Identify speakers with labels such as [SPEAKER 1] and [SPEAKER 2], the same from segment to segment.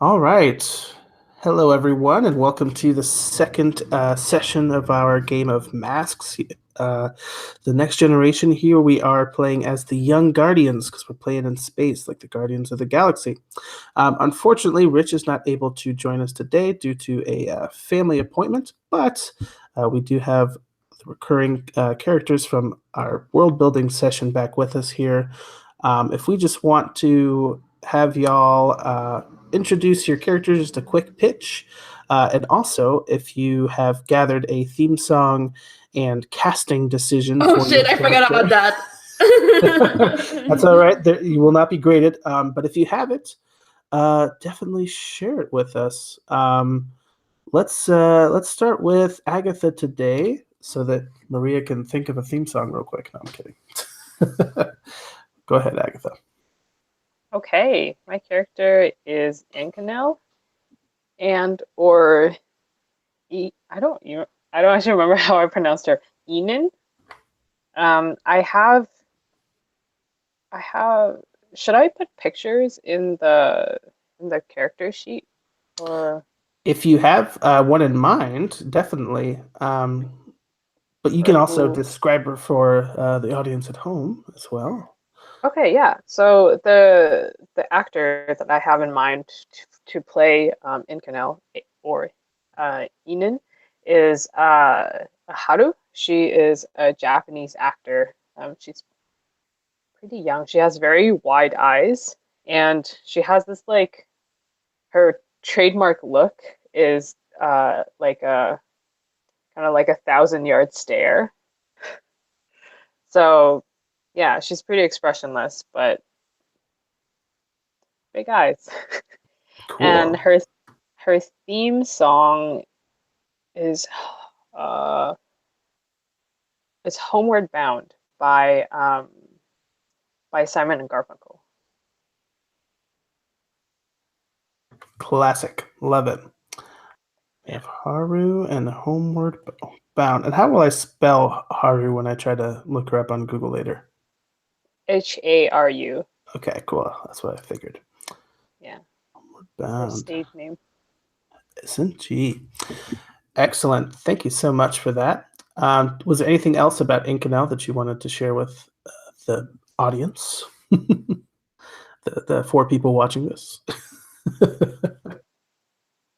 [SPEAKER 1] All right. Hello, everyone, and welcome to the second session of our game of Masks. Uh, the next generation here, we are playing as the Young Guardians because we're playing in space like the Guardians of the Galaxy. Unfortunately, Rich is not able to join us today due to a family appointment, but we do have the recurring characters from our world building session back with us here. If we just want to have y'all introduce your characters, just a quick pitch. And also, if you have gathered a theme song and casting decision
[SPEAKER 2] Oh
[SPEAKER 1] for your
[SPEAKER 2] shit, I forgot
[SPEAKER 1] character,
[SPEAKER 2] about that.
[SPEAKER 1] that's all right. You will not be graded. But if you have it, definitely share it with us. Let's start with Agatha today, so that Maria can think of a theme song real quick. No, I'm kidding. Go ahead, Agatha.
[SPEAKER 2] Okay, my character is Inkanel and or I don't actually remember how I pronounced her. Enan. I have should I put pictures in the character sheet or
[SPEAKER 1] If you have one in mind, definitely. But you can
[SPEAKER 2] or
[SPEAKER 1] also
[SPEAKER 2] who?
[SPEAKER 1] describe her for the audience at home as well.
[SPEAKER 2] Okay, yeah. So the actor that I have in mind to play Inkanel or Enan is Haru. She is a Japanese actor. She's pretty young. She has very wide eyes, and she has this like her trademark look is like a kind of like a thousand-yard stare. So yeah, she's pretty expressionless, but big eyes. And
[SPEAKER 1] Cool.
[SPEAKER 2] her theme song is uh it's Homeward Bound by Simon and Garfunkel.
[SPEAKER 1] Classic. Love it. We
[SPEAKER 2] Yeah.
[SPEAKER 1] have Haru and Homeward Bound. And how will I spell Haru when I try to look her up on Google later?
[SPEAKER 2] Haru.
[SPEAKER 1] Okay, cool. That's what I figured.
[SPEAKER 2] Yeah. Her
[SPEAKER 1] Bound.
[SPEAKER 2] stage name.
[SPEAKER 1] Isn't she? Excellent. Thank you so much for that. Was there anything else about Inkanel that you wanted to share with the audience? The four people watching this.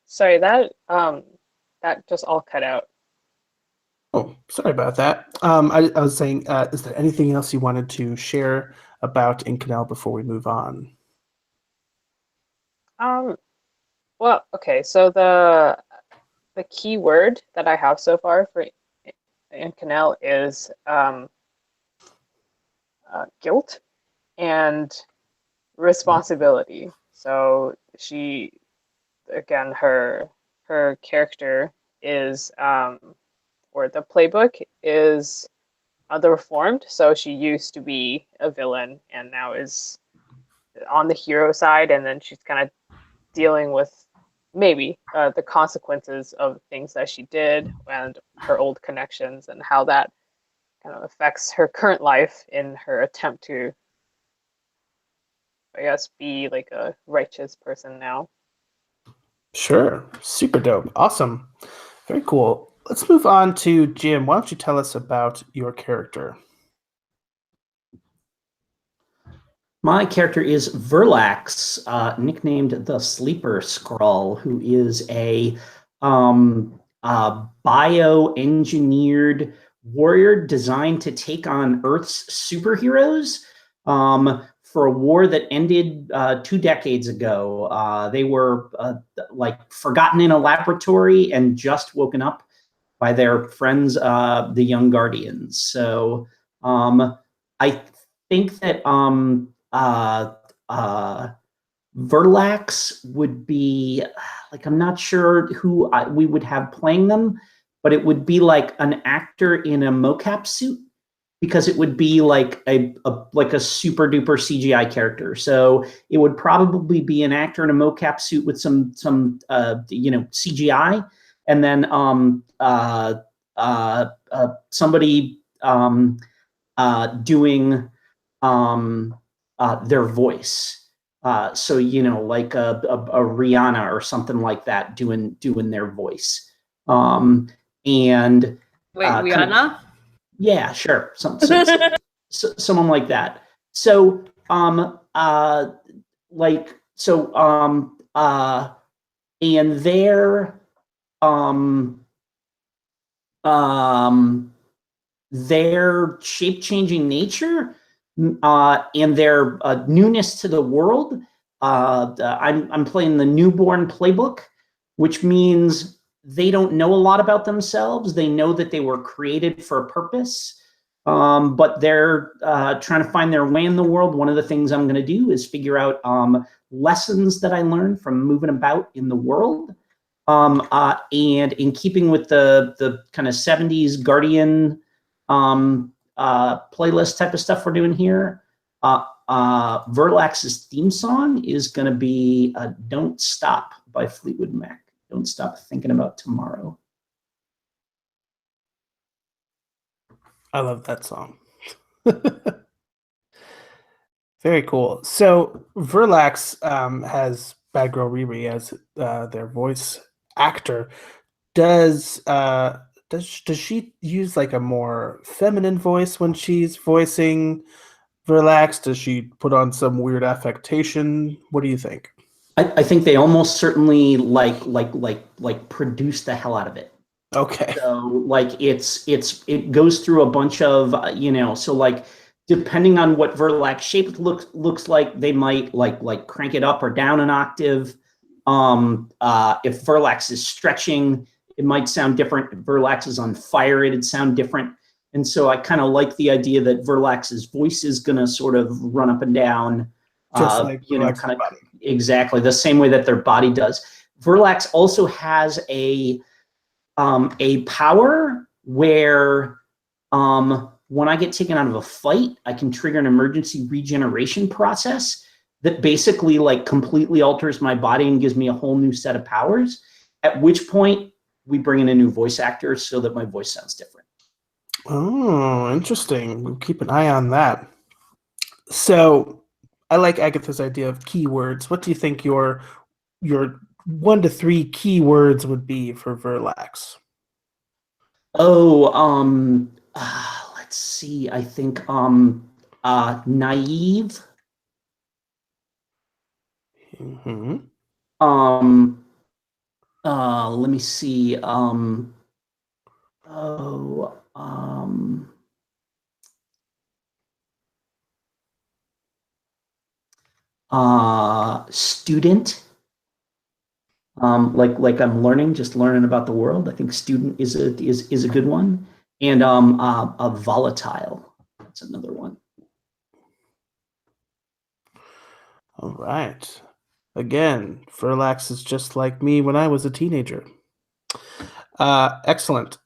[SPEAKER 2] Sorry, that just all cut out.
[SPEAKER 1] Oh, sorry about that. I was saying, is there anything else you wanted to share about Inkanel before we move on?
[SPEAKER 2] Um well, okay, so the key word that I have so far for Canal is guilt and responsibility. So she, again, her character is or the playbook is the reformed. So she used to be a villain and now is on the hero side, and then she's kind of dealing with maybe the consequences of things that she did and her old connections and how that kind of affects her current life in her attempt to, I guess, be like a righteous person now.
[SPEAKER 1] Sure. Super dope. Awesome. Very cool. Let's move on to Jim. Why don't you tell us about your character?
[SPEAKER 3] My character is Verlax, nicknamed the Sleeper Skrull, who is a bioengineered warrior designed to take on Earth's superheroes for a war that ended 2 decades ago. They were like forgotten in a laboratory and just woken up by their friends, the Young Guardians. So I think that uh, Verlax would be like, I'm not sure who we would have playing them, but it would be like an actor in a mocap suit because it would be like a super duper CGI character. So it would probably be an actor in a mocap suit with some CGI, and then somebody doing their voice. So like a Rihanna or something like that doing their voice, and
[SPEAKER 4] Wait,
[SPEAKER 3] kind of
[SPEAKER 4] Rihanna?
[SPEAKER 3] yeah, sure, someone like that. So like so and um their shape changing nature and their newness to the world. I'm playing the newborn playbook, which means they don't know a lot about themselves. They know that they were created for a purpose, but they're trying to find their way in the world. One of the things I'm going to do is figure out lessons that I learned from moving about in the world. And in keeping with the kind of 70s Guardian playlist type of stuff we're doing here, Verlax's theme song is going to be Don't Stop by Fleetwood Mac. Don't stop thinking about tomorrow.
[SPEAKER 1] I love that song. Very cool. So Verlax has Bad Girl Riri as their voice actor. Does she use like a more feminine voice when she's voicing Verlax? Does she put on some weird affectation? What do you think?
[SPEAKER 3] I think they almost certainly like produce the hell out of it.
[SPEAKER 1] Okay.
[SPEAKER 3] So like it goes through a bunch of so like depending on what Verlax shape looks like, they might like crank it up or down an octave. If Verlax is stretching, it might sound different. If Verlax is on fire, it'd sound different. And so I kind of like the idea that Verlax's voice is gonna sort of run up and down,
[SPEAKER 1] Just like Verlax's
[SPEAKER 3] kind of
[SPEAKER 1] body.
[SPEAKER 3] exactly the same way that their body does. Verlax also has a power where when I get taken out of a fight, I can trigger an emergency regeneration process that basically like completely alters my body and gives me a whole new set of powers. At which point we bring in a new voice actor so that my voice sounds different.
[SPEAKER 1] Oh, interesting. We'll keep an eye on that. So I like Agatha's idea of keywords. What do you think your 1 to 3 keywords would be for Verlax?
[SPEAKER 3] Oh, let's see. I think naive.
[SPEAKER 1] Mm-hmm.
[SPEAKER 3] Let me see. Oh, student. Like I'm learning, just learning about the world. I think student is a good one, and a volatile. That's another one.
[SPEAKER 1] All right. Again, Verlax is just like me when I was a teenager. Excellent.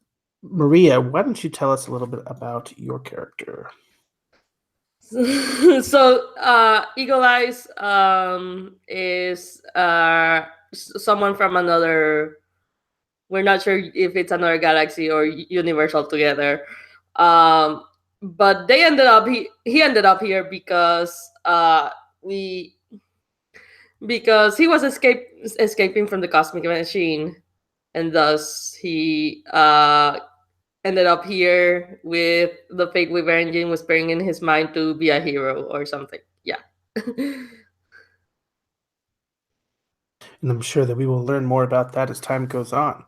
[SPEAKER 1] Maria, why don't you tell us a little bit about your character?
[SPEAKER 4] So Eagle Eyes is someone from another, we're not sure if it's another galaxy or universe altogether, but they ended up he ended up here we because he was escaping from the cosmic machine, and thus he ended up here with the fake Weaver engine whispering in his mind to be a hero or something. Yeah.
[SPEAKER 1] And I'm sure that we will learn more about that as time goes on.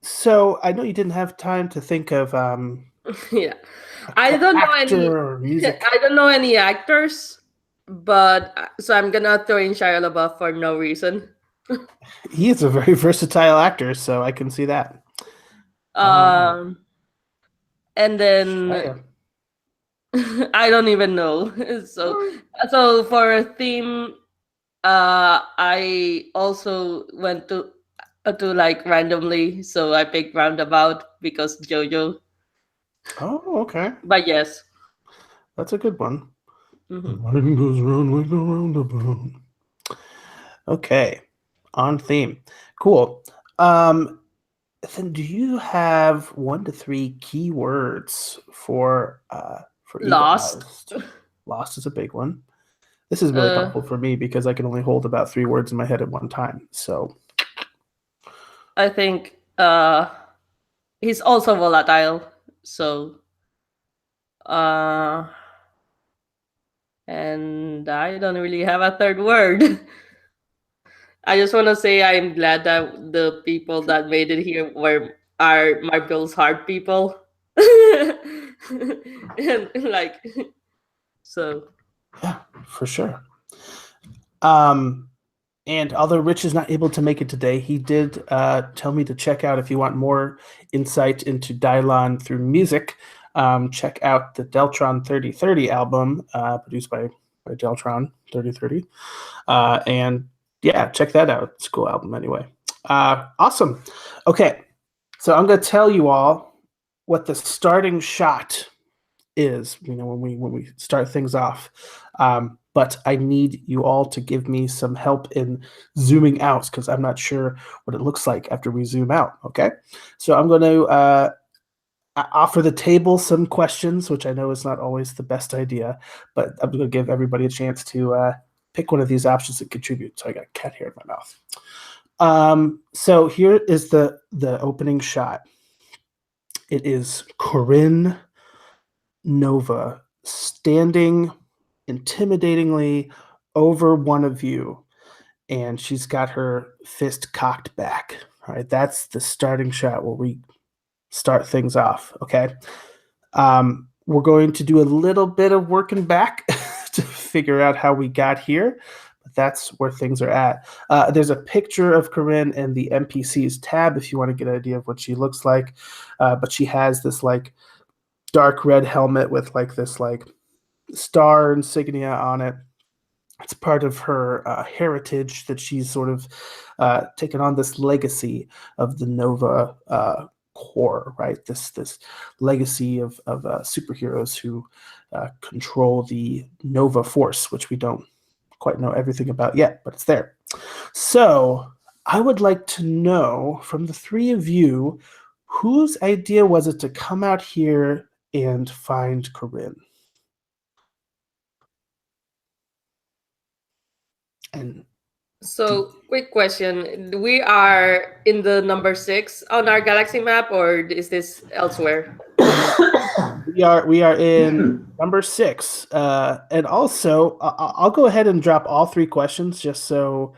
[SPEAKER 1] So I know you didn't have time to think of
[SPEAKER 4] Yeah. I don't know any
[SPEAKER 1] or music.
[SPEAKER 4] I don't know any actors, but so I'm gonna throw in Shia LaBeouf for no reason.
[SPEAKER 1] He is a very versatile actor, so I can see that.
[SPEAKER 4] And then
[SPEAKER 1] Shia.
[SPEAKER 4] I don't even know. So for a theme, I also went to like randomly, so I picked Roundabout because JoJo.
[SPEAKER 1] Oh, okay.
[SPEAKER 4] But yes.
[SPEAKER 1] That's a good one.
[SPEAKER 4] Mhm.
[SPEAKER 1] Life goes round like a roundabout. Okay, on theme. Cool. Then do you have 1 to 3 keywords for Eagle
[SPEAKER 4] Lost.
[SPEAKER 1] Eyes? Lost is a big one. This is really helpful for me because I can only hold about 3 words in my head at one time. So
[SPEAKER 4] I think he's also volatile. So and I don't really have a third word. I just want to say I'm glad that the people that made it here are Marvel's hard people. And like so
[SPEAKER 1] yeah, for sure. And although Rich is not able to make it today, he did tell me to check out, if you want more insight into Dylon through music, check out the Deltron 3030 album produced by Deltron 3030. And yeah, check that out. It's a cool album anyway. Awesome. Okay, so I'm going to tell you all what the starting shot is, when we start things off. But I need you all to give me some help in zooming out because I'm not sure what it looks like after we zoom out. Okay, so I'm going to offer the table some questions, which I know is not always the best idea, but I'm going to give everybody a chance to pick one of these options and contribute. So I got cat hair in my mouth. So here is the opening shot. It is Corinne Nova standing intimidatingly over one of you, and she's got her fist cocked back. All right, that's the starting shot where we start things off. Okay, we're going to do a little bit of working back to figure out how we got here, but that's where things are at. There's a picture of Corinne in the NPCs tab if you want to get an idea of what she looks like, but she has this like dark red helmet with like this like star insignia on it. It's part of her heritage that she's sort of taken on this legacy of the Nova core, right? This legacy of superheroes who control the Nova Force, which we don't quite know everything about yet, but it's there. So I would like to know from the three of you, whose idea was it to come out here and find Corinne? And
[SPEAKER 4] so quick question. We are in the number 6 on our galaxy map, or is this elsewhere?
[SPEAKER 1] we are in number 6, and also I'll go ahead and drop all 3 questions just so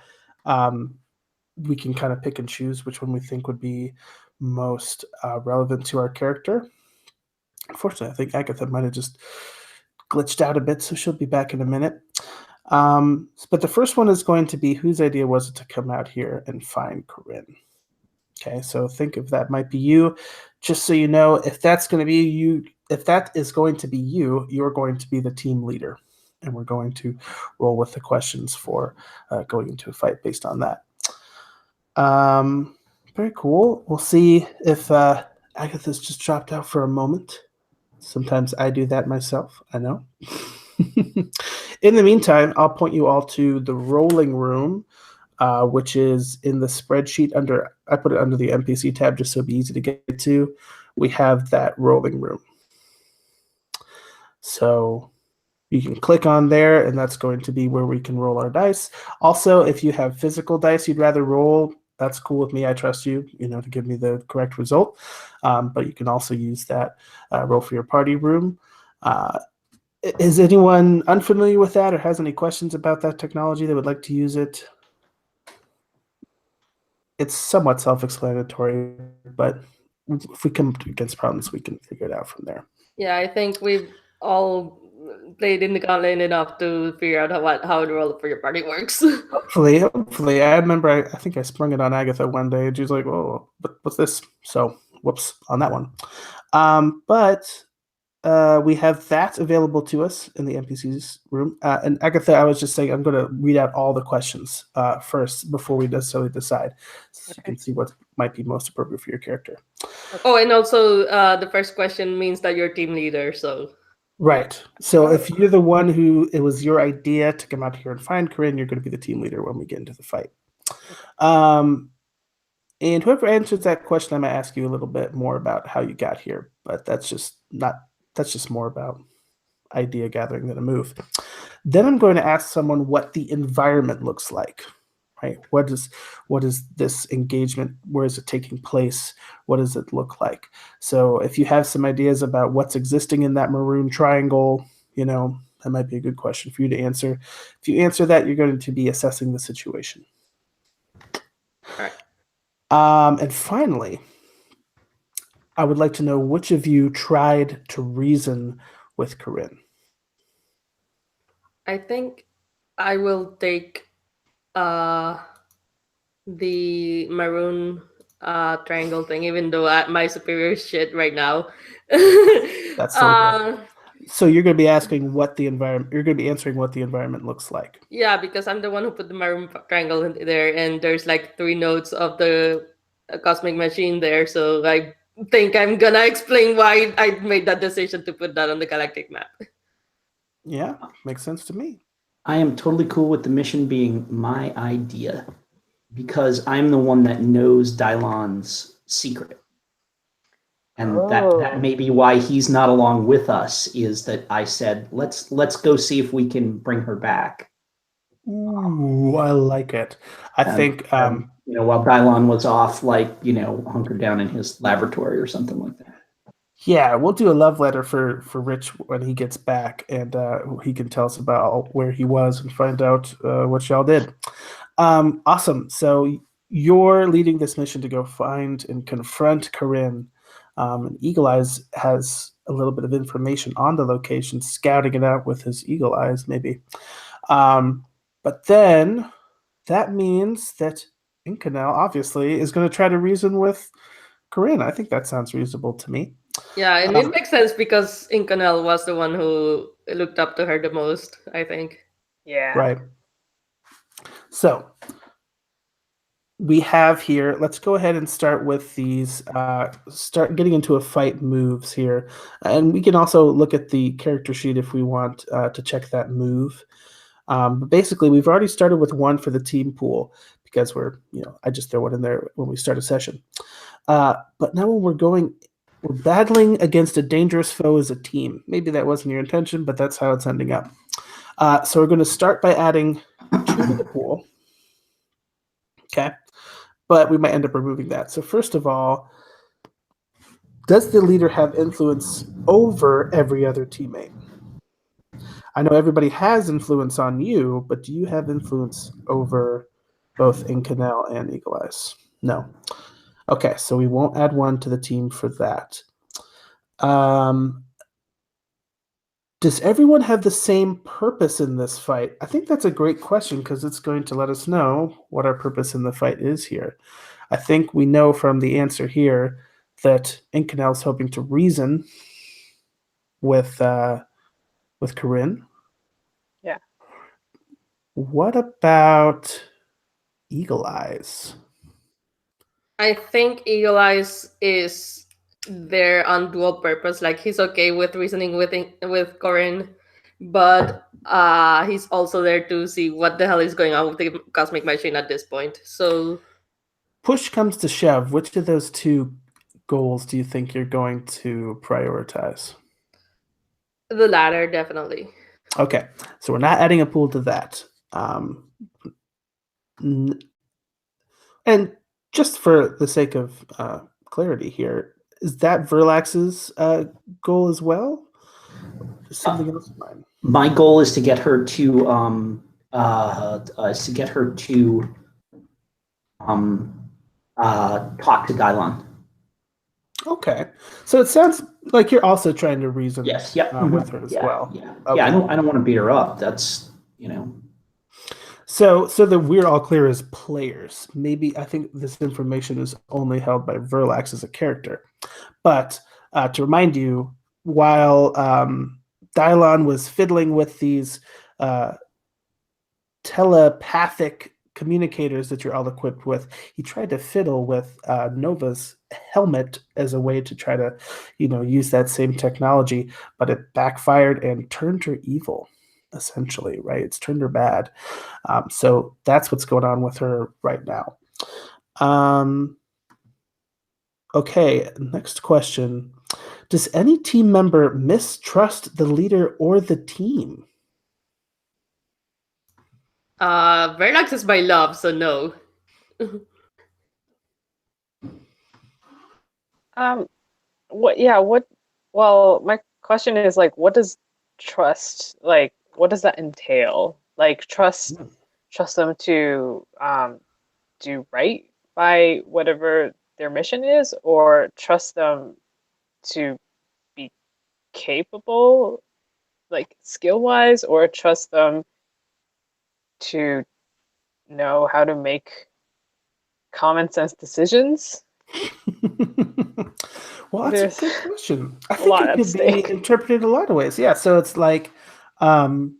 [SPEAKER 1] we can kind of pick and choose which one we think would be most relevant to our character. Unfortunately, I think Agatha might have just glitched out a bit, so she'll be back in a minute. But the first one is going to be, whose idea was it to come out here and find Corinne? Okay, so think if that might be you. Just so you know, if that's going to be you, if that is going to be you, you're going to be the team leader, and we're going to roll with the questions for going into a fight based on that. Very cool. We'll see if Agatha's just dropped out for a moment. Sometimes I do that myself, I know. In the meantime, I'll point you all to the rolling room, which is in the spreadsheet I put it under the NPC tab just so it'd be easy to get to. We have that rolling room. So you can click on there, and that's going to be where we can roll our dice. Also, if you have physical dice you'd rather roll, that's cool with me. I trust you, to give me the correct result. But you can also use that roll for your party room. Is anyone unfamiliar with that or has any questions about that technology that would like to use it? It's somewhat self-explanatory, but if we come against problems, we can figure it out from there.
[SPEAKER 4] Yeah, I think we've all played in the gauntlet enough to figure out how the roll for your party works.
[SPEAKER 1] Hopefully. I remember I think I sprung it on Agatha one day and she was like, "Oh, what's this?" So whoops on that one. But we have that available to us in the NPCs room. And Agatha, I was just saying, I'm going to read out all the questions first before we necessarily decide, so you can see what might be most appropriate for your character.
[SPEAKER 4] Oh, and also the first question means that you're team leader, so.
[SPEAKER 1] Right. So if you're the one who it was your idea to come out here and find Corinne, you're going to be the team leader when we get into the fight. And whoever answers that question, I might ask you a little bit more about how you got here, but that's just more about idea gathering than a move. Then I'm going to ask someone what the environment looks like. Right? What is this engagement? Where is it taking place? What does it look like? So if you have some ideas about what's existing in that maroon triangle, that might be a good question for you to answer. If you answer that, you're going to be assessing the situation.
[SPEAKER 4] All right.
[SPEAKER 1] And finally, I would like to know which of you tried to reason with Corinne.
[SPEAKER 4] I think I will take the maroon triangle thing, even though my superior is shit right now.
[SPEAKER 1] That's so good. So you're going to be asking what the environment. You're going to be answering what the environment looks like.
[SPEAKER 4] Yeah, because I'm the one who put the maroon triangle in there, and there's like 3 notes of the cosmic machine there. So I think I'm gonna explain why I made that decision to put that on the galactic map.
[SPEAKER 1] Yeah, makes sense to me.
[SPEAKER 3] I am totally cool with the mission being my idea because I'm the one that knows Dylon's secret. And that may be why he's not along with us, is that I said, let's go see if we can bring her back.
[SPEAKER 1] Ooh, I like it. I think
[SPEAKER 3] while Dylon was off, hunkered down in his laboratory or something like that.
[SPEAKER 1] Yeah, we'll do a love letter for Rich when he gets back, and he can tell us about where he was and find out what y'all did. Awesome. So you're leading this mission to go find and confront Corinne. And Eagle Eyes has a little bit of information on the location, scouting it out with his eagle eyes, maybe. But then that means that Incanel, obviously, is going to try to reason with Corinne. I think that sounds reasonable to me.
[SPEAKER 4] Yeah, and it makes sense because Incanel was the one who looked up to her the most, I think.
[SPEAKER 2] Yeah.
[SPEAKER 1] Right. So we have here, let's go ahead and start with these, start getting into a fight moves here. And we can also look at the character sheet if we want to check that move. But basically, we've already started with one for the team pool because I just throw it in there when we start a session. But now when we're battling against a dangerous foe as a team. Maybe that wasn't your intention, but that's how it's ending up. So we're going to start by adding 2 to the pool. Okay. But we might end up removing that. So first of all, does the leader have influence over every other teammate? I know everybody has influence on you, but do you have influence over both Incanel and Eagle Eyes? No. Okay, so we won't add 1 to the team for that. Does everyone have the same purpose in this fight? I think that's a great question because it's going to let us know what our purpose in the fight is here. I think we know from the answer here that Incanel's hoping to reason with Corinne.
[SPEAKER 2] Yeah.
[SPEAKER 1] What about Eagle Eyes?
[SPEAKER 4] I think Eagle Eyes is there on dual purpose. Like he's okay with reasoning with Corinne, but he's also there to see what the hell is going on with the cosmic machine at this point. So
[SPEAKER 1] push comes to shove, which of those 2 goals do you think you're going to prioritize?
[SPEAKER 4] The latter, definitely.
[SPEAKER 1] Okay, so we're not adding a pool to that. And just for the sake of clarity here, is that Verlax's goal as well? Is something else in mind?
[SPEAKER 3] My goal is to get her to talk to Dylon.
[SPEAKER 1] Okay, so it sounds like you're also trying to reason with her as well.
[SPEAKER 3] Yeah,
[SPEAKER 1] okay.
[SPEAKER 3] Yeah. I don't want to beat her up. That's
[SPEAKER 1] So that we're all clear as players. Maybe I think this information is only held by Verlax as a character, but to remind you, while Dylon was fiddling with these telepathic communicators that you're all equipped with, he tried to fiddle with Nova's helmet as a way to try to, use that same technology, but it backfired and turned her evil, essentially, right? It's turned her bad. So that's what's going on with her right now. Okay, next question. Does any team member mistrust the leader or the team?
[SPEAKER 4] Verlax is my love, so no.
[SPEAKER 2] What? Yeah. What? Well, my question is like, what does trust like? What does that entail? Like, trust them to do right by whatever their mission is, or trust them to be capable, like skill wise, or trust them to know how to make common sense decisions.
[SPEAKER 1] Well, that's a
[SPEAKER 2] There's
[SPEAKER 1] good question. I
[SPEAKER 2] a
[SPEAKER 1] think
[SPEAKER 2] lot
[SPEAKER 1] it
[SPEAKER 2] at
[SPEAKER 1] could be
[SPEAKER 2] stake.
[SPEAKER 1] interpreted a lot of ways. Yeah, so it's like um,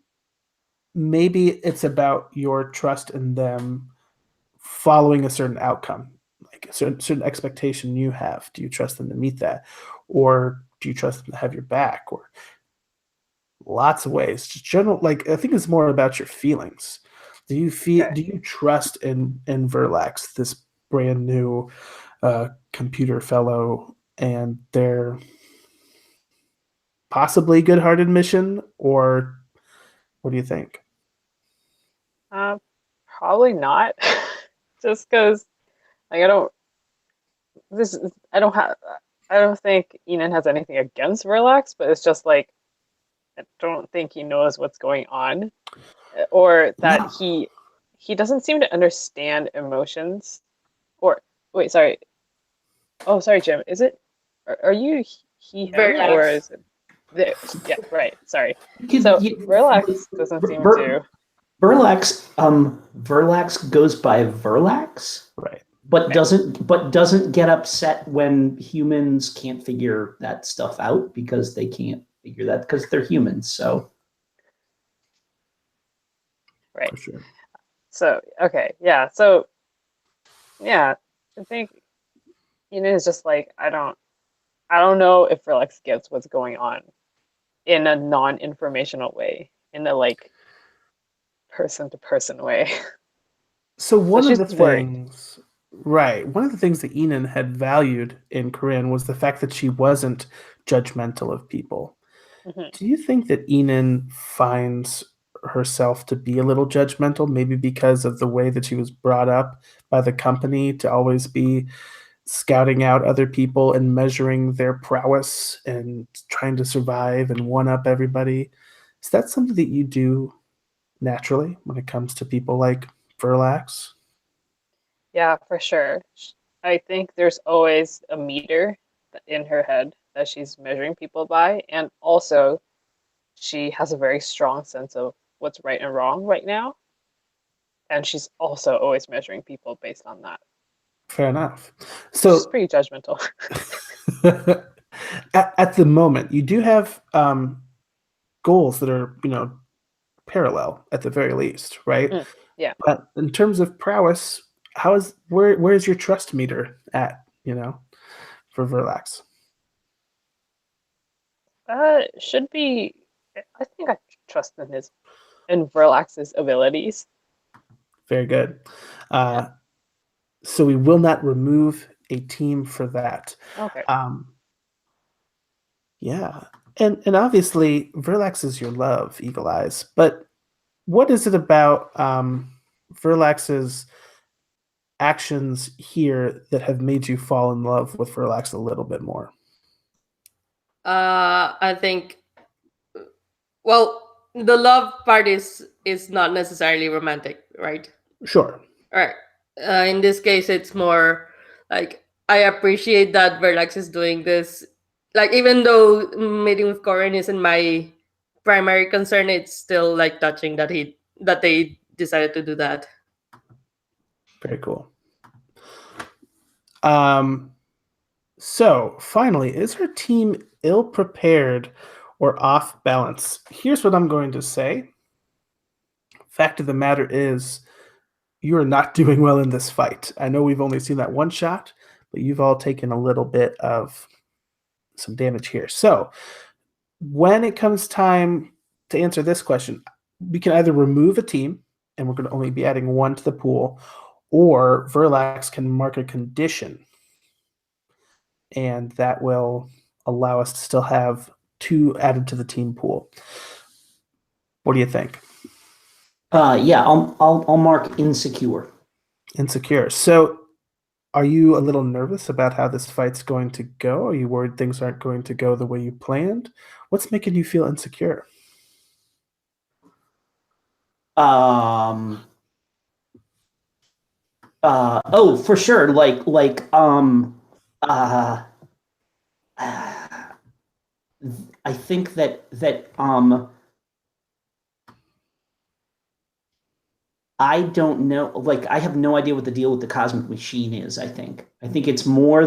[SPEAKER 1] maybe it's about your trust in them following a certain outcome, like a certain expectation you have. Do you trust them to meet that, or do you trust them to have your back, or lots of ways? Just general, like I think it's more about your feelings.
[SPEAKER 2] Okay.
[SPEAKER 1] Do you trust in Verlax, this brand new computer fellow, and their possibly good-hearted mission, or what do you think?
[SPEAKER 2] Um, Probably not. Just because like I don't have I don't think Enan has anything against Relax, but it's just like I don't think he knows what's going on, or that
[SPEAKER 1] No,
[SPEAKER 2] he doesn't seem to understand emotions. Or wait, sorry. Oh, sorry, Jim. Is it? Are you him, or
[SPEAKER 4] Verlax.
[SPEAKER 2] is it? The, yeah, right. Sorry.
[SPEAKER 3] You could,
[SPEAKER 2] So
[SPEAKER 3] you,
[SPEAKER 2] Relax doesn't seem
[SPEAKER 3] Ver,
[SPEAKER 2] to.
[SPEAKER 3] Verlax goes by Verlax,
[SPEAKER 1] right.
[SPEAKER 2] Okay.
[SPEAKER 3] but doesn't get upset when humans can't figure that stuff out because they can't figure that because they're humans. So
[SPEAKER 2] Right.
[SPEAKER 1] For sure.
[SPEAKER 2] So okay, yeah. So yeah, I think it's just like I don't know if Relax gets what's going on in a non-informational way, in a like person to person way.
[SPEAKER 1] So
[SPEAKER 2] So
[SPEAKER 1] one of
[SPEAKER 2] she's
[SPEAKER 1] the
[SPEAKER 2] worried.
[SPEAKER 1] things, right, one of the things that Enan had valued in Corinne was the fact that she wasn't judgmental of people.
[SPEAKER 2] Hmm.
[SPEAKER 1] Do you think that Enan finds herself to be a little judgmental, maybe because of the way that she was brought up by the company to always be scouting out other people and measuring their prowess and trying to survive and one up everybody? Is that something that you do naturally when it comes to people like Verlax?
[SPEAKER 2] Yeah, for sure. I think there's always a meter in her head that she's measuring people by, and also she has a very strong sense of what's right and wrong right now, and she's also always measuring people based on that.
[SPEAKER 1] Fair enough.
[SPEAKER 2] She's
[SPEAKER 1] So
[SPEAKER 2] pretty judgmental.
[SPEAKER 1] at the moment, you do have goals that are, parallel at the very least, right?
[SPEAKER 2] Mm, yeah.
[SPEAKER 1] But in terms of prowess, where's your trust meter at, for Verlax?
[SPEAKER 2] Should be. I think I trust in Verlax's abilities.
[SPEAKER 1] Very good.
[SPEAKER 2] Yeah.
[SPEAKER 1] Uh, so we will not remove a team for that.
[SPEAKER 2] Okay.
[SPEAKER 1] Um, yeah. And obviously Verlax is your love, Eagle Eyes. But what is it about Verlax's actions here that have made you fall in love with Verlax a little bit more?
[SPEAKER 4] I think, well, the love part is not necessarily romantic, right?
[SPEAKER 1] Sure.
[SPEAKER 4] All right. In this case, it's more like I appreciate that Verlax is doing this. Like, even though meeting with Corin isn't my primary concern, it's still like touching that they decided to do that.
[SPEAKER 1] Very cool. Um, so finally, is her team ill prepared or off balance? Here's what I'm going to say. Fact of the matter is, you are not doing well in this fight. I know we've only seen that one shot, but you've all taken a little bit of some damage here. So when it comes time to answer this question, we can either remove a team, and we're going to only be adding one to the pool, or Verlax can mark a condition, and that will allow us to still have two added to the team pool. What do you think?
[SPEAKER 3] Yeah, I'll mark insecure.
[SPEAKER 1] Insecure. So, are you a little nervous about how this fight's going to go? Are you worried things aren't going to go the way you planned? What's making you feel insecure?
[SPEAKER 3] Um. Oh, for sure. Uh. I think that I don't know. Like, I have no idea what the deal with the cosmic machine is. I think it's more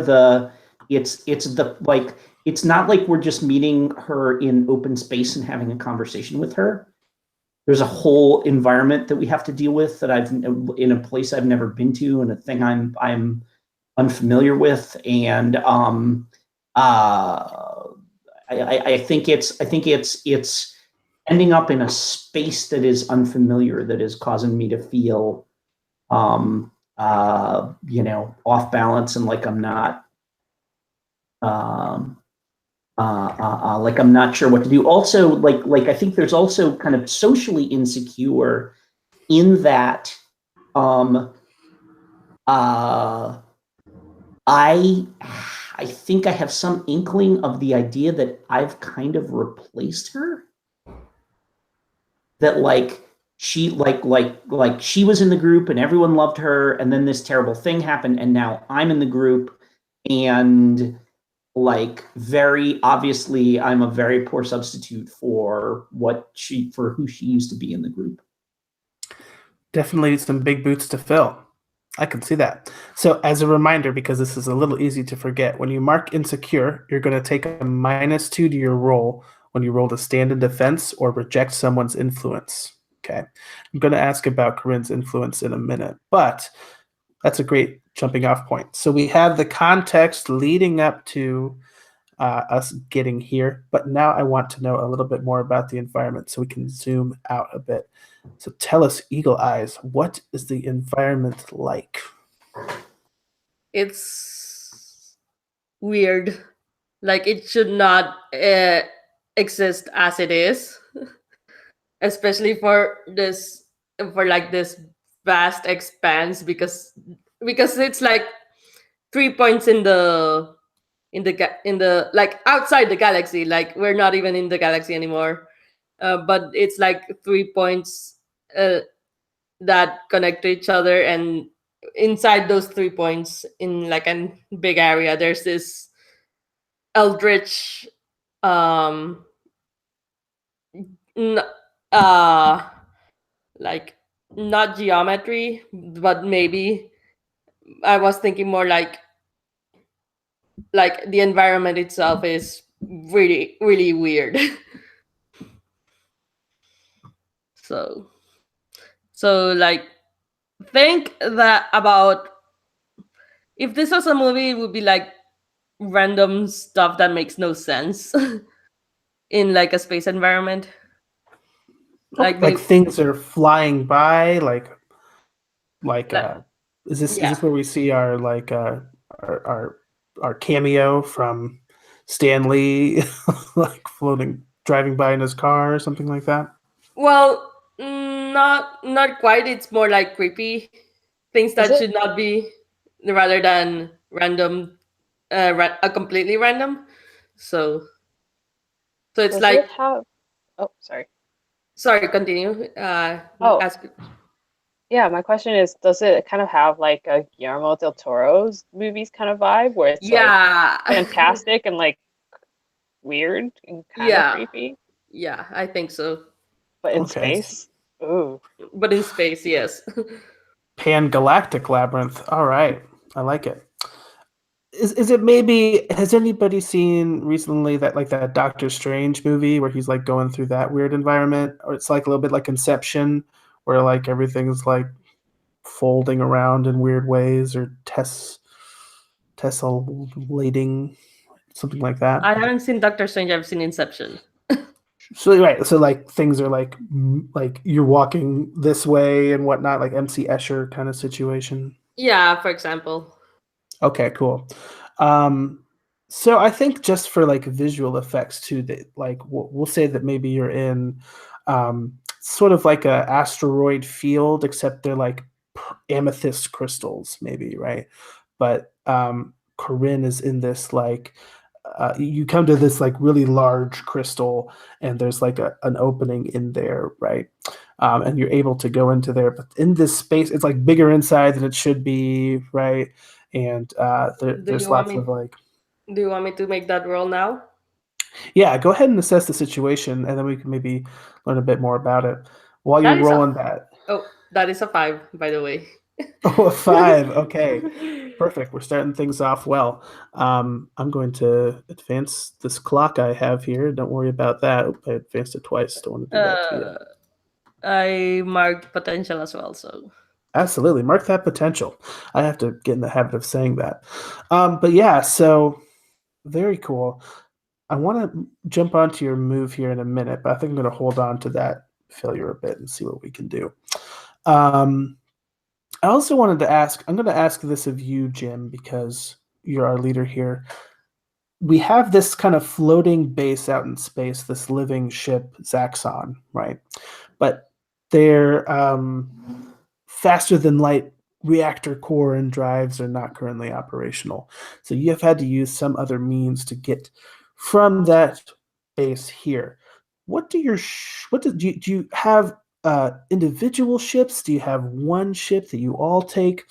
[SPEAKER 3] it's the like it's not like we're just meeting her in open space and having a conversation with her. There's a whole environment that we have to deal with that I've in a place I've never been to and a thing I'm unfamiliar with, and uh, I think it's ending up in a space that is unfamiliar that is causing me to feel off balance and um, like I'm not sure what to do. Also, like I think there's also kind of socially insecure in that um, uh, I I think I have some inkling of the idea that I've kind of replaced her. That she was in the group and everyone loved her, and then this terrible thing happened, and now I'm in the group, and like very obviously I'm a very poor substitute for who she used to be in the group.
[SPEAKER 1] Definitely some big boots to fill. I can see that. So, as a reminder, because this is a little easy to forget, when you mark insecure, you're going to take a -2 to your roll when you roll to stand in defense or reject someone's influence. Okay. I'm going to ask about Corinne's influence in a minute, but that's a great jumping off point. So, we have the context leading up to us getting here, but now I want to know a little bit more about the environment so we can zoom out a bit. So tell us, Eagle Eyes, what is the environment like?
[SPEAKER 4] It's weird. Like it should not exist as it is, especially for like this vast expanse, because it's like 3 points in the like outside the galaxy. Like we're not even in the galaxy anymore, but it's like 3 points that connect to each other, and inside those 3 points in like a big area there's this eldritch um n- uh like not geometry, but maybe I was thinking more like the environment itself is really really weird. so like think that about if this was a movie it would be like random stuff that makes no sense in like a space environment.
[SPEAKER 1] Okay,
[SPEAKER 4] Like
[SPEAKER 1] like
[SPEAKER 4] maybe,
[SPEAKER 1] things are flying by, like
[SPEAKER 4] like,
[SPEAKER 1] is
[SPEAKER 4] yeah.
[SPEAKER 1] this where we see our our our, our cameo from Stan Lee, like floating, driving by in his car or something like that?
[SPEAKER 4] Well, not quite. It's more like creepy things
[SPEAKER 2] Is
[SPEAKER 4] that
[SPEAKER 2] it
[SPEAKER 4] should not be, rather than random, completely random. So it's
[SPEAKER 2] does
[SPEAKER 4] like,
[SPEAKER 2] it have oh sorry.
[SPEAKER 4] sorry, continue.
[SPEAKER 2] Oh,
[SPEAKER 4] Ask.
[SPEAKER 2] yeah, my question is, does it kind of have like a Guillermo del Toro's movies kind of vibe where it's like
[SPEAKER 4] Yeah,
[SPEAKER 2] fantastic and like weird and kind of
[SPEAKER 4] yeah,
[SPEAKER 2] creepy,
[SPEAKER 4] yeah. I think so.
[SPEAKER 2] but in
[SPEAKER 1] Okay,
[SPEAKER 2] space? Ooh.
[SPEAKER 4] But in space, yes.
[SPEAKER 1] Pan Galactic Labyrinth. All right, I like it. Is it maybe has anybody seen recently that Doctor Strange movie where he's like going through that weird environment, or it's like a little bit like Inception, where like everything's like folding around in weird ways, or tessellating, something like that.
[SPEAKER 4] I haven't seen Doctor Strange. I've seen Inception.
[SPEAKER 1] So right, so like things are like you're walking this way and whatnot, like MC Escher kind of situation.
[SPEAKER 4] Yeah, for example.
[SPEAKER 1] Okay, cool. Um, so I think just for like visual effects too, that like we'll say that maybe you're in sort of like a asteroid field, except they're like amethyst crystals, maybe, right? But Corinne is in this like you come to this like really large crystal, and there's like an opening in there, right? And you're able to go into there, but in this space, it's like bigger inside than it should be, right? And
[SPEAKER 4] Do
[SPEAKER 1] there's
[SPEAKER 4] you want
[SPEAKER 1] lots
[SPEAKER 4] me?
[SPEAKER 1] of like,
[SPEAKER 4] Do you want me to make that roll now?
[SPEAKER 1] yeah, go ahead and assess the situation, and then we can maybe learn a bit more about it while you're
[SPEAKER 4] That is a
[SPEAKER 1] rolling that.
[SPEAKER 4] that is a 5, by the way.
[SPEAKER 1] Oh, a 5. Okay. Perfect. We're starting things off well. I'm going to advance this clock I have here. Don't worry about that. Oop, I advanced it twice. Don't want to do that to you.
[SPEAKER 4] I marked potential as well, so
[SPEAKER 1] Absolutely. Mark that potential. I have to get in the habit of saying that. But yeah, so very cool. I want to jump onto your move here in a minute, but I think I'm going to hold on to that failure a bit and see what we can do. I also wanted to ask, I'm going to ask this of you, Jim, because you're our leader here. We have this kind of floating base out in space, this living ship, Zaxxon, right? But they're faster than light reactor core and drives are not currently operational. So you have had to use some other means to get from that base here. What do your do you have individual ships? Do you have one ship that you all take?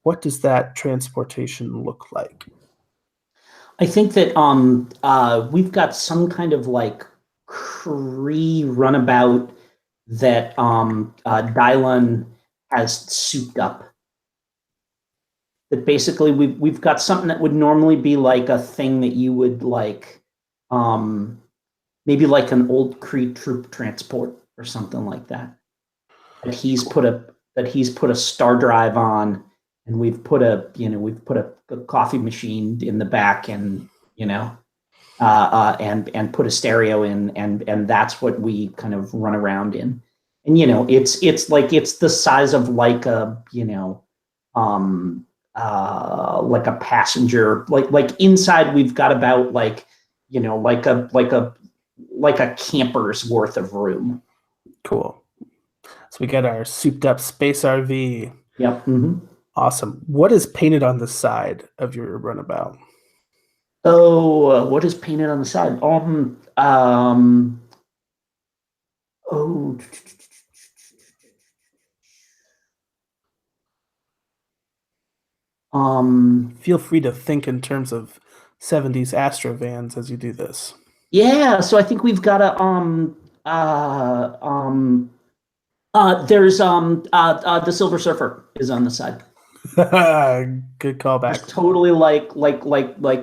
[SPEAKER 1] What does that transportation look like?
[SPEAKER 3] I think that we've got some kind of like Cree runabout that Dylan has souped up. That basically we've got something that would normally be like a thing that you would like, maybe like an old Cree troop transport or something like that. That he's put a star drive on, and we've put a coffee machine in the back, and and put a stereo in, and that's what we kind of run around in. And it's like it's the size of like a like a passenger, like inside we've got about like like a camper's worth of room.
[SPEAKER 1] Cool. So we got our souped up space RV.
[SPEAKER 3] Yep. Mm-hmm.
[SPEAKER 1] Awesome. What is painted on the side of your runabout?
[SPEAKER 3] Oh, what is painted on the side? Oh,
[SPEAKER 1] Feel free to think in terms of 70s Astrovans as you do this.
[SPEAKER 3] yeah. So I think we've got a there's the Silver Surfer is on the side.
[SPEAKER 1] Good callback.
[SPEAKER 3] Just totally like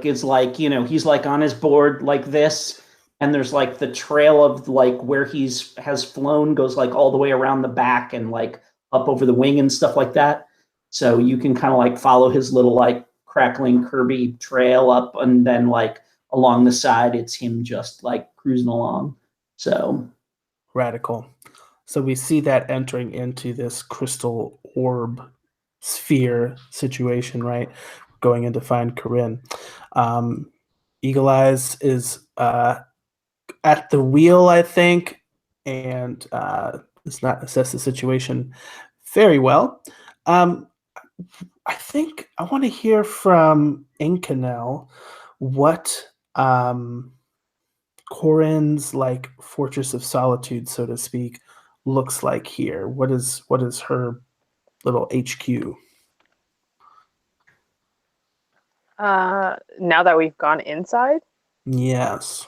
[SPEAKER 3] it's like he's like on his board like this, and there's like the trail of like where has flown goes like all the way around the back and like up over the wing and stuff like that. So you can kind of like follow his little like crackling Kirby trail up, and then like along the side it's him just like cruising along. So
[SPEAKER 1] Radical. So we see that entering into this crystal orb sphere situation, right? Going in to find Corinne. Eagle Eyes is at the wheel, I think, and does not assess the situation very well. I think I want to hear from Inkanel what Corinne's like fortress of solitude, so to speak, looks like here. What is her little HQ?
[SPEAKER 2] Now that we've gone inside,
[SPEAKER 1] Yes.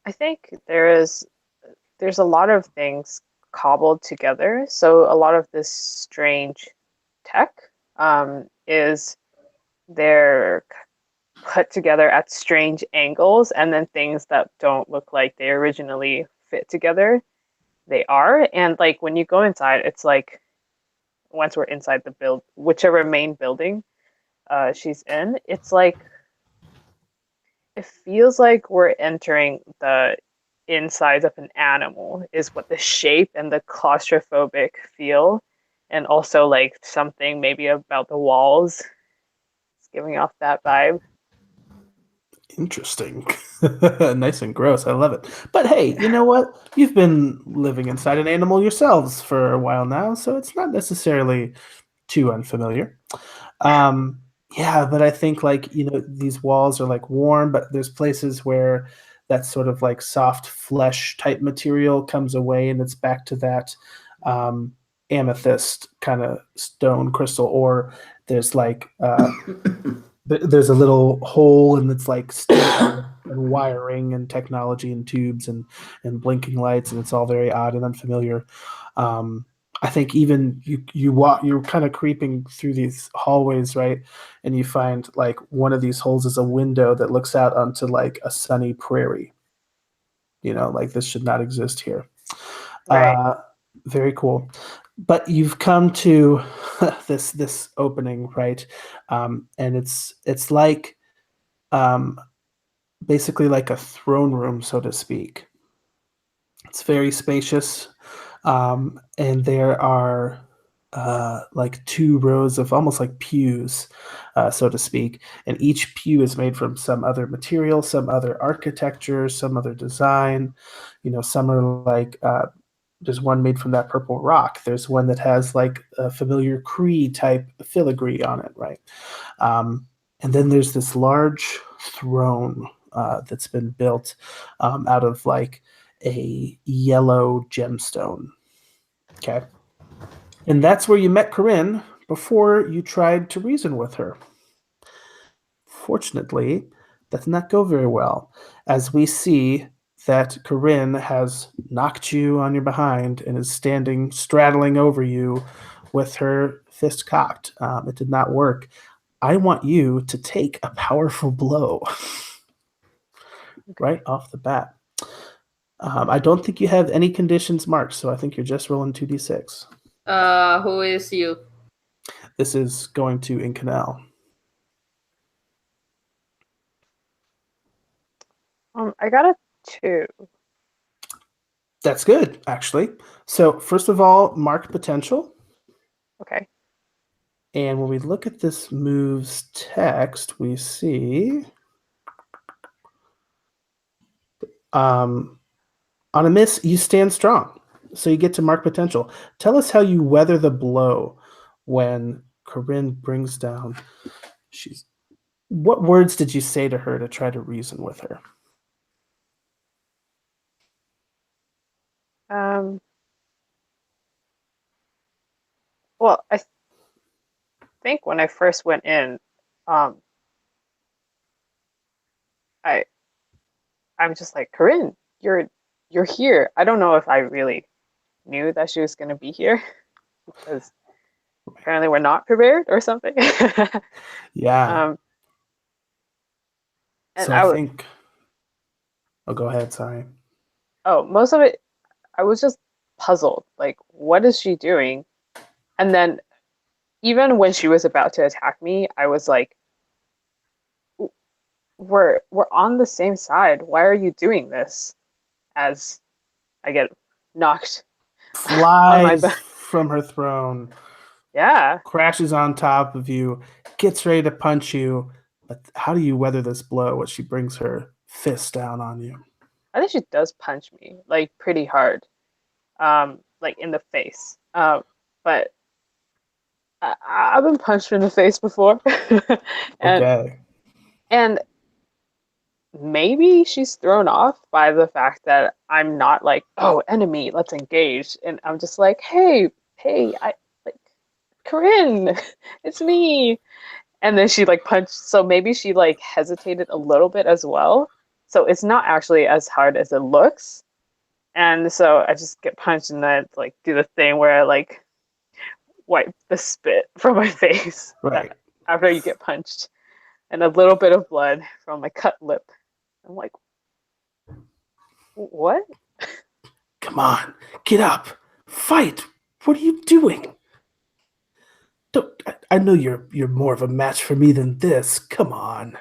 [SPEAKER 2] I think there's a lot of things cobbled together. So a lot of this strange tech is they're put together at strange angles, and then things that don't look like they originally fit together, they are. And like when you go inside, it's like once we're inside the whichever main building she's in, it's like it feels like we're entering the insides of an animal, is what the shape and the claustrophobic feel, and also like something maybe about the walls. It's giving off that vibe.
[SPEAKER 1] Interesting. Nice and gross. I love it. But hey, you know what? You've been living inside an animal yourselves for a while now, so it's not necessarily too unfamiliar. Um, yeah, but I think like, these walls are like warm, but there's places where that sort of like soft flesh type material comes away and it's back to that um, amethyst kind of stone crystal, or there's like there's a little hole and it's like steel and wiring and technology and tubes and blinking lights, and it's all very odd and unfamiliar. um I think even you're kind of creeping through these hallways, right? And you find like one of these holes is a window that looks out onto like a sunny prairie. Like this should not exist here.
[SPEAKER 2] Right.
[SPEAKER 1] uh Very cool. But you've come to this opening, right? And it's like um, basically like a throne room, so to speak. It's very spacious, and there are like two rows of almost like pews, so to speak. And each pew is made from some other material, some other architecture, some other design. Some are like there's one made from that purple rock. There's one that has like a familiar Cree type filigree on it, right? Um, and then there's this large throne that's been built out of like a yellow gemstone. Okay. And that's where you met Corinne before you tried to reason with her. Fortunately, that did not go very well, as we see that Corinne has knocked you on your behind and is standing straddling over you with her fist cocked. It did not work. I want you to take a powerful blow right off the bat. I don't think you have any conditions marked, so I think you're just rolling 2d6.
[SPEAKER 4] Who is you?
[SPEAKER 1] This is going to Incanal.
[SPEAKER 2] I got a 2.
[SPEAKER 1] That's good, actually. So first of all, mark potential.
[SPEAKER 2] Okay.
[SPEAKER 1] And when we look at this move's text, we see on a miss, you stand strong. So you get to mark potential. Tell us how you weather the blow when Corinne brings down. What words did you say to her to try to reason with her?
[SPEAKER 2] Um, well, I think when I first went in, um, I I'm just like, Corinne, you're here. I don't know if I really knew that she was going to be here because apparently we're not prepared or something.
[SPEAKER 1] Yeah.
[SPEAKER 2] um, and
[SPEAKER 1] So I think. Oh, go ahead. Sorry.
[SPEAKER 2] most of it, I was just puzzled. Like, what is she doing? And then even when she was about to attack me, I was like, we're on the same side. Why are you doing this? As I get knocked on my
[SPEAKER 1] Flies
[SPEAKER 2] back.
[SPEAKER 1] from her throne,
[SPEAKER 2] Yeah,
[SPEAKER 1] crashes on top of you, gets ready to punch you. But how do you weather this blow when she brings her fist down on you?
[SPEAKER 2] I think she does punch me like pretty hard, like in the face. But I've been punched in the face before, and
[SPEAKER 1] Okay.
[SPEAKER 2] and maybe she's thrown off by the fact that I'm not like, oh, enemy, let's engage, and I'm just like, hey, I like Corinne, it's me. And then she like punched, so maybe she like hesitated a little bit as well. So it's not actually as hard as it looks. And so I just get punched and then like do the thing where I like wipe the spit from my face
[SPEAKER 1] Right.
[SPEAKER 2] after you get punched and a little bit of blood from my cut lip. I'm like, what?
[SPEAKER 1] Come on. Get up. Fight. What are you doing? Don't, I know you're more of a match for me than this. Come on.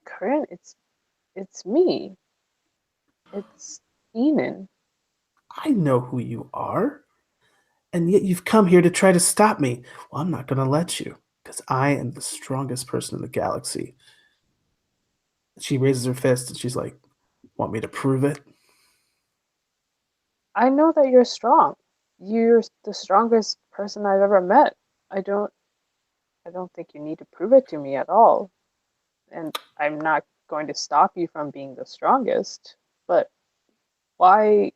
[SPEAKER 2] Corinne, it's me. It's Enon.
[SPEAKER 1] I know who you are. And yet you've come here to try to stop me. Well, I'm not going to let you, because I am the strongest person in the galaxy. She raises her fist and she's like, want me to prove it?
[SPEAKER 2] I know that you're strong. You're the strongest person I've ever met. I don't think you need to prove it to me at all. And I'm not going to stop you from being the strongest. But why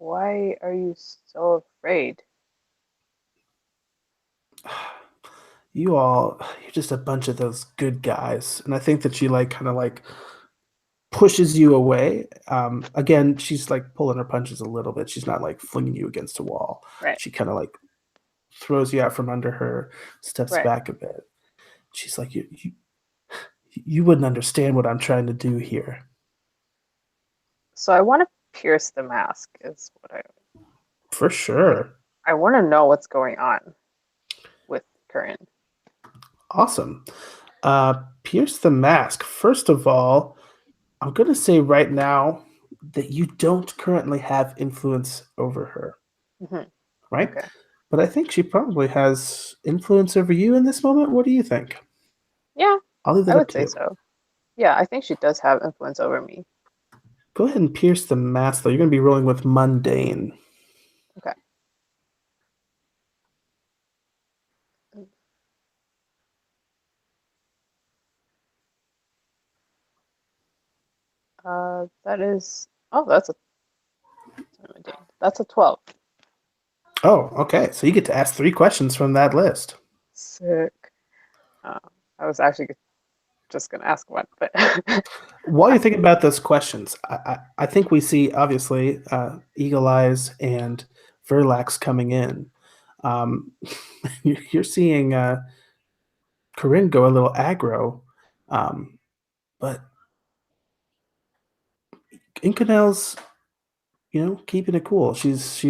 [SPEAKER 2] are you so afraid?
[SPEAKER 1] You're just a bunch of those good guys. And I think that she like kind of like pushes you away. Again, she's like pulling her punches a little bit. She's not like flinging you against a wall.
[SPEAKER 2] Right.
[SPEAKER 1] She kind of like throws you out from under her, steps
[SPEAKER 2] Right.
[SPEAKER 1] back a bit. She's like, you wouldn't understand what I'm trying to do here.
[SPEAKER 2] So I want to pierce the mask is what
[SPEAKER 1] For sure.
[SPEAKER 2] I want to know what's going on with Corinne.
[SPEAKER 1] Awesome. Pierce the mask. First of all, I'm going to say right now that you don't currently have influence over her.
[SPEAKER 2] Mm-hmm.
[SPEAKER 1] Right?
[SPEAKER 2] Okay.
[SPEAKER 1] But I think she probably has influence over you in this moment. What do you think?
[SPEAKER 2] Yeah,
[SPEAKER 1] I'll leave that
[SPEAKER 2] I
[SPEAKER 1] up
[SPEAKER 2] would
[SPEAKER 1] to
[SPEAKER 2] say
[SPEAKER 1] you.
[SPEAKER 2] so. Yeah, I think she does have influence over me.
[SPEAKER 1] Go ahead and pierce the mask, though. You're going to be rolling with mundane.
[SPEAKER 2] Okay. That's a 12.
[SPEAKER 1] Oh, okay. So you get to ask 3 questions from that list.
[SPEAKER 2] Sick. I was actually just gonna ask one, but
[SPEAKER 1] While you're thinking about those questions, I think we see, obviously, Eagle Eyes and Verlax coming in. You're seeing Corinne go a little aggro, but Inconel's, keeping it cool. She's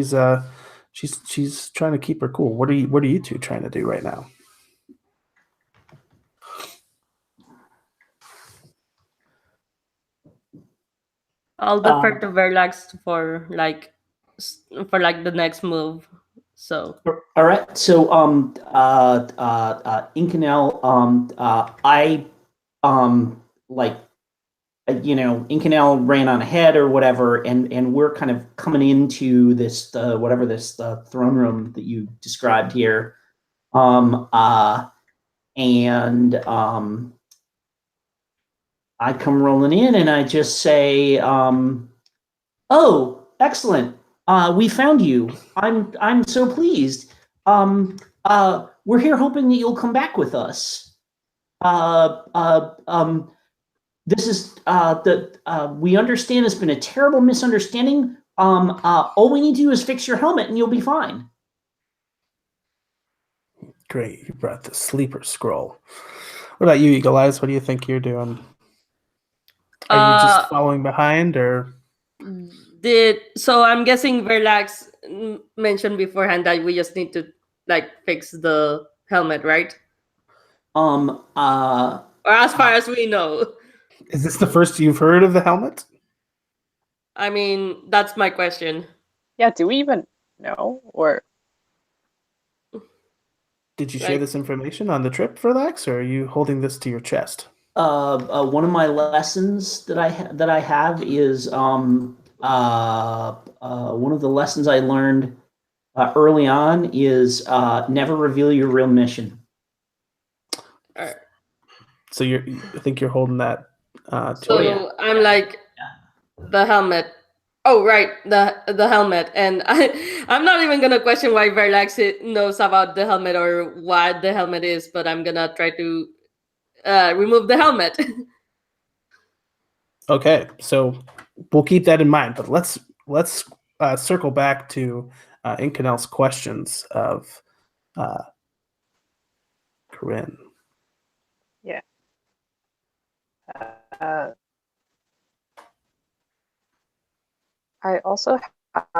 [SPEAKER 1] trying to keep her cool. What are you two trying to do right now?
[SPEAKER 4] I'll defer to Verlax for like the next move. So
[SPEAKER 3] All right. So, Inconel, like, Inconel ran on ahead or whatever, and we're kind of coming into this, this throne room that you described here. And I come rolling in and I just say, oh, excellent. We found you. I'm so pleased. We're here hoping that you'll come back with us. This is we understand it's been a terrible misunderstanding. All we need to do is fix your helmet and you'll be fine.
[SPEAKER 1] Great, you brought the sleeper scroll. What about you, Eagle Eyes? What do you think you're doing? Are you just following behind, or
[SPEAKER 4] so I'm guessing Verlax mentioned beforehand that we just need to like fix the helmet, right? Or as far as we know.
[SPEAKER 1] is this the first you've heard of the helmet?
[SPEAKER 4] I mean, that's my question.
[SPEAKER 2] yeah, do we even know? Or
[SPEAKER 1] Did you share this information on the trip, Verlax, or are you holding this to your chest?
[SPEAKER 3] One of my lessons that I have is one of the lessons I learned early on is never reveal your real mission.
[SPEAKER 4] All right.
[SPEAKER 1] So I think you're holding that.
[SPEAKER 4] I'm like the helmet. Oh right, the helmet, and I'm not even gonna question why Verlax knows about the helmet or what the helmet is, but I'm gonna try to remove the helmet.
[SPEAKER 1] Okay, so we'll keep that in mind. But let's circle back to Inconel's questions of Corinne.
[SPEAKER 2] yeah. I also have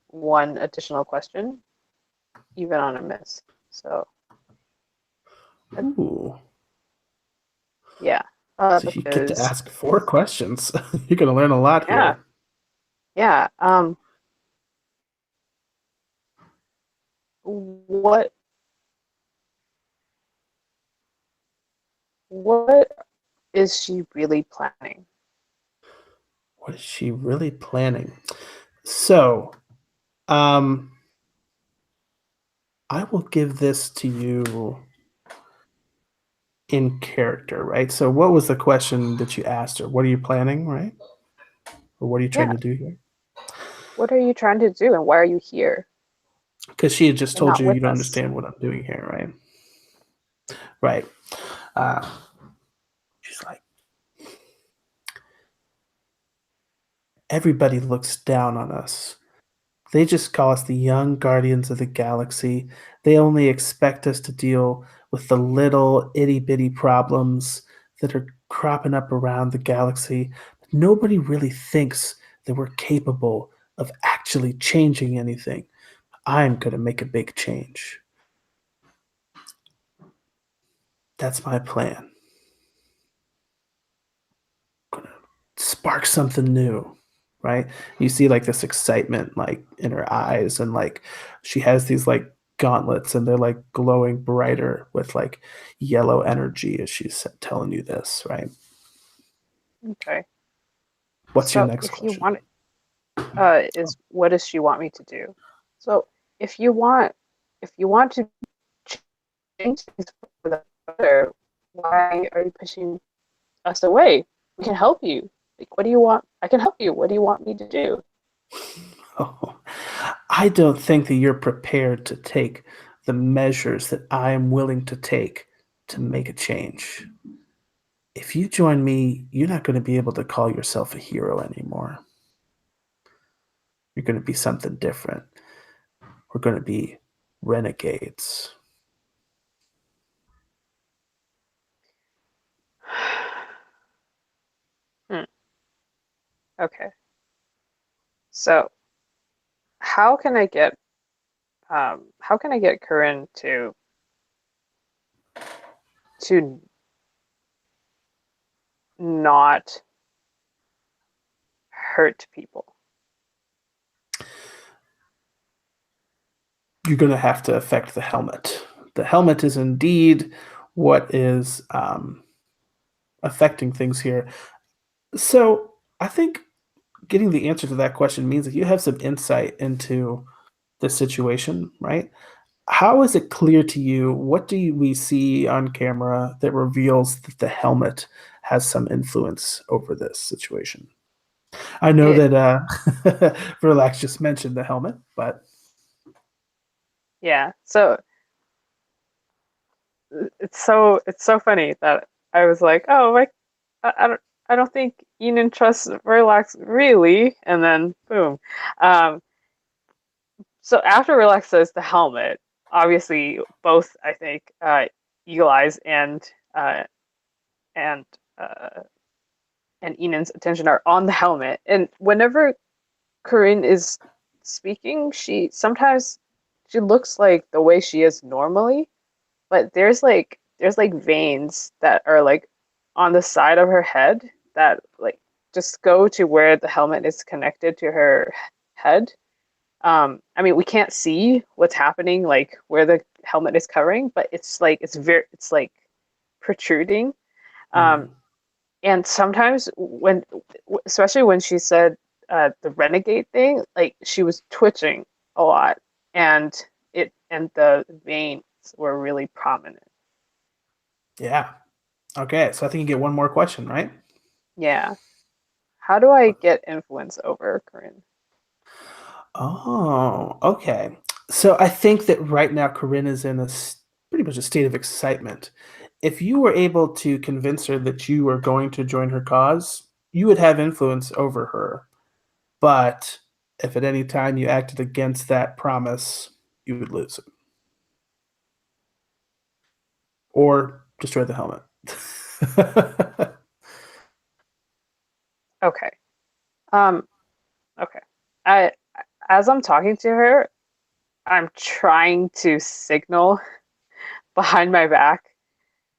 [SPEAKER 2] one additional question, even on a miss. So,
[SPEAKER 1] ooh,
[SPEAKER 2] yeah.
[SPEAKER 1] So you get to ask 4 questions. You're going to learn a lot here.
[SPEAKER 2] Yeah. what is she really planning?
[SPEAKER 1] What is she really planning? So, I will give this to you in character, right? So, what was the question that you asked her? What are you planning, right? Or what are you trying
[SPEAKER 2] Yeah,
[SPEAKER 1] to do here?
[SPEAKER 2] what are you trying to do and why are you here
[SPEAKER 1] Because she had just
[SPEAKER 2] and
[SPEAKER 1] told
[SPEAKER 2] not
[SPEAKER 1] you you
[SPEAKER 2] with
[SPEAKER 1] don't
[SPEAKER 2] us?
[SPEAKER 1] understand what I'm doing here, right? Right. Uh, she's like, everybody looks down on us. They just call us the young guardians of the galaxy. They only expect us to deal with the little itty bitty problems that are cropping up around the galaxy. Nobody really thinks that we're capable of actually changing anything. I'm going to make a big change. That's my plan. Gonna spark something new, right? You see like this excitement like in her eyes, and like she has these like gauntlets, and they're like glowing brighter with like yellow energy as she's telling you this, right?
[SPEAKER 2] Okay.
[SPEAKER 1] What's your
[SPEAKER 2] So
[SPEAKER 1] next
[SPEAKER 2] if you
[SPEAKER 1] question?
[SPEAKER 2] want is what does she want me to do? So if you want to change things for the better, why are you pushing us away? We can help you. Like, what do you want? I can help you. What do you want me to do?
[SPEAKER 1] Oh, I don't think that you're prepared to take the measures that I am willing to take to make a change. If you join me, you're not going to be able to call yourself a hero anymore. You're going to be something different. We're going to be renegades.
[SPEAKER 2] Hmm. Okay. So how can I get Corinne to not hurt people?
[SPEAKER 1] You're going to have to affect the helmet. The helmet is indeed what is affecting things here. So I think getting the answer to that question means that you have some insight into the situation, right? How is it clear to you? What do we see on camera that reveals that the helmet has some influence over this situation? I know
[SPEAKER 2] It
[SPEAKER 1] that Verlax just mentioned the helmet, but
[SPEAKER 2] Yeah. So it's so funny that I was like, oh, like I don't think Enon trusts Relax really, and then boom. Um, so after Relax says the helmet, obviously both I think Eagle Eyes uh, and uh, and Enon's attention are on the helmet, and whenever Corinne is speaking, she looks like the way she is normally, but there's like veins that are like on the side of her head that like just go to where the helmet is connected to her head. I mean, we can't see what's happening, like where the helmet is covering, but it's like protruding. Um,
[SPEAKER 1] mm,
[SPEAKER 2] and sometimes especially when she said the renegade thing, like she was twitching a lot, and the veins were really prominent.
[SPEAKER 1] yeah. Okay, so I think you get one more question, right?
[SPEAKER 2] Yeah. How do I get influence over Corinne?
[SPEAKER 1] Oh, okay. So I think that right now Corinne is in pretty much a state of excitement. If you were able to convince her that you were going to join her cause, you would have influence over her. But if at any time you acted against that promise, you would lose it or destroy the helmet.
[SPEAKER 2] Okay. Um, okay. I as I'm talking to her, I'm trying to signal behind my back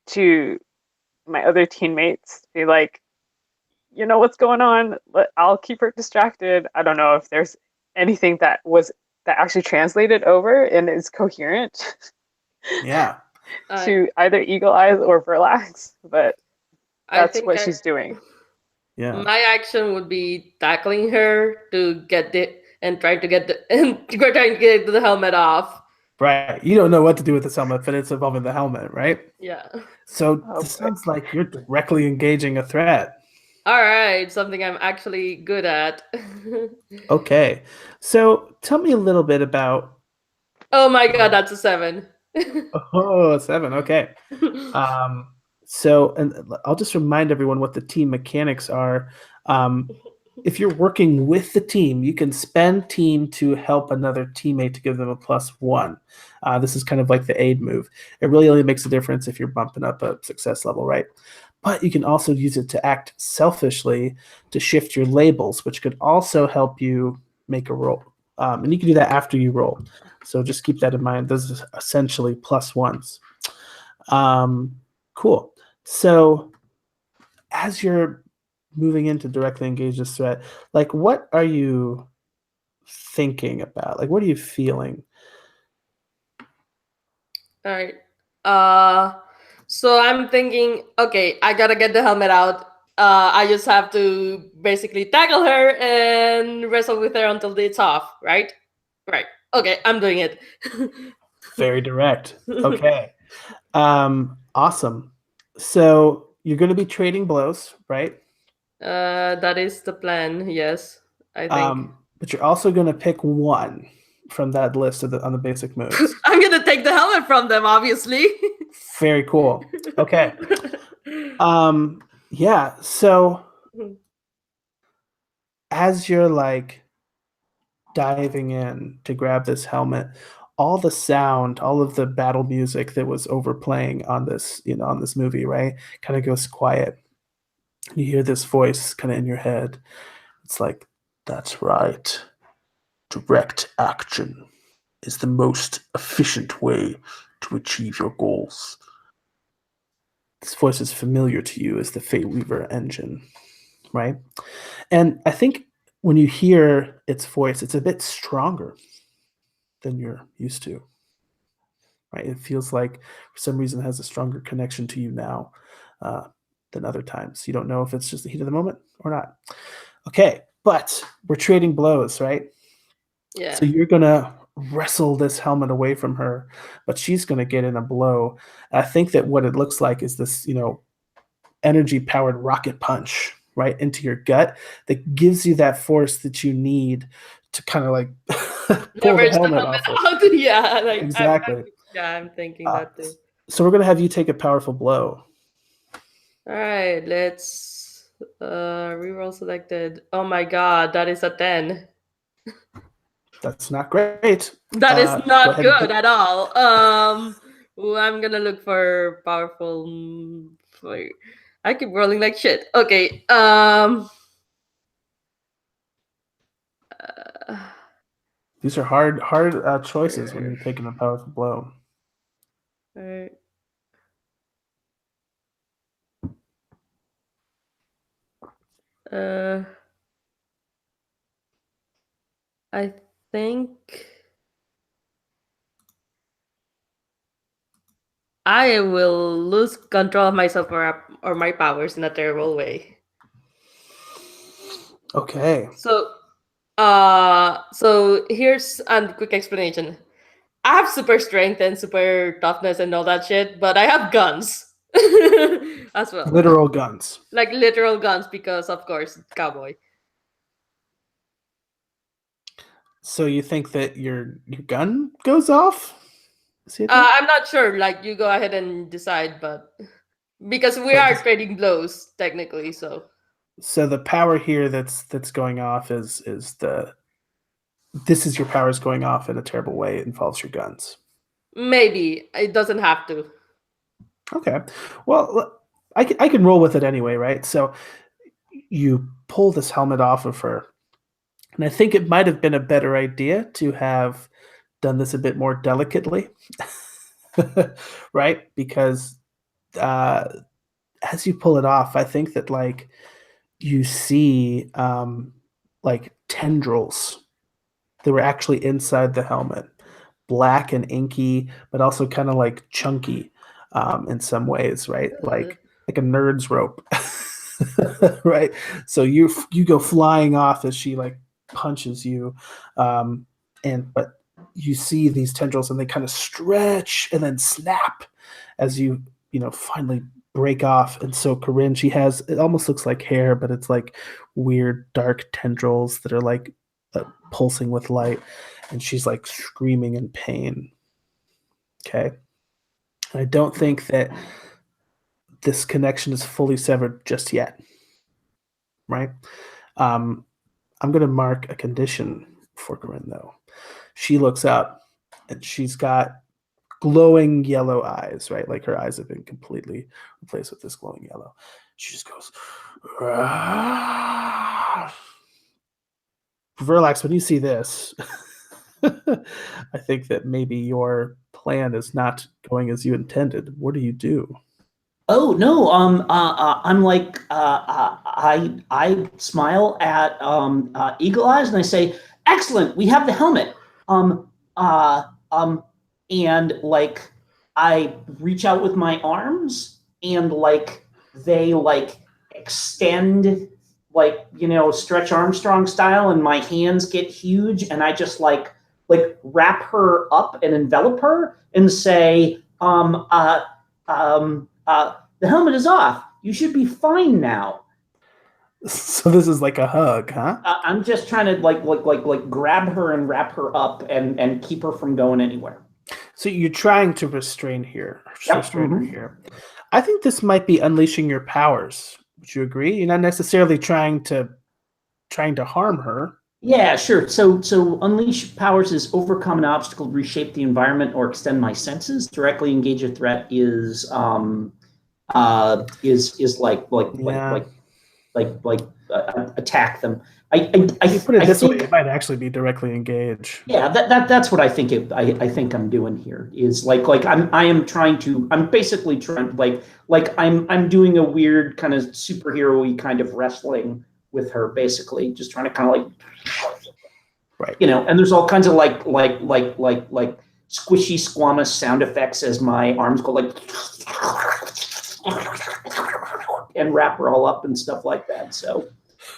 [SPEAKER 2] to my other teammates, be like, you know what's going on? I'll keep her distracted. I don't know if there's anything that was that actually translated over and is coherent
[SPEAKER 1] Yeah.
[SPEAKER 2] to either Eagle Eyes or Verlax, but
[SPEAKER 4] I
[SPEAKER 2] that's
[SPEAKER 4] think
[SPEAKER 2] what she's doing.
[SPEAKER 1] Yeah.
[SPEAKER 4] my action would be tackling her to get the and trying to get the and we're trying to get the helmet off.
[SPEAKER 1] Right. You don't know what to do with this helmet, but it's involving the helmet, right?
[SPEAKER 4] Yeah.
[SPEAKER 1] So
[SPEAKER 2] Oh
[SPEAKER 1] this
[SPEAKER 2] boy.
[SPEAKER 1] sounds like you're directly engaging a threat.
[SPEAKER 4] All right, something I'm actually good at.
[SPEAKER 1] Okay. So tell me a little bit about
[SPEAKER 4] Oh my god, that's a 7.
[SPEAKER 1] oh, 7. Okay. So, and I'll just remind everyone what the team mechanics are. If you're working with the team, you can spend team to help another teammate to give them a +1. This is kind of like the aid move. It really only makes a difference if you're bumping up a success level, right? But you can also use it to act selfishly to shift your labels, which could also help you make a roll. And you can do that after you roll. So just keep that in mind. Those are essentially +1s. Cool. So as you're moving in to directly engage this threat, like what are you thinking about? Like what are you feeling?
[SPEAKER 4] All right. So I'm thinking, okay, I gotta get the helmet out. I just have to basically tackle her and wrestle with her until it's off, right? Right. Okay, I'm doing it.
[SPEAKER 1] Very direct. Okay. Awesome. So you're going to be trading blows, right?
[SPEAKER 4] That is the plan. Yes, I think.
[SPEAKER 1] But you're also going to pick one from that list of on the basic moves.
[SPEAKER 4] I'm gonna take the helmet from them, obviously.
[SPEAKER 1] Very cool. Okay. Yeah. So as you're like diving in to grab this helmet, all the sound, all of the battle music that was overplaying on this, on this movie, right, kind of goes quiet. You hear this voice kind of in your head. It's like, that's right. Direct action is the most efficient way to achieve your goals. This voice is familiar to you as the Fate Weaver engine, right? And I think when you hear its voice, it's a bit stronger than you're used to, right? It feels like for some reason it has a stronger connection to you now than other times. You don't know if it's just the heat of the moment or not. Okay, but we're trading blows, right?
[SPEAKER 4] Yeah.
[SPEAKER 1] So you're gonna wrestle this helmet away from her, but she's gonna get in a blow. I think that what it looks like is this, energy powered rocket punch right into your gut that gives you that force that you need to kind of like pull the
[SPEAKER 4] Leverage the
[SPEAKER 1] helmet
[SPEAKER 4] helmet
[SPEAKER 1] off her.
[SPEAKER 4] out. Yeah, like
[SPEAKER 1] Exactly.
[SPEAKER 4] I'm thinking that too.
[SPEAKER 1] So we're gonna have you take a powerful blow.
[SPEAKER 4] All right, let's reroll selected. Oh my god, that is a 10.
[SPEAKER 1] That's not great.
[SPEAKER 4] That is
[SPEAKER 1] Go
[SPEAKER 4] not
[SPEAKER 1] ahead and
[SPEAKER 4] good at all. Ooh, I'm gonna look for powerful. I keep rolling like shit. Okay.
[SPEAKER 1] These are hard choices when you're taking a powerful blow.
[SPEAKER 4] All right. I think I will lose control of myself or my powers in a terrible way.
[SPEAKER 1] Okay.
[SPEAKER 4] So here's a quick explanation. I have super strength and super toughness and all that shit, but I have guns as well.
[SPEAKER 1] Literal guns.
[SPEAKER 4] Like literal guns because of course cowboy.
[SPEAKER 1] So you think that your gun goes off?
[SPEAKER 4] I'm not sure. Like you go ahead and decide, but because we are trading blows technically, so
[SPEAKER 1] the power here that's going off is this is your powers going off in a terrible way. It involves your guns.
[SPEAKER 4] maybe it doesn't have to.
[SPEAKER 1] Okay. Well, I can roll with it anyway, right? So you pull this helmet off of her. And I think it might have been a better idea to have done this a bit more delicately, right? Because as you pull it off, I think that you see like tendrils they were actually inside the helmet, black and inky, but also kind of like chunky in some ways, right? Like a nerd's rope, right? So you go flying off as she like punches you, but you see these tendrils and they kind of stretch and then snap as you finally break off. And so Corinne, she has, it almost looks like hair, but it's like weird dark tendrils that are like pulsing with light, and she's like screaming in pain. Okay. And I don't think that this connection is fully severed just yet. Right. I'm going to mark a condition for Corinne, though. She looks up and she's got glowing yellow eyes, right? Like her eyes have been completely replaced with this glowing yellow. She just goes, "Ah." Verlax, when you see this, I think that maybe your plan is not going as you intended. What do you do?
[SPEAKER 3] Oh no, I'm like, I smile at Eagle Eyes and I say, "Excellent, we have the helmet." Um, uh, um, and like I reach out with my arms and like they like extend, like Stretch Armstrong style, and my hands get huge, and I just like wrap her up and envelop her and say, the helmet is off. You should be fine now.
[SPEAKER 1] So this is like a hug, huh?
[SPEAKER 3] I'm just trying to like grab her and wrap her up and keep her from going anywhere.
[SPEAKER 1] So you're trying to restrain her
[SPEAKER 3] Mm-hmm.
[SPEAKER 1] here. I think this might be unleashing your powers. Would you agree? You're not necessarily trying to harm her.
[SPEAKER 3] Yeah, sure. So unleash powers is overcome an obstacle, reshape the environment, or extend my senses. Directly engage a threat is attack them.
[SPEAKER 1] If you put it this way,
[SPEAKER 3] think
[SPEAKER 1] it might actually be directly engage.
[SPEAKER 3] yeah, that's what I think I think I'm doing here is like I'm basically trying like I'm doing a weird kind of superhero-y kind of wrestling with her, basically just trying to kind of like,
[SPEAKER 1] right,
[SPEAKER 3] and there's all kinds of like squishy squamous sound effects as my arms go like and wrap her all up and stuff like that. So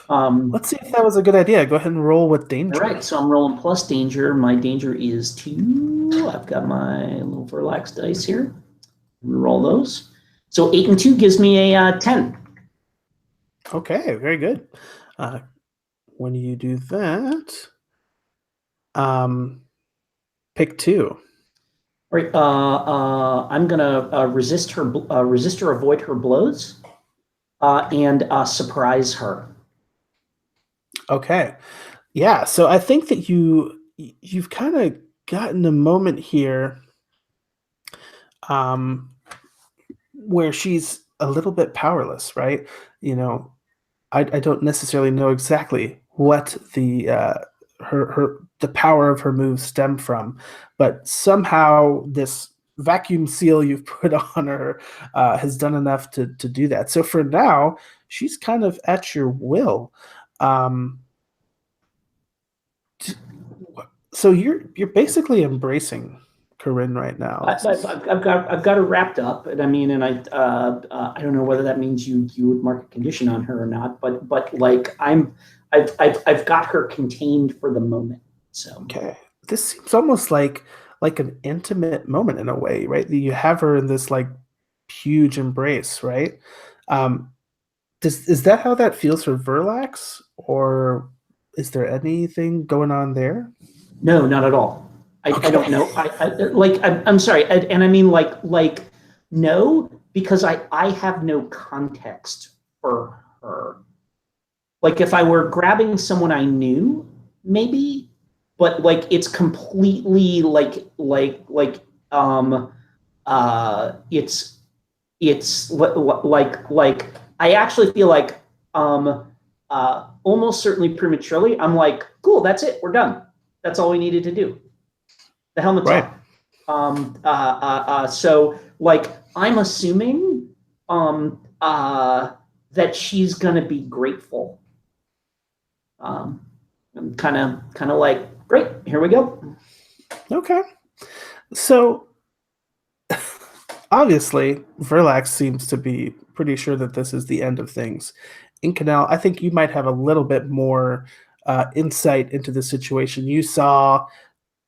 [SPEAKER 1] let's see if that was a good idea. Go ahead and roll with danger.
[SPEAKER 3] All right, so I'm rolling plus danger. My danger is 2. I've got my little Verlax dice here. Roll those. So 8 and 2 gives me a 10.
[SPEAKER 1] Okay, very good. When you do that, pick 2.
[SPEAKER 3] All right, I'm gonna resist her, avoid her blows, and surprise her.
[SPEAKER 1] Okay, yeah. So I think that you've kind of gotten a moment here, where she's a little bit powerless, right? I don't necessarily know exactly what the the power of her moves stem from, but somehow this vacuum seal you've put on her has done enough to do that. So for now, she's kind of at your will. So you're basically embracing Corinne right now.
[SPEAKER 3] I've got her wrapped up, and I mean, and I don't know whether that means you would mark a condition on her or not, but like I've got her contained for the moment. So
[SPEAKER 1] okay, this seems almost like an intimate moment in a way, right? You have her in this like huge embrace, right? Is that how that feels for Verlax, or is there anything going on there?
[SPEAKER 3] No, not at all. I don't know. I'm sorry, and I mean like no, because I have no context for her. Like if I were grabbing someone I knew, maybe, but like it's completely it's like I actually feel like almost certainly prematurely I'm like, cool, that's it, we're done. That's all we needed to do. The helmet's
[SPEAKER 1] right
[SPEAKER 3] off. So like I'm assuming that she's gonna be grateful. I'm kind of like, great, here we go.
[SPEAKER 1] Okay. So obviously, Verlax seems to be pretty sure that this is the end of things. Incanel, I think you might have a little bit more insight into the situation. You saw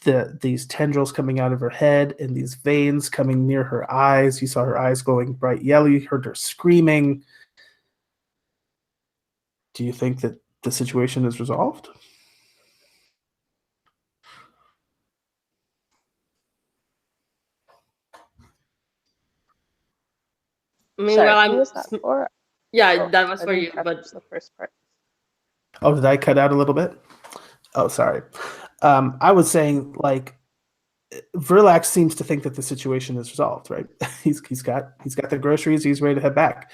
[SPEAKER 1] these tendrils coming out of her head and these veins coming near her eyes. You saw her eyes glowing bright yellow. You heard her screaming. Do you think that the situation is resolved?
[SPEAKER 4] Meanwhile,
[SPEAKER 2] Sorry, who was that for?
[SPEAKER 4] yeah,
[SPEAKER 2] Oh,
[SPEAKER 4] that was
[SPEAKER 2] I
[SPEAKER 4] for
[SPEAKER 2] didn't
[SPEAKER 4] you.
[SPEAKER 2] catch
[SPEAKER 4] But
[SPEAKER 2] the first part.
[SPEAKER 1] Oh, did I cut out a little bit? Oh, sorry. I was saying, like, Verlax seems to think that the situation is resolved, right? He's got the groceries. He's ready to head back.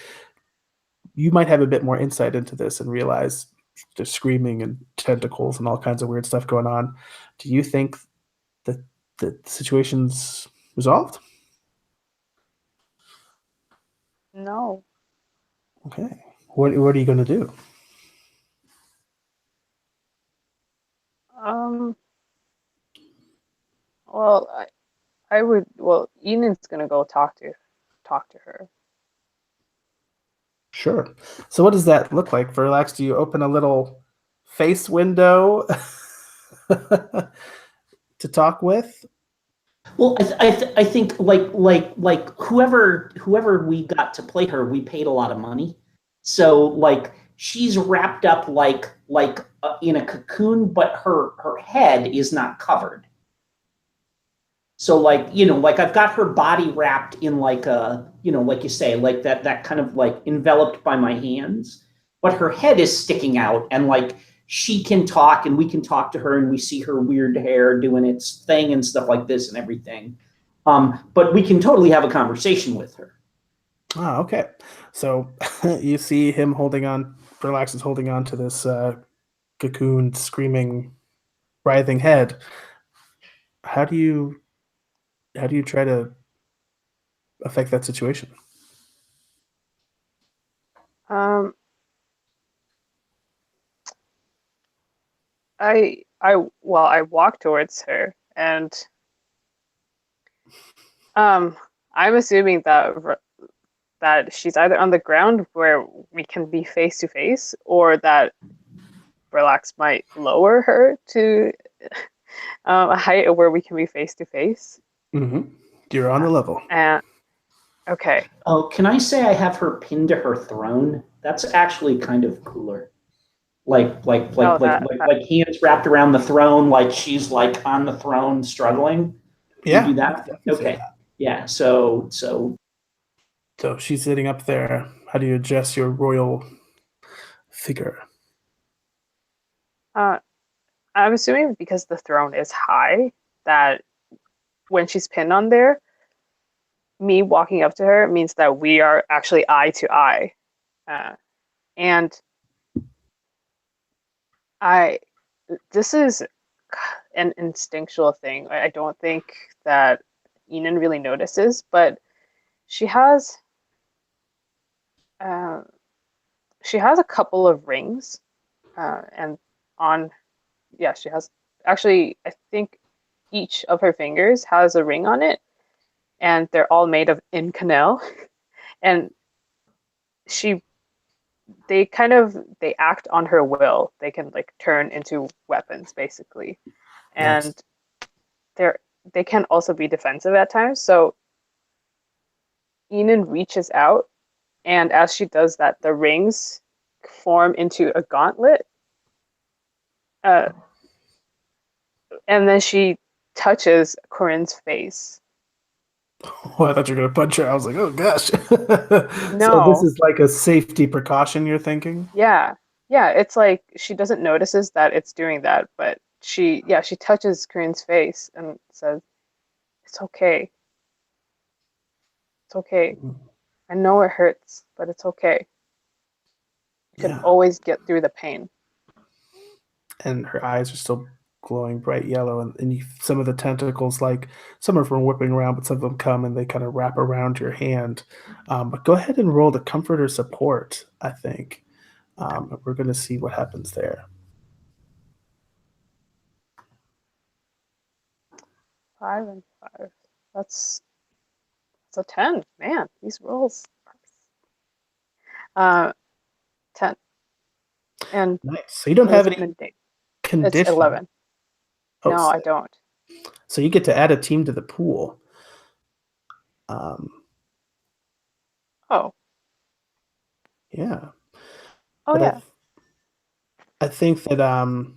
[SPEAKER 1] You might have a bit more insight into this and realize there's screaming and tentacles and all kinds of weird stuff going on. Do you think that the situation's resolved?
[SPEAKER 2] No.
[SPEAKER 1] Okay. What are you going to do?
[SPEAKER 2] Um. Well, I would. Well, Enid's gonna go talk to her.
[SPEAKER 1] Sure. So what does that look like, Verlax? Do you open a little face window to talk with?
[SPEAKER 3] Well, I think like whoever we got to play her, we paid a lot of money, so like she's wrapped up like in a cocoon, but her head is not covered. So like like I've got her body wrapped in like a like you say like that kind of like enveloped by my hands, but her head is sticking out, and like she can talk and we can talk to her and we see her weird hair doing its thing and stuff like this and everything. But we can totally have a conversation with her.
[SPEAKER 1] Ah, okay. So you see him holding on. Verlax is holding on to this cocoon, screaming, writhing head. How do you try to affect that situation?
[SPEAKER 2] Um. I walk towards her, and I'm assuming that she's either on the ground where we can be face to face, or that Relax might lower her to a height where we can be face to face.
[SPEAKER 1] Mm-hmm. You're on the level.
[SPEAKER 2] And okay.
[SPEAKER 3] Oh, can I say I have her pinned to her throne? That's actually kind of cooler.
[SPEAKER 2] Oh, that
[SPEAKER 3] Like hands wrapped around the throne, like she's like on the throne struggling. You
[SPEAKER 1] Yeah,
[SPEAKER 3] do
[SPEAKER 1] you could
[SPEAKER 3] that?
[SPEAKER 1] definitely say
[SPEAKER 3] Okay.
[SPEAKER 1] that.
[SPEAKER 3] Yeah. So
[SPEAKER 1] So she's sitting up there. How do you adjust your royal figure?
[SPEAKER 2] uh, I'm assuming because the throne is high, that when she's pinned on there, me walking up to her means that we are actually eye to eye. Uh, and I, this is an instinctual thing. I don't think that Enan really notices, but she has uh, she has a couple of rings, and on yeah, she has actually I think each of her fingers has a ring on it, and they're all made of inconel, and she they act on her will. They can like turn into weapons basically,
[SPEAKER 1] Nice.
[SPEAKER 2] and they're they can also be defensive at times. So Enan reaches out, and as she does that, the rings form into a gauntlet, uh, and then she touches Corinne's face.
[SPEAKER 1] Oh, I thought you were gonna punch her. I was like, oh gosh. So this
[SPEAKER 2] No,
[SPEAKER 1] is like a safety precaution you're thinking?
[SPEAKER 2] yeah, yeah. It's like she doesn't notices that it's doing that, but she touches Corinne's face and says, "It's okay. It's okay. I know it hurts, but it's okay. You can
[SPEAKER 1] Yeah.
[SPEAKER 2] always get through the pain."
[SPEAKER 1] And her eyes are still glowing bright yellow, and some of the tentacles, like some of them are whipping around, but some of them come and they kind of wrap around your hand. But go ahead and roll the comfort or support, I think. We're going to see what happens there.
[SPEAKER 2] 5 and 5. That's a 10. Man, these rolls. 10. And
[SPEAKER 1] Nice. So you don't have any
[SPEAKER 2] it's
[SPEAKER 1] condition.
[SPEAKER 2] 11.
[SPEAKER 1] Oh,
[SPEAKER 2] No, I
[SPEAKER 1] sick.
[SPEAKER 2] don't.
[SPEAKER 1] So you get to add a team to the pool.
[SPEAKER 2] Oh.
[SPEAKER 1] Yeah.
[SPEAKER 2] Oh,
[SPEAKER 1] But
[SPEAKER 2] yeah.
[SPEAKER 1] I think that that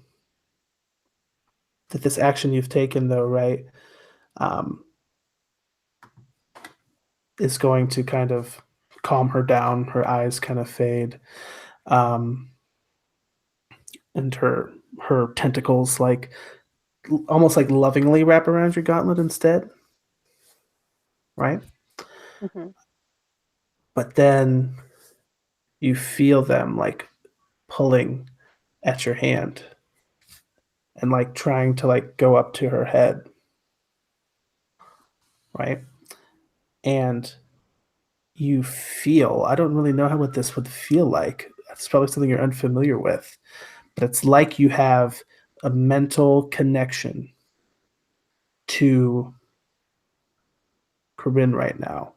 [SPEAKER 1] this action you've taken though, right, is going to kind of calm her down. Her eyes kind of fade, and her tentacles like almost like lovingly wrap around your gauntlet instead, right?
[SPEAKER 2] Hmm.
[SPEAKER 1] But then you feel them like pulling at your hand and like trying to like go up to her head, right? And you feel, I don't really know how what this would feel like. It's probably something you're unfamiliar with, but it's like you have a mental connection to Corinne right now.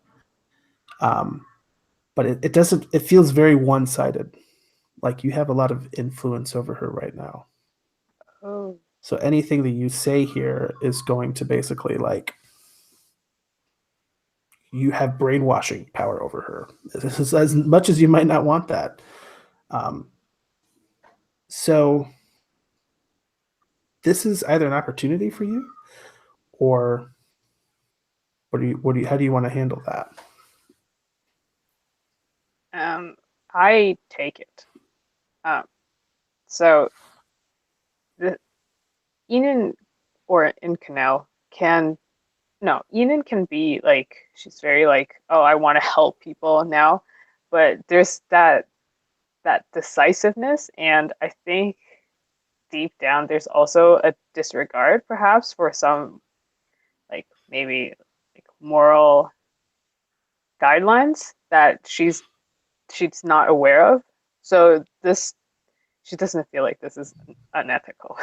[SPEAKER 1] But it doesn't, it feels very one sided. Like you have a lot of influence over her right now.
[SPEAKER 2] Oh.
[SPEAKER 1] So anything that you say here is going to basically like you have brainwashing power over her. This is as much as you might not want that. So this is either an opportunity for you, or how do you want to handle that?
[SPEAKER 2] I take it. So the Enid or Canal can no, Enid can be like she's very like, oh, I want to help people now, but there's that decisiveness, and I think deep down there's also a disregard perhaps for some like maybe like moral guidelines that she's not aware of. So this she doesn't feel like this is unethical.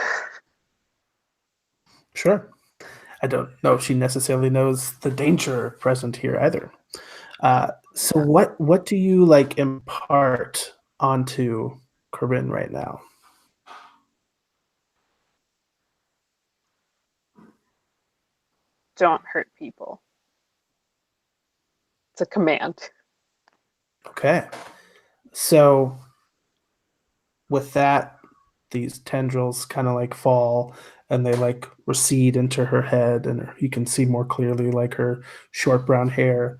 [SPEAKER 1] Sure. I don't know if she necessarily knows the danger present here either. So what do you like impart onto Corinne right now?
[SPEAKER 2] Don't hurt people. It's a command.
[SPEAKER 1] Okay. So with that, these tendrils kind of like fall and they like recede into her head, and you can see more clearly like her short brown hair.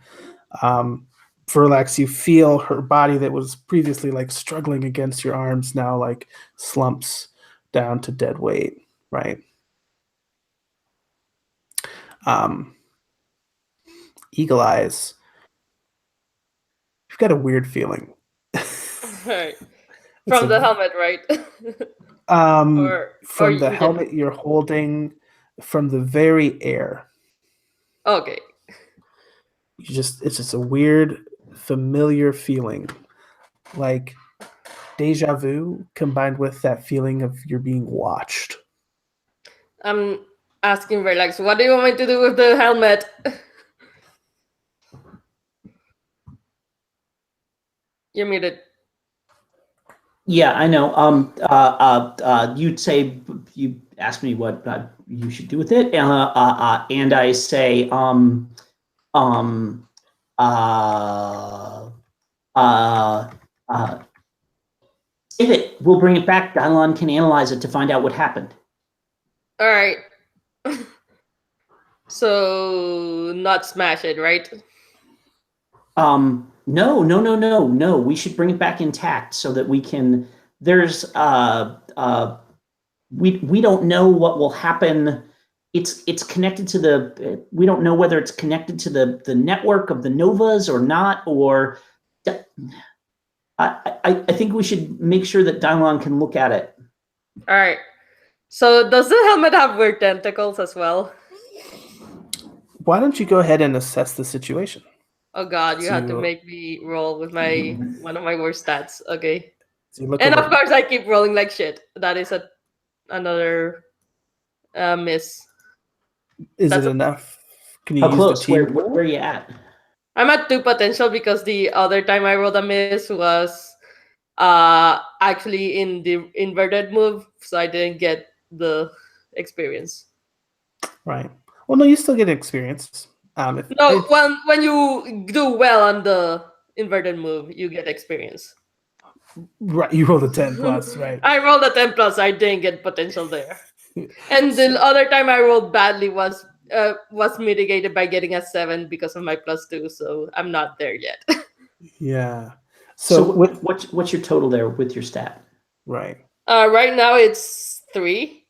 [SPEAKER 1] Verlax, you feel her body that was previously like struggling against your arms now like slumps down to dead weight, right? Eagle Eyes, you've got a weird feeling.
[SPEAKER 4] Right.
[SPEAKER 1] It's
[SPEAKER 4] From the helmet, right?
[SPEAKER 1] from the
[SPEAKER 4] in
[SPEAKER 1] helmet
[SPEAKER 4] general?
[SPEAKER 1] you're holding, from the very air.
[SPEAKER 4] Okay.
[SPEAKER 1] It's just a weird, familiar feeling, like deja vu combined with that feeling of you're being watched.
[SPEAKER 4] I'm asking Relax, what do you want me to do with the helmet? You're muted.
[SPEAKER 3] Yeah, I know. You'd say you asked me what you should do with it, and I say, uh, save it. We'll bring it back. Dylon can analyze it to find out what happened.
[SPEAKER 4] All right. So not smash it, right?
[SPEAKER 3] No. We should bring it back intact so that we can. There's we don't know what will happen. It's connected to the. We don't know whether it's connected to the network of the novas or not. Or I think we should make sure that Dylon can look at it.
[SPEAKER 4] All right. So does the helmet have weird tentacles as well?
[SPEAKER 1] Why don't you go ahead and assess the situation?
[SPEAKER 4] Oh God, you have to
[SPEAKER 1] So-
[SPEAKER 4] make me roll with my one of my worst stats. Okay.
[SPEAKER 1] So you look
[SPEAKER 4] And
[SPEAKER 1] over,
[SPEAKER 4] of course I keep rolling like shit. That is another miss.
[SPEAKER 1] Is
[SPEAKER 4] That's
[SPEAKER 1] it enough? Can you
[SPEAKER 3] How
[SPEAKER 1] use
[SPEAKER 3] close?
[SPEAKER 1] the team?
[SPEAKER 3] Where are you at?
[SPEAKER 4] I'm at 2 potential because the other time I rolled a miss was actually in the inverted move, so I didn't get the experience.
[SPEAKER 1] Right. Well, no, you still get experience. If
[SPEAKER 4] No,
[SPEAKER 1] it,
[SPEAKER 4] when you do well on the inverted move, you get experience.
[SPEAKER 1] right, you rolled a 10 plus, right?
[SPEAKER 4] I rolled a 10 plus, I didn't get potential there. And the other time I rolled badly was mitigated by getting a 7 because of my +2, so I'm not there yet.
[SPEAKER 1] Yeah.
[SPEAKER 3] So
[SPEAKER 1] So with
[SPEAKER 3] what's your total there with your stat?
[SPEAKER 1] right.
[SPEAKER 4] Right now it's 3.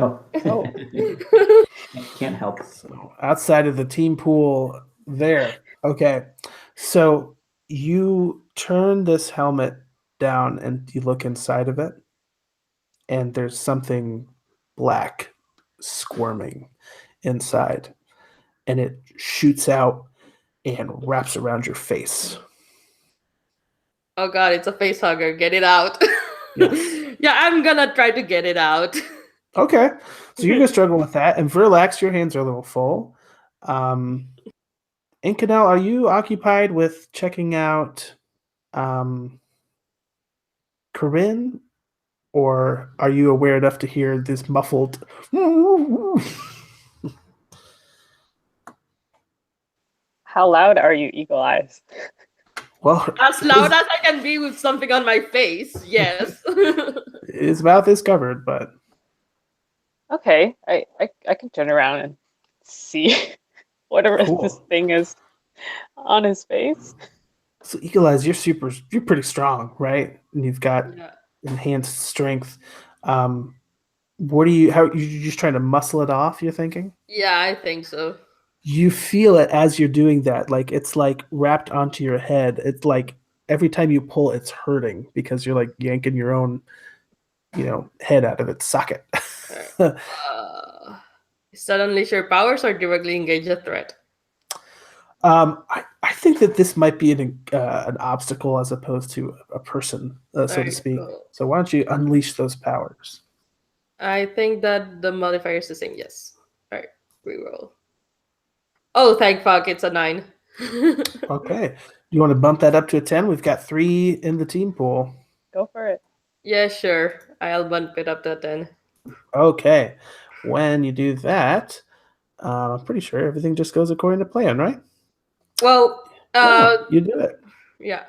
[SPEAKER 3] Oh,
[SPEAKER 1] Oh.
[SPEAKER 3] can't help.
[SPEAKER 1] So outside of the team pool there. Okay. So you turn this helmet down and you look inside of it, and there's something black squirming inside, and it shoots out and wraps around your face.
[SPEAKER 4] Oh god, it's a face hugger. Get it out.
[SPEAKER 1] Yes.
[SPEAKER 4] Yeah, I'm gonna try to get it out.
[SPEAKER 1] Okay. So you're gonna struggle with that. And Verlax, your hands are a little full. Incanel, are you occupied with checking out Corinne, or are you aware enough to hear this muffled?
[SPEAKER 2] How loud are you, Eagle Eyes?
[SPEAKER 1] Well,
[SPEAKER 4] As loud as I can be with something on my face, yes.
[SPEAKER 1] his mouth is covered, but
[SPEAKER 2] Okay, I can turn around and see whatever this
[SPEAKER 1] cool.
[SPEAKER 2] thing is on his face.
[SPEAKER 1] So Eagle Eyes, you're pretty strong, right? And you've got
[SPEAKER 4] Yeah.
[SPEAKER 1] enhanced strength. What do you? How you just trying to muscle it off? You're thinking.
[SPEAKER 4] Yeah, I think so.
[SPEAKER 1] You feel it as you're doing that, like it's like wrapped onto your head. It's like every time you pull, it's hurting because you're like yanking your own, head out of its socket.
[SPEAKER 4] Is that unleash your powers or directly engage a threat?
[SPEAKER 1] I think that this might be an obstacle as opposed to a person, so to
[SPEAKER 4] Alright,
[SPEAKER 1] speak.
[SPEAKER 4] cool.
[SPEAKER 1] So why don't you unleash those powers?
[SPEAKER 4] I think that the modifier is the same, yes. Alright, reroll. Oh, thank fuck, it's a 9.
[SPEAKER 1] Okay. You want to bump that up to a 10? We've got 3 in the team pool.
[SPEAKER 2] Go for it.
[SPEAKER 4] Yeah, sure. I'll bump it up to a 10.
[SPEAKER 1] Okay. When you do that, I'm pretty sure everything just goes according to plan, right?
[SPEAKER 4] Well,
[SPEAKER 1] You do it.
[SPEAKER 4] yeah.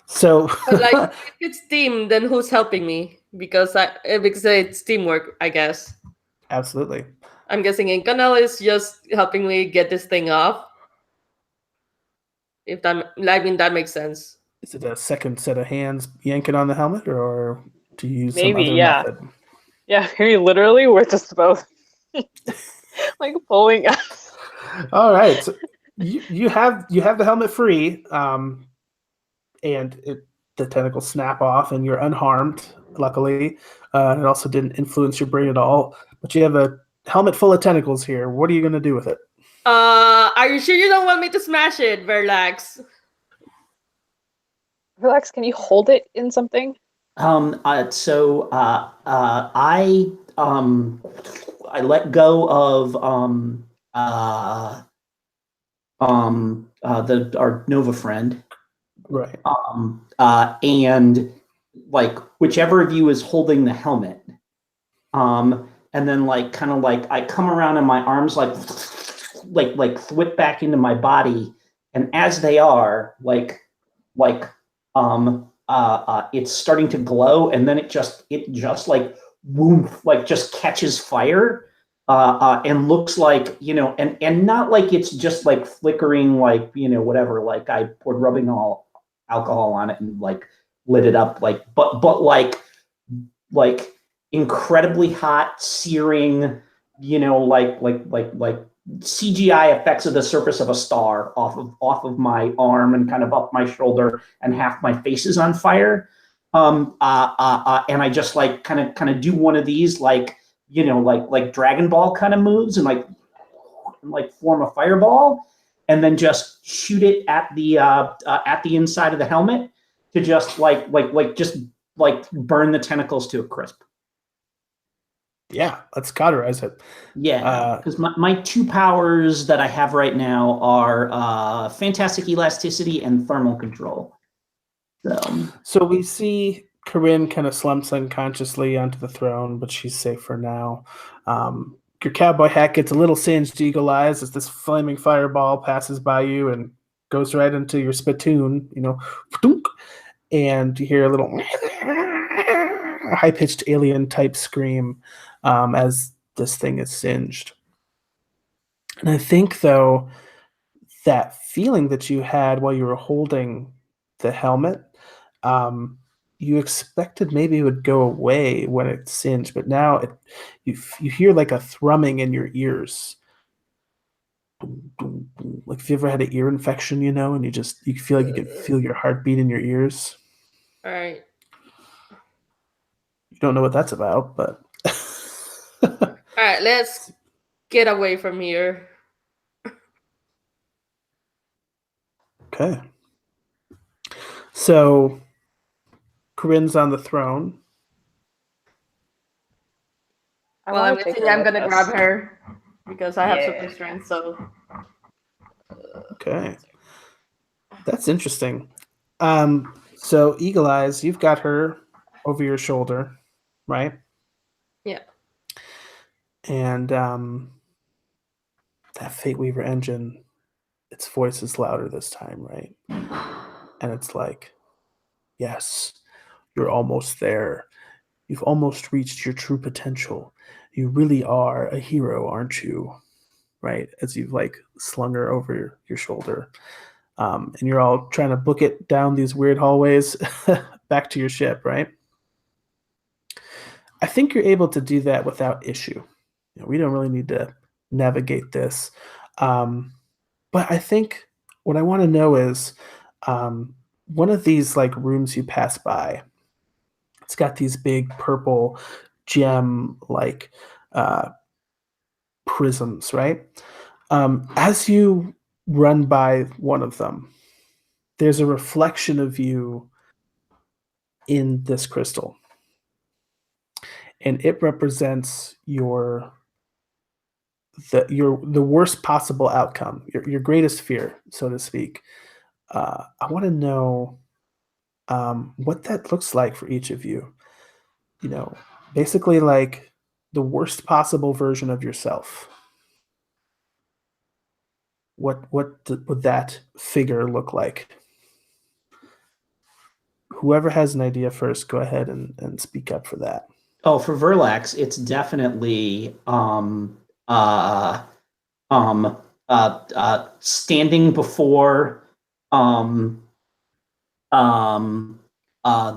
[SPEAKER 1] So,
[SPEAKER 4] But like, if it's team, then who's helping me? Because it's teamwork, I guess.
[SPEAKER 1] absolutely.
[SPEAKER 4] I'm guessing Incanel is just helping me get this thing off. If that, I mean, that makes sense.
[SPEAKER 1] Is it a second set of hands yanking on the helmet, or do you use some
[SPEAKER 2] Maybe,
[SPEAKER 1] other
[SPEAKER 2] yeah.
[SPEAKER 1] method?
[SPEAKER 2] Yeah, maybe literally we're just both like pulling us.
[SPEAKER 1] All right. So you have the helmet free, and the tentacles snap off, and you're unharmed. Luckily, it also didn't influence your brain at all. But you have a helmet full of tentacles here. What are you going to do with it?
[SPEAKER 4] Are you sure you don't want me to smash it, Verlax?
[SPEAKER 2] Relax, can you hold it in something?
[SPEAKER 3] I let go of our Nova friend,
[SPEAKER 1] Right.
[SPEAKER 3] and like whichever of you is holding the helmet, and then like kind of like I come around and my arms like whip back into my body, and as they are it's starting to glow, and then it just like boom, like just catches fire, and looks like, and not like it's just like flickering, like, whatever, like I poured rubbing all alcohol on it and like lit it up, like, but like incredibly hot, searing, like CGI effects of the surface of a star off of my arm and kind of up my shoulder, and half my face is on fire. And I just like kind of do one of these like Dragon Ball kind of moves, and like form a fireball, and then just shoot it at the inside of the helmet to just just like burn the tentacles to a crisp.
[SPEAKER 1] Yeah, let's cauterize it.
[SPEAKER 3] Yeah, because my two powers that I have right now are fantastic elasticity and thermal control.
[SPEAKER 1] So we see Corinne kind of slumps unconsciously onto the throne, but she's safe for now. Your cowboy hat gets a little singed, Eagle Eyes, as this flaming fireball passes by you and goes right into your spittoon, and you hear a little high-pitched alien-type scream as this thing is singed. And I think, though, that feeling that you had while you were holding the helmet, you expected maybe it would go away when it singed, but now you hear like a thrumming in your ears. Like if you ever had an ear infection, and you feel like you can feel your heartbeat in your ears.
[SPEAKER 4] All right.
[SPEAKER 1] You don't know what that's about, but
[SPEAKER 4] All right, let's get away from here.
[SPEAKER 1] okay. So Corinne's on the throne.
[SPEAKER 4] Well, I'm guessing I'm gonna grab her because I have super
[SPEAKER 2] Yeah.
[SPEAKER 4] strength. So
[SPEAKER 1] Okay. That's interesting. So Eagle Eyes, you've got her over your shoulder, right?
[SPEAKER 4] yeah.
[SPEAKER 1] And that Fate Weaver engine, its voice is louder this time, right? And it's like, yes, you're almost there. You've almost reached your true potential. You really are a hero, aren't you? Right? As you've like slung her over your shoulder. And you're all trying to book it down these weird hallways back to your ship, right? I think you're able to do that without issue. We don't really need to navigate this. But I think what I want to know is one of these like rooms you pass by, it's got these big purple gem like prisms, right? As you run by one of them, there's a reflection of you in this crystal. And it represents the worst possible outcome, your greatest fear, so to speak. I want to know what that looks like for each of you. Basically like the worst possible version of yourself. What would that figure look like? Whoever has an idea first, go ahead and speak up for that.
[SPEAKER 3] Oh, for Verlax, it's definitely standing before the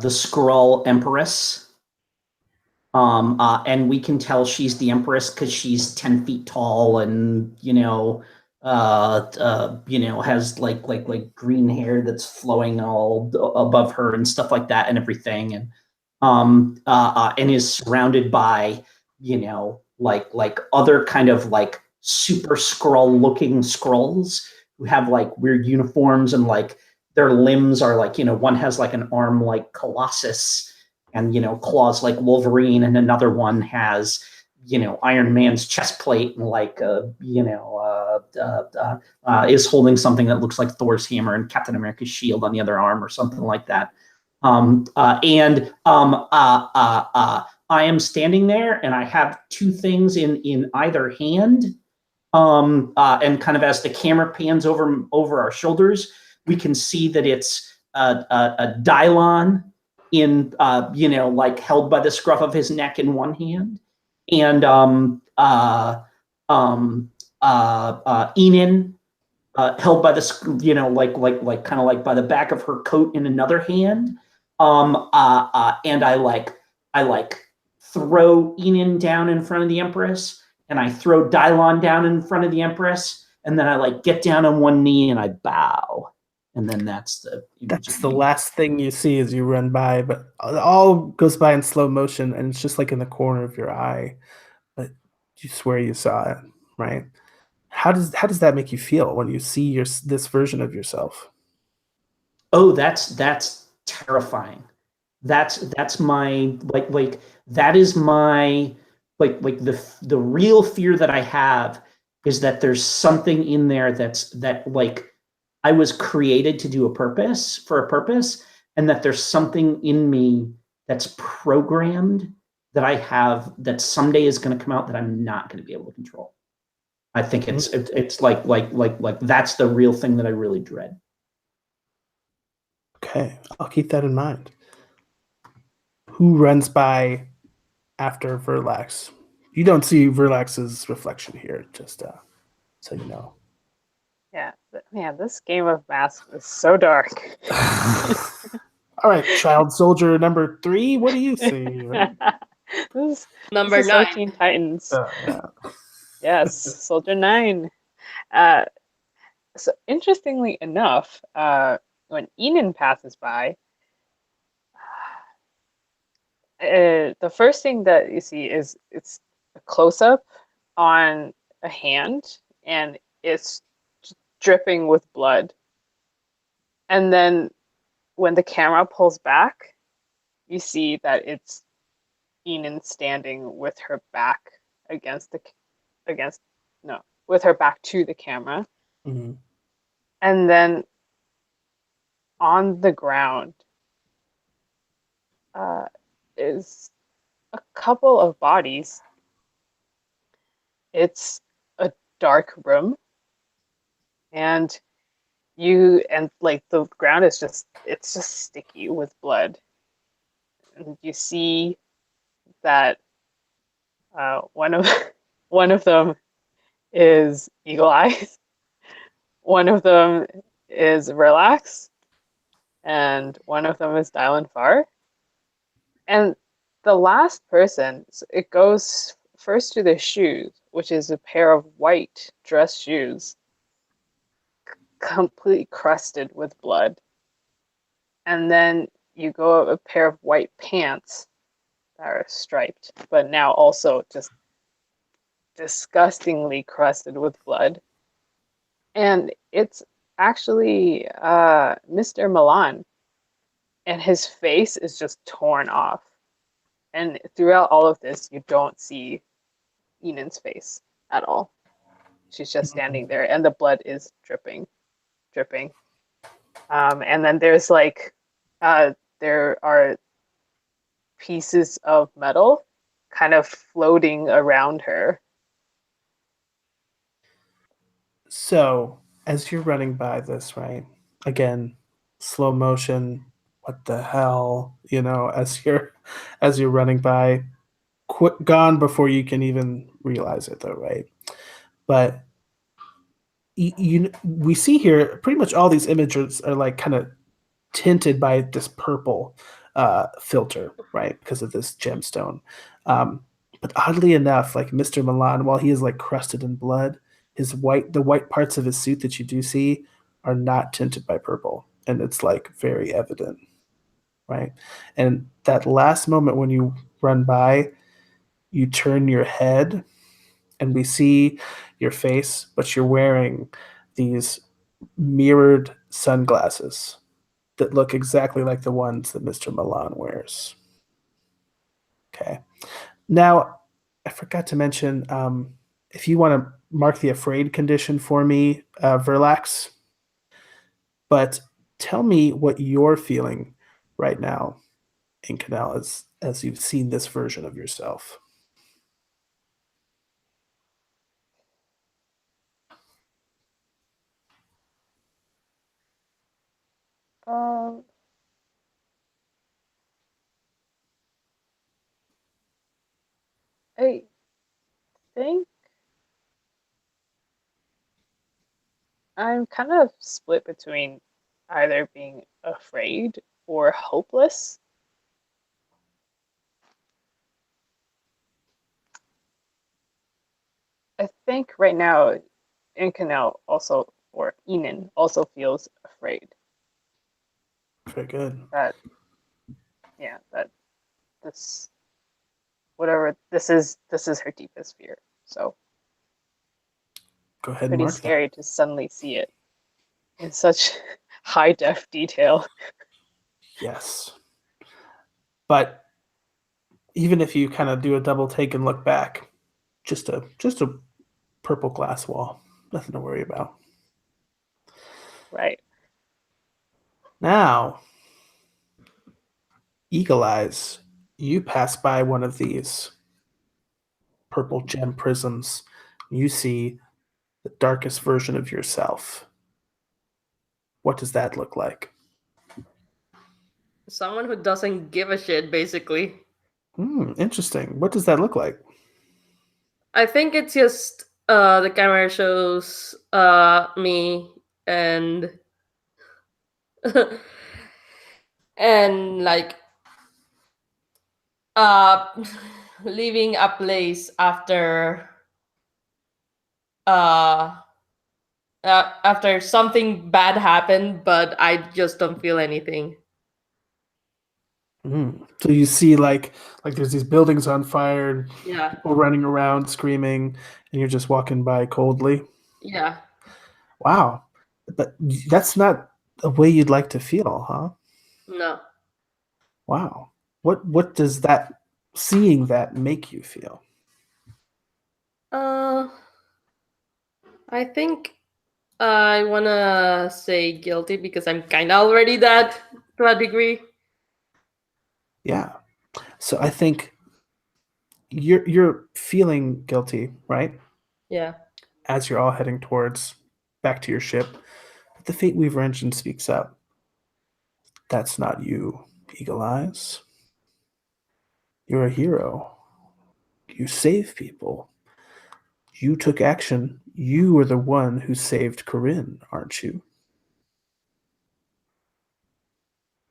[SPEAKER 3] Skrull Empress. And we can tell she's the Empress because she's 10 feet tall and has like green hair that's flowing all above her and stuff like that and everything, and is surrounded by like other kind of like super Skrull looking Skrulls who have like weird uniforms, and like their limbs are like one has like an arm like Colossus and claws like Wolverine, and another one has Iron Man's chest plate and like is holding something that looks like Thor's hammer and Captain America's shield on the other arm or something like that. I am standing there and I have two things in either hand. And kind of as the camera pans over our shoulders, we can see that it's a Dylon in like held by the scruff of his neck in one hand, and Enon held by the like kind of like by the back of her coat in another hand. And I like throw Enon down in front of the Empress, and I throw Dylon down in front of the Empress, and then I like get down on one knee and I bow. And then that's the
[SPEAKER 1] last thing you see as you run by, but it all goes by in slow motion, and it's just like in the corner of your eye, but you swear you saw it, right? How does that make you feel when you see this version of yourself?
[SPEAKER 3] Oh, that's terrifying. That's my like that is my like the real fear that I have is that there's something in there that like I was created to do for a purpose, and that there's something in me that's programmed that I have that someday is going to come out that I'm not going to be able to control. I think it's like that's the real thing that I really dread.
[SPEAKER 1] Okay, I'll keep that in mind. Who runs by after Verlax? You don't see Verlax's reflection here, just so you know.
[SPEAKER 2] Yeah, man, this game of Masks is so dark.
[SPEAKER 1] All right, child soldier number 3, what do you see?
[SPEAKER 2] this
[SPEAKER 4] Number
[SPEAKER 2] is
[SPEAKER 4] 9.
[SPEAKER 2] 13 Titans.
[SPEAKER 1] Yeah.
[SPEAKER 2] Yes, Soldier 9. So interestingly enough, when Enon passes by, the first thing that you see is it's a close up on a hand, and it's dripping with blood. And then when the camera pulls back, you see that it's Enon standing with her back against against no with her back to the camera,
[SPEAKER 1] Mm-hmm.
[SPEAKER 2] and then on the ground is a couple of bodies. It's a dark room, and like the ground is it's just sticky with blood, and you see that one of one of them is Eagle Eyes, one of them is Relax, and one of them is Dylan Farr. And the last person, it goes first to the shoes, which is a pair of white dress shoes, completely crusted with blood. And then you go a pair of white pants that are striped, but now also just disgustingly crusted with blood. And it's actually Mr. Milan, and his face is just torn off. And throughout all of this, you don't see Enon's face at all. She's just standing there, and the blood is dripping, dripping. And then there's like, there are pieces of metal kind of floating around her.
[SPEAKER 1] So, as you're running by this, right? Again, slow motion. What the hell? As you're running by, gone before you can even realize it, though, right? But we see here pretty much all these images are like kind of tinted by this purple filter, right? Because of this gemstone. But oddly enough, like Mr. Milan, while he is like crusted in blood, the white parts of his suit that you do see are not tinted by purple, and it's like very evident, right? And that last moment when you run by, you turn your head, and we see your face, but you're wearing these mirrored sunglasses that look exactly like the ones that Mr. Milan wears. Okay. Now, I forgot to mention, if you want to mark the afraid condition for me, Verlax, but tell me what you're feeling right now in Canal as you've seen this version of yourself.
[SPEAKER 2] Um, I think I'm kind of split between either being afraid or hopeless. I think right now, Incanel also, or Enon also feels afraid
[SPEAKER 1] Very good.
[SPEAKER 2] that, yeah, that this, whatever, this is her deepest fear. So
[SPEAKER 1] Go ahead and
[SPEAKER 2] pretty
[SPEAKER 1] mark that.
[SPEAKER 2] scary to suddenly see it in such high def detail.
[SPEAKER 1] Yes. But even if you kind of do a double take and look back, just a purple glass wall. Nothing to worry about.
[SPEAKER 2] Right.
[SPEAKER 1] Now, Eagle Eyes, you pass by one of these purple gem prisms. You see the darkest version of yourself. What does that look like?
[SPEAKER 4] Someone who doesn't give a shit, basically.
[SPEAKER 1] Interesting. What does that look like?
[SPEAKER 4] I think it's just the camera shows me and and like uh leaving a place uh after something bad happened, but I just don't feel anything.
[SPEAKER 1] So you see like there's these buildings on fire and
[SPEAKER 4] Yeah,
[SPEAKER 1] people running around screaming, and you're just walking by coldly.
[SPEAKER 4] yeah.
[SPEAKER 1] Wow. But that's not a way you'd like to feel, huh?
[SPEAKER 4] No.
[SPEAKER 1] Wow. What does that seeing that make you feel?
[SPEAKER 4] Uh, I think I wanna say guilty because I'm kind of already that to a degree.
[SPEAKER 1] Yeah. So I think you're feeling guilty, right?
[SPEAKER 4] Yeah.
[SPEAKER 1] As you're all heading towards back to your ship. But the Fate Weaver engine speaks up. That's not you, Eagle Eyes. You're a hero. You save people. You took action. You were the one who saved Corinne, aren't you?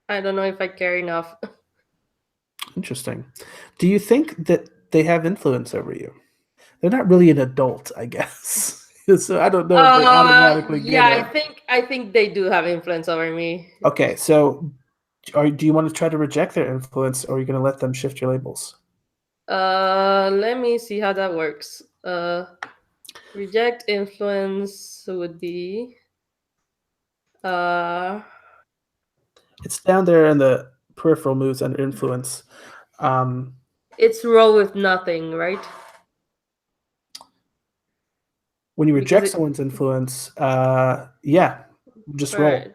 [SPEAKER 4] I don't know if I care enough.
[SPEAKER 1] Interesting. Do you think that they have influence over you? They're not really an adult, I guess. So I don't know if they automatically
[SPEAKER 4] Yeah,
[SPEAKER 1] get
[SPEAKER 4] I
[SPEAKER 1] it.
[SPEAKER 4] think I think they do have influence over me.
[SPEAKER 1] Okay, so do you want to try to reject their influence, or are you going to let them shift your labels?
[SPEAKER 4] Let me see how that works. Reject influence would be uh
[SPEAKER 1] It's down there in the peripheral moves under influence. Um,
[SPEAKER 4] it's roll with nothing, right?
[SPEAKER 1] when you
[SPEAKER 4] Because
[SPEAKER 1] reject
[SPEAKER 4] it
[SPEAKER 1] someone's influence, yeah, just
[SPEAKER 4] all
[SPEAKER 1] roll.
[SPEAKER 4] right.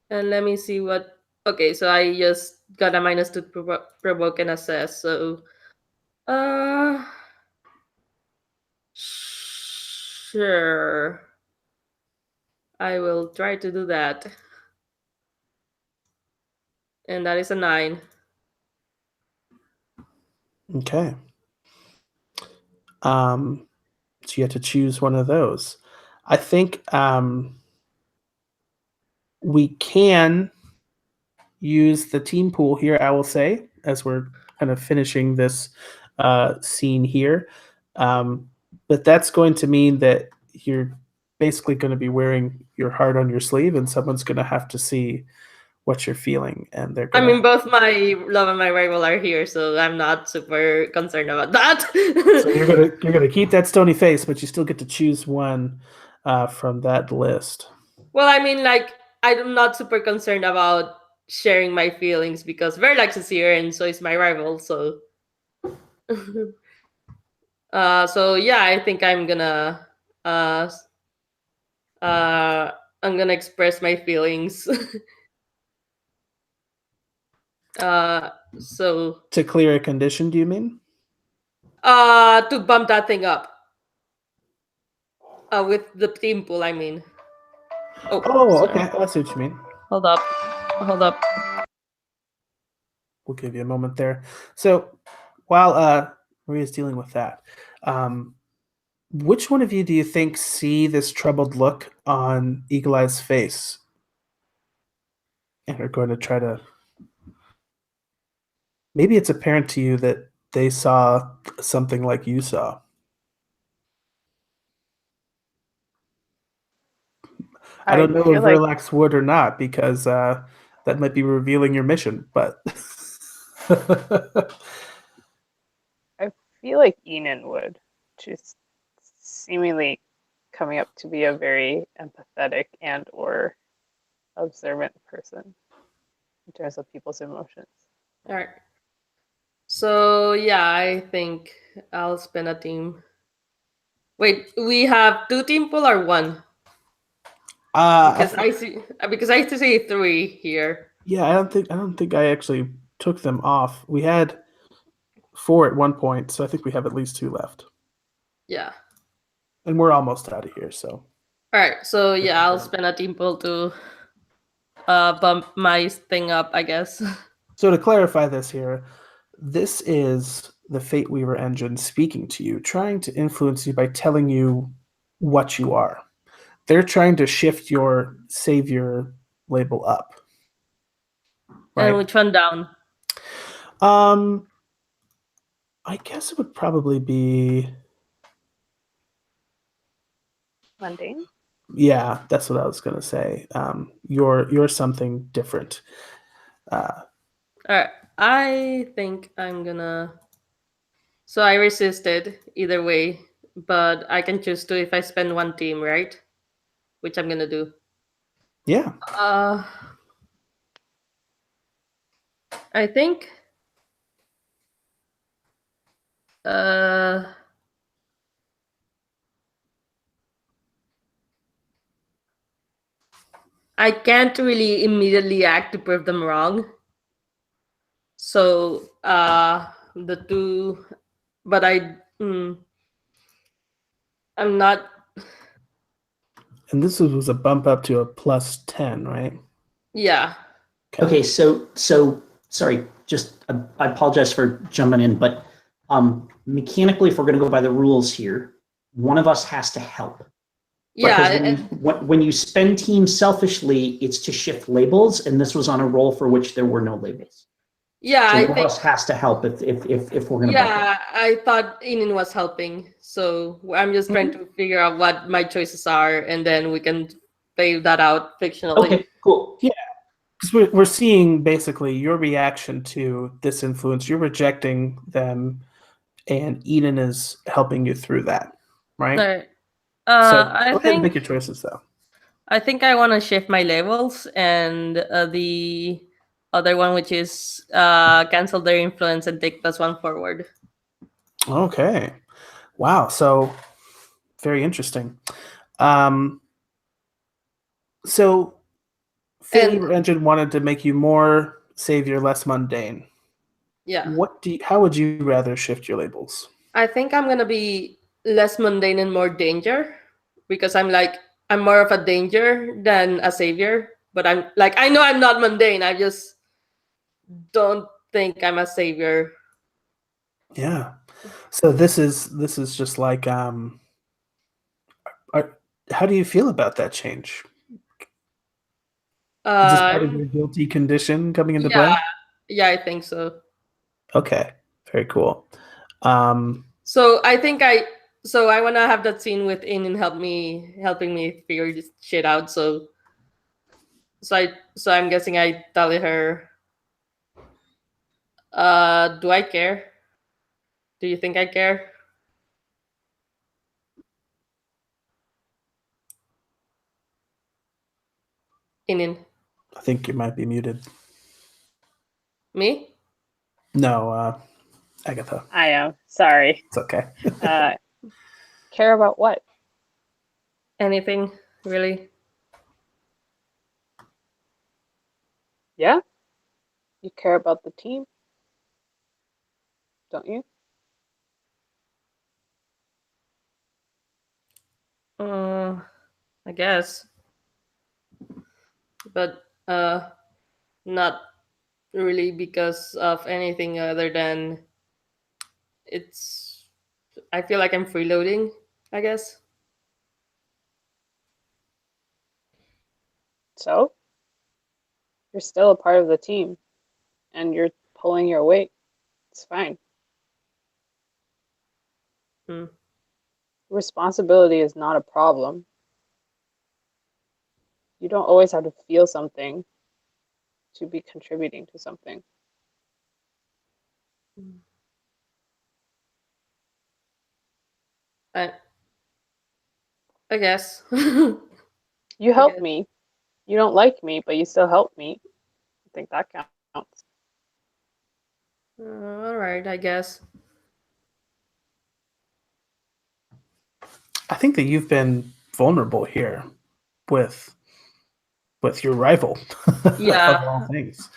[SPEAKER 4] And let me see what. Okay, so I just got a minus to provoke and assess. So, uh, sure, I will try to do that. And that is a 9.
[SPEAKER 1] Okay. So you have to choose one of those. I think we can use the team pool here, I will say, as we're kind of finishing this scene here. Um, but that's going to mean that you're basically going to be wearing your heart on your sleeve, and someone's going to have to see what you're feeling, and they're
[SPEAKER 4] I
[SPEAKER 1] going to.
[SPEAKER 4] mean, both my love and my rival are here, so I'm not super concerned about that.
[SPEAKER 1] So you're gonna keep that stony face, but you still get to choose one from that list.
[SPEAKER 4] Well, I mean, like, I'm not super concerned about sharing my feelings because Verlax is here, and so is my rival. So, so yeah, I think uh, I'm gonna express my feelings. So
[SPEAKER 1] To clear a condition, do you mean?
[SPEAKER 4] to bump that thing up. With the team pool, I mean. Oh,
[SPEAKER 1] Oh,
[SPEAKER 4] sorry.
[SPEAKER 1] okay. I see what you mean.
[SPEAKER 4] Hold up. Hold up.
[SPEAKER 1] We'll give you a moment there. So while Maria's dealing with that, um, which one of you do you think see this troubled look on Eagle Eye's face and are going to try to? Maybe it's apparent to you that they saw something like you saw. I
[SPEAKER 2] I
[SPEAKER 1] don't know if
[SPEAKER 2] feel like
[SPEAKER 1] Verlax would or not because that might be revealing your mission. But
[SPEAKER 2] I feel like Enon would, just seemingly coming up to be a very empathetic and or observant person in terms of people's emotions.
[SPEAKER 4] All right. So yeah, I think I'll spin a team. Wait, we have two team pool or one?
[SPEAKER 1] I
[SPEAKER 4] Because I see three here.
[SPEAKER 1] Yeah, I don't think I actually took them off. We had 4 at one point, so I think we have at least 2 left.
[SPEAKER 4] Yeah.
[SPEAKER 1] And we're almost out of here, so
[SPEAKER 4] All right. So yeah, I'll spin a team pool to bump my thing up, I guess.
[SPEAKER 1] So to clarify this here, this is the Fate Weaver engine speaking to you, trying to influence you by telling you what you are. They're trying to shift your savior label up.
[SPEAKER 4] And
[SPEAKER 1] Right?
[SPEAKER 4] which one down?
[SPEAKER 1] Um I guess it would probably be
[SPEAKER 2] Mundane.
[SPEAKER 1] yeah, that's what I was gonna say. You're something different.
[SPEAKER 4] All right. I think I'm gonna. So I resisted either way, but I can choose to if I spend one team, right? Which I'm gonna do.
[SPEAKER 1] Yeah.
[SPEAKER 4] I think. Uh, I can't really immediately act to prove them wrong. So the two, but I'm not.
[SPEAKER 1] And this was a bump up to a plus 10, right?
[SPEAKER 4] Yeah.
[SPEAKER 3] Okay, so sorry, just I apologize for jumping in, but mechanically, if we're going to go by the rules here, one of us has to help. Because
[SPEAKER 4] Yeah.
[SPEAKER 3] when you spend teams selfishly, it's to shift labels, and this was on a roll for which there were no labels.
[SPEAKER 4] Yeah.
[SPEAKER 3] So
[SPEAKER 4] I
[SPEAKER 3] one of
[SPEAKER 4] think.
[SPEAKER 3] us has to help if we're going to bump it.
[SPEAKER 4] Yeah, I thought Inin was helping, so I'm just trying to figure out what my choices are, and then we can play that out fictionally.
[SPEAKER 3] Okay, cool.
[SPEAKER 1] Yeah. Because we're seeing basically your reaction to this influence. You're rejecting them, and Eden is helping you through that, right?
[SPEAKER 4] All right.
[SPEAKER 1] So
[SPEAKER 4] I
[SPEAKER 1] go ahead and make
[SPEAKER 4] think
[SPEAKER 1] your choices, though.
[SPEAKER 4] I want to shift my levels, and the other one, which is cancel their influence and take +1 forward.
[SPEAKER 1] Okay. Wow. So very interesting. Um, so Fate
[SPEAKER 4] And
[SPEAKER 1] Weaver Engine wanted to make you more savior, less mundane.
[SPEAKER 4] yeah,
[SPEAKER 1] How would you rather shift your labels?
[SPEAKER 4] I think I'm gonna be less mundane and more danger, because I'm more of a danger than a savior. But I'm like, I know I'm not mundane. I just don't think I'm a savior.
[SPEAKER 1] Yeah. So this is just like are, how do you feel about that change? Is this part of
[SPEAKER 4] Um,
[SPEAKER 1] your guilty condition coming into
[SPEAKER 4] yeah,
[SPEAKER 1] play?
[SPEAKER 4] yeah, I think so.
[SPEAKER 1] Okay. Very cool. Um
[SPEAKER 4] So I wanna have that scene with Inin helping me figure this shit out. So I'm guessing I tell her, do I care? Do you think I care? Inin.
[SPEAKER 1] I think you might be muted.
[SPEAKER 4] Me?
[SPEAKER 1] No, Agatha.
[SPEAKER 2] I am. Sorry.
[SPEAKER 1] It's okay.
[SPEAKER 2] Care about what?
[SPEAKER 4] Anything, really?
[SPEAKER 2] Yeah? You care about the team, don't you?
[SPEAKER 4] I guess. But not really because of anything other than it's I feel like I'm freeloading, I guess.
[SPEAKER 2] So, you're still a part of the team and you're pulling your weight. It's fine.
[SPEAKER 4] Hmm.
[SPEAKER 2] Responsibility is not a problem. You don't always have to feel something to be contributing to something.
[SPEAKER 4] I I guess.
[SPEAKER 2] You
[SPEAKER 4] I
[SPEAKER 2] help
[SPEAKER 4] guess.
[SPEAKER 2] me. You don't like me, but you still help me. I think that counts.
[SPEAKER 4] All right, I guess.
[SPEAKER 1] I think that you've been vulnerable here with your rival
[SPEAKER 4] Yeah.
[SPEAKER 1] of all things.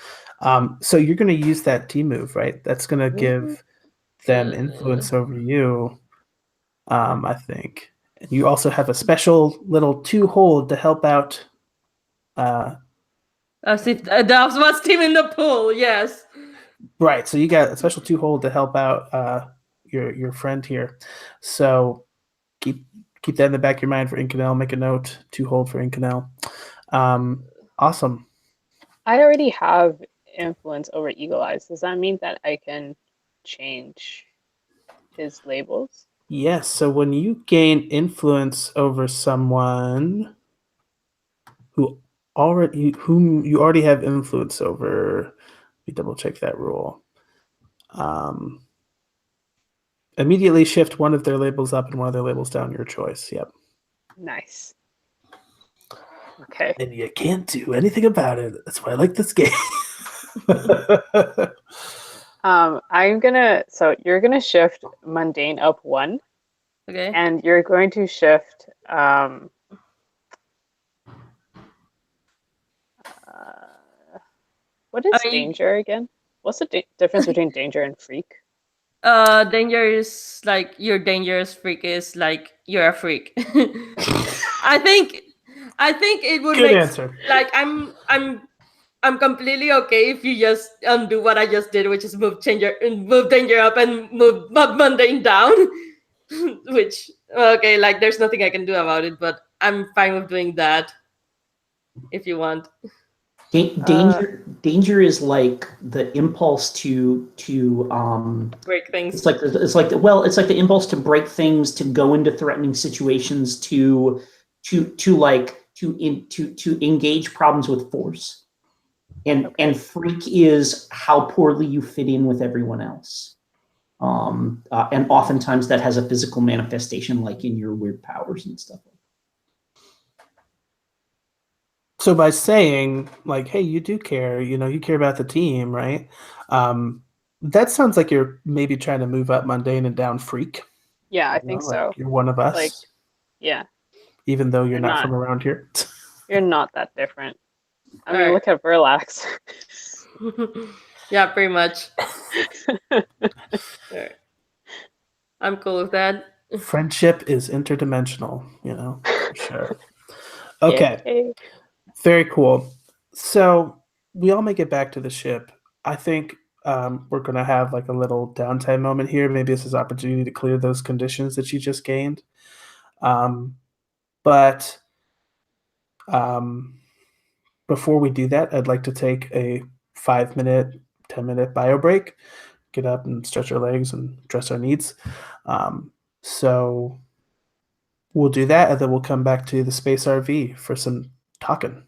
[SPEAKER 1] So you're going to use that T move, right? That's going to give them influence over you, I think. And you also have a special little 2 hold to help out.
[SPEAKER 4] As if that was team in the pool. Yes.
[SPEAKER 1] Right. So you got a special 2 hold to help out your friend here. So keep that in the back of your mind for Incanel. Make a note. 2 hold for Incanel. Awesome.
[SPEAKER 2] I already have influence over Eagle Eyes. Does that mean that I can change his labels?
[SPEAKER 1] Yes. So when you gain influence over someone whom you already have influence over, let me double check that rule. Immediately shift one of their labels up and one of their labels down. Your choice. Yep.
[SPEAKER 2] Nice. Okay.
[SPEAKER 1] And you can't do anything about it. That's why I like this game.
[SPEAKER 2] So you're gonna shift mundane up 1,
[SPEAKER 4] Okay.
[SPEAKER 2] and you're going to shift what is
[SPEAKER 4] I mean,
[SPEAKER 2] danger again? What's the difference between danger and freak?
[SPEAKER 4] danger is like you're dangerous. Freak is like you're a freak. I think, it would
[SPEAKER 1] Good
[SPEAKER 4] make
[SPEAKER 1] answer.
[SPEAKER 4] like I'm completely okay if you just undo what I just did, which is move danger up and move mundane down. Which okay, like there's nothing I can do about it, but I'm fine with doing that if you want.
[SPEAKER 3] Danger is like the impulse to
[SPEAKER 4] Break things.
[SPEAKER 3] it's like the impulse to break things, to go into threatening situations, to engage problems with force. And
[SPEAKER 2] Okay.
[SPEAKER 3] freak is how poorly you fit in with everyone else. And oftentimes that has a physical manifestation, like in your weird powers and stuff.
[SPEAKER 1] So by saying like, "Hey, you do care," you care about the team, right? That sounds like you're maybe trying to move up mundane and down freak.
[SPEAKER 2] Yeah, I think
[SPEAKER 1] Like
[SPEAKER 2] so.
[SPEAKER 1] you're one of
[SPEAKER 2] Like,
[SPEAKER 1] us,
[SPEAKER 2] yeah,
[SPEAKER 1] even though you're
[SPEAKER 2] you're
[SPEAKER 1] not
[SPEAKER 2] not
[SPEAKER 1] from around here.
[SPEAKER 2] you're not that different. I
[SPEAKER 4] All
[SPEAKER 2] mean,
[SPEAKER 4] right.
[SPEAKER 2] look at Verlax.
[SPEAKER 4] Yeah, pretty much. All right. I'm cool with that.
[SPEAKER 1] Friendship is interdimensional, for sure. Okay,
[SPEAKER 2] Yay.
[SPEAKER 1] very cool. So we all make it back to the ship. I think we're gonna have like a little downtime moment here. Maybe this is opportunity to clear those conditions that you just gained. But before we do that, I'd like to take a 5 minute, 10-minute bio break, get up and stretch our legs and address our needs. So we'll do that, and then we'll come back to the space RV for some talking.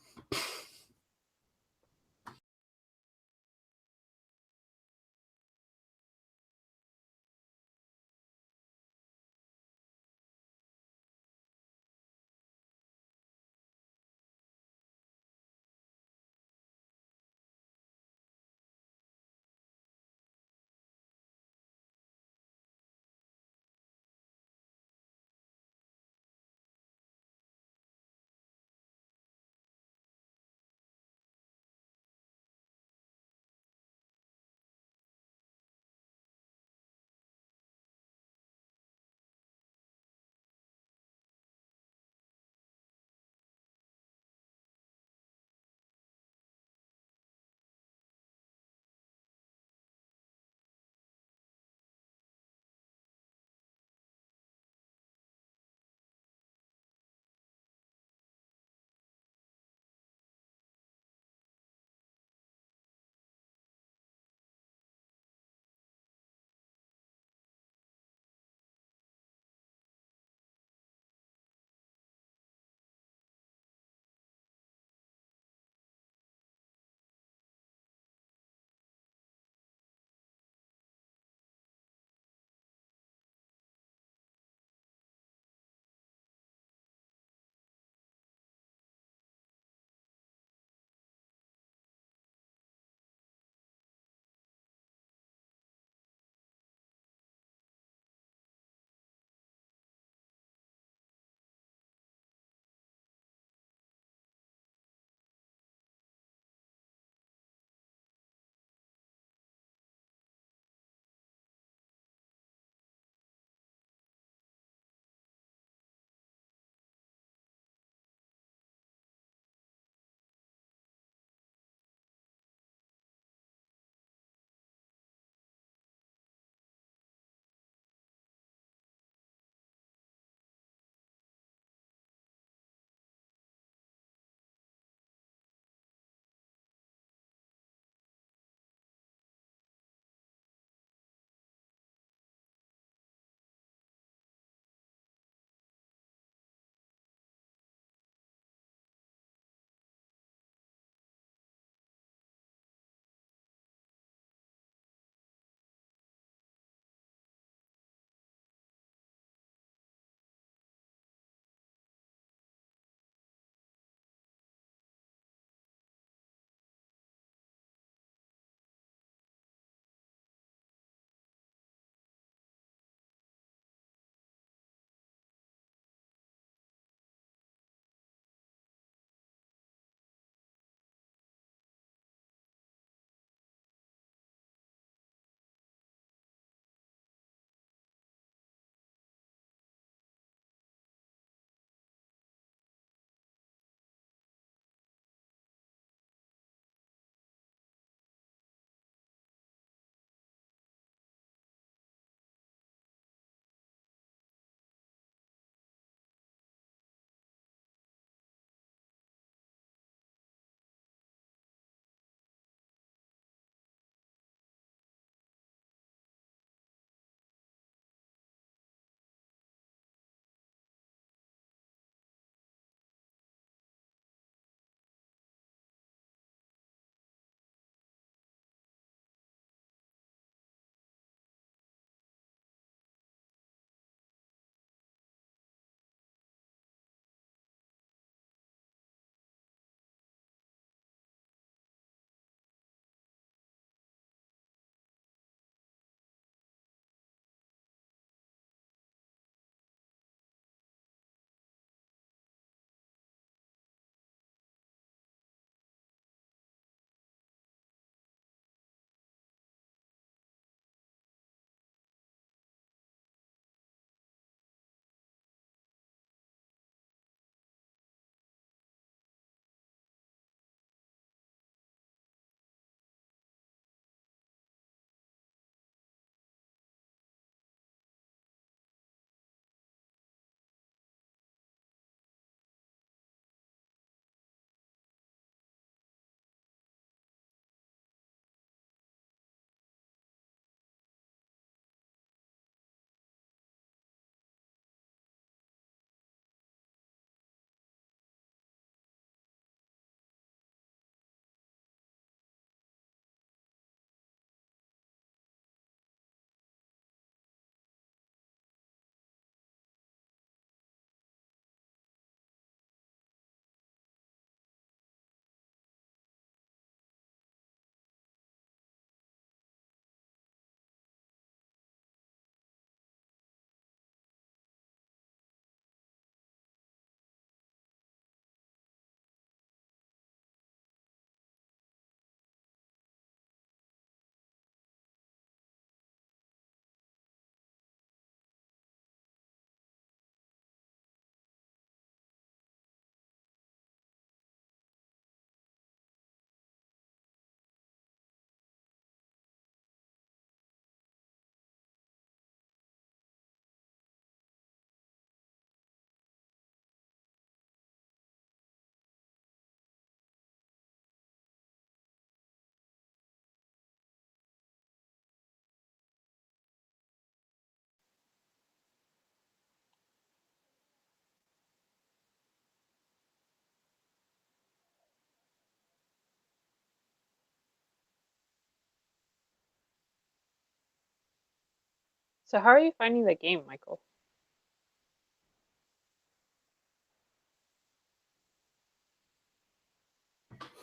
[SPEAKER 2] So how are you finding the game, Michael?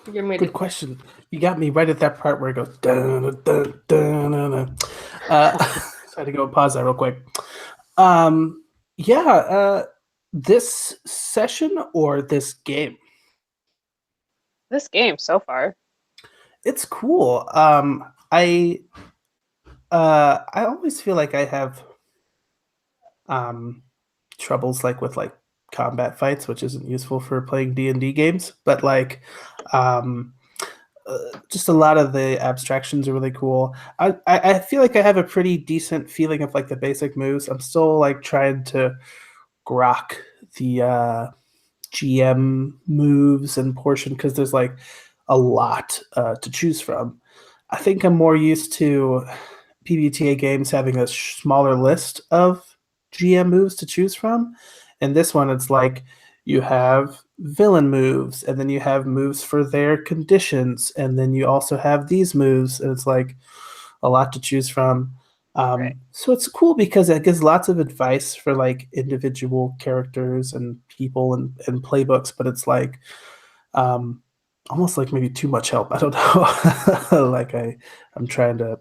[SPEAKER 4] You're muted.
[SPEAKER 1] Good question. You got me right at that part where it goes dun dun dun dun dun. So I had to go and pause that real quick. Yeah, this session or this game?
[SPEAKER 2] This game so far.
[SPEAKER 1] It's cool. I always feel like I have troubles like with like combat fights, which isn't useful for playing D&D games, but like just a lot of the abstractions are really cool. I feel like I have a pretty decent feeling of like the basic moves. I'm still like trying to grok the GM moves and portion because there's like a lot to choose from. I think I'm more used to PBTA games having a smaller list of GM moves to choose from. And this one, it's like you have villain moves, and then you have moves for their conditions, and then you also have these moves, and it's like a lot to choose from.
[SPEAKER 2] Right.
[SPEAKER 1] So it's cool because it gives lots of advice for like individual characters and people and playbooks, but it's like um, almost like maybe too much help. I don't know. Like I'm trying to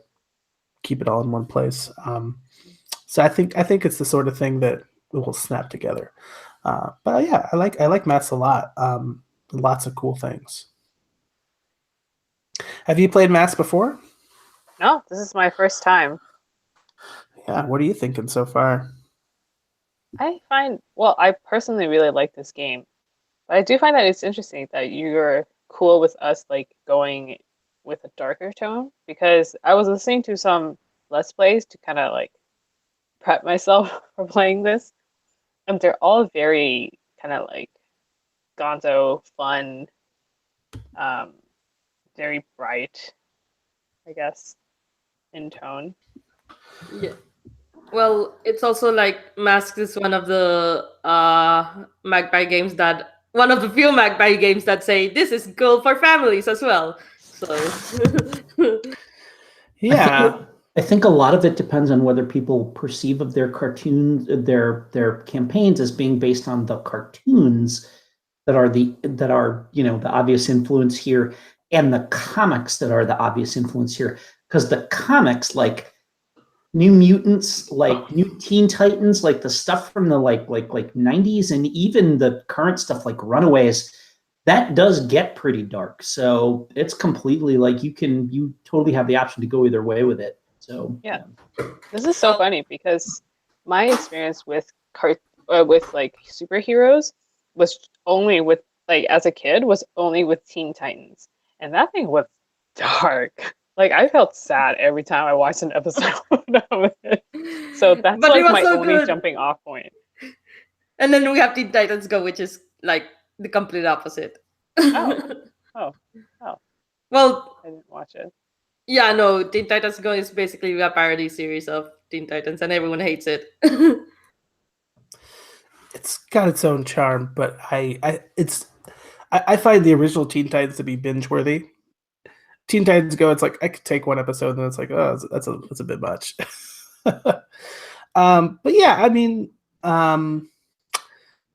[SPEAKER 1] keep it all in one place. So I think it's the sort of thing that will snap together. But yeah, I like maths a lot. Lots of cool things. Have you played maths before?
[SPEAKER 2] No, this is my first time.
[SPEAKER 1] Yeah. What are you thinking so far?
[SPEAKER 2] I personally really like this game, but I do find that it's interesting that you're cool with us like going with a darker tone because I was listening to some Let's Plays to kind of like prep myself for playing this, and they're all very kind of like gonzo, fun, um, very bright, I guess, in tone.
[SPEAKER 4] Yeah. Well, it's also like Mask is one of the Magpie games that one of the few Magpie games that say this is cool for families as well. So
[SPEAKER 1] Yeah.
[SPEAKER 3] I think a lot of it depends on whether people perceive of their cartoons, their campaigns as being based on the cartoons that are the obvious influence here, and the comics that are the obvious influence here. Because the comics, like New Mutants, like New Teen Titans, like the stuff from the like 90s, and even the current stuff like Runaways, that does get pretty dark. So it's completely like you totally have the option to go either way with it. So
[SPEAKER 2] Yeah. This is so funny because my experience with like superheroes was only with like as a kid was only with Teen Titans, and that thing was dark. Like I felt sad every time I watched an episode of it. So that's
[SPEAKER 4] but it
[SPEAKER 2] like
[SPEAKER 4] was
[SPEAKER 2] my
[SPEAKER 4] so
[SPEAKER 2] only
[SPEAKER 4] good.
[SPEAKER 2] jumping off point.
[SPEAKER 4] And then we have Teen Titans Go, which is like the complete opposite.
[SPEAKER 2] Oh, oh, oh!
[SPEAKER 4] Well,
[SPEAKER 2] I didn't watch it.
[SPEAKER 4] yeah, no, Teen Titans Go is basically a parody series of Teen Titans, and everyone hates it.
[SPEAKER 1] It's got its own charm, but I find the original Teen Titans to be binge worthy. Teen Titans Go, it's like I could take one episode and then it's like, oh, that's a bit much. But yeah, I mean,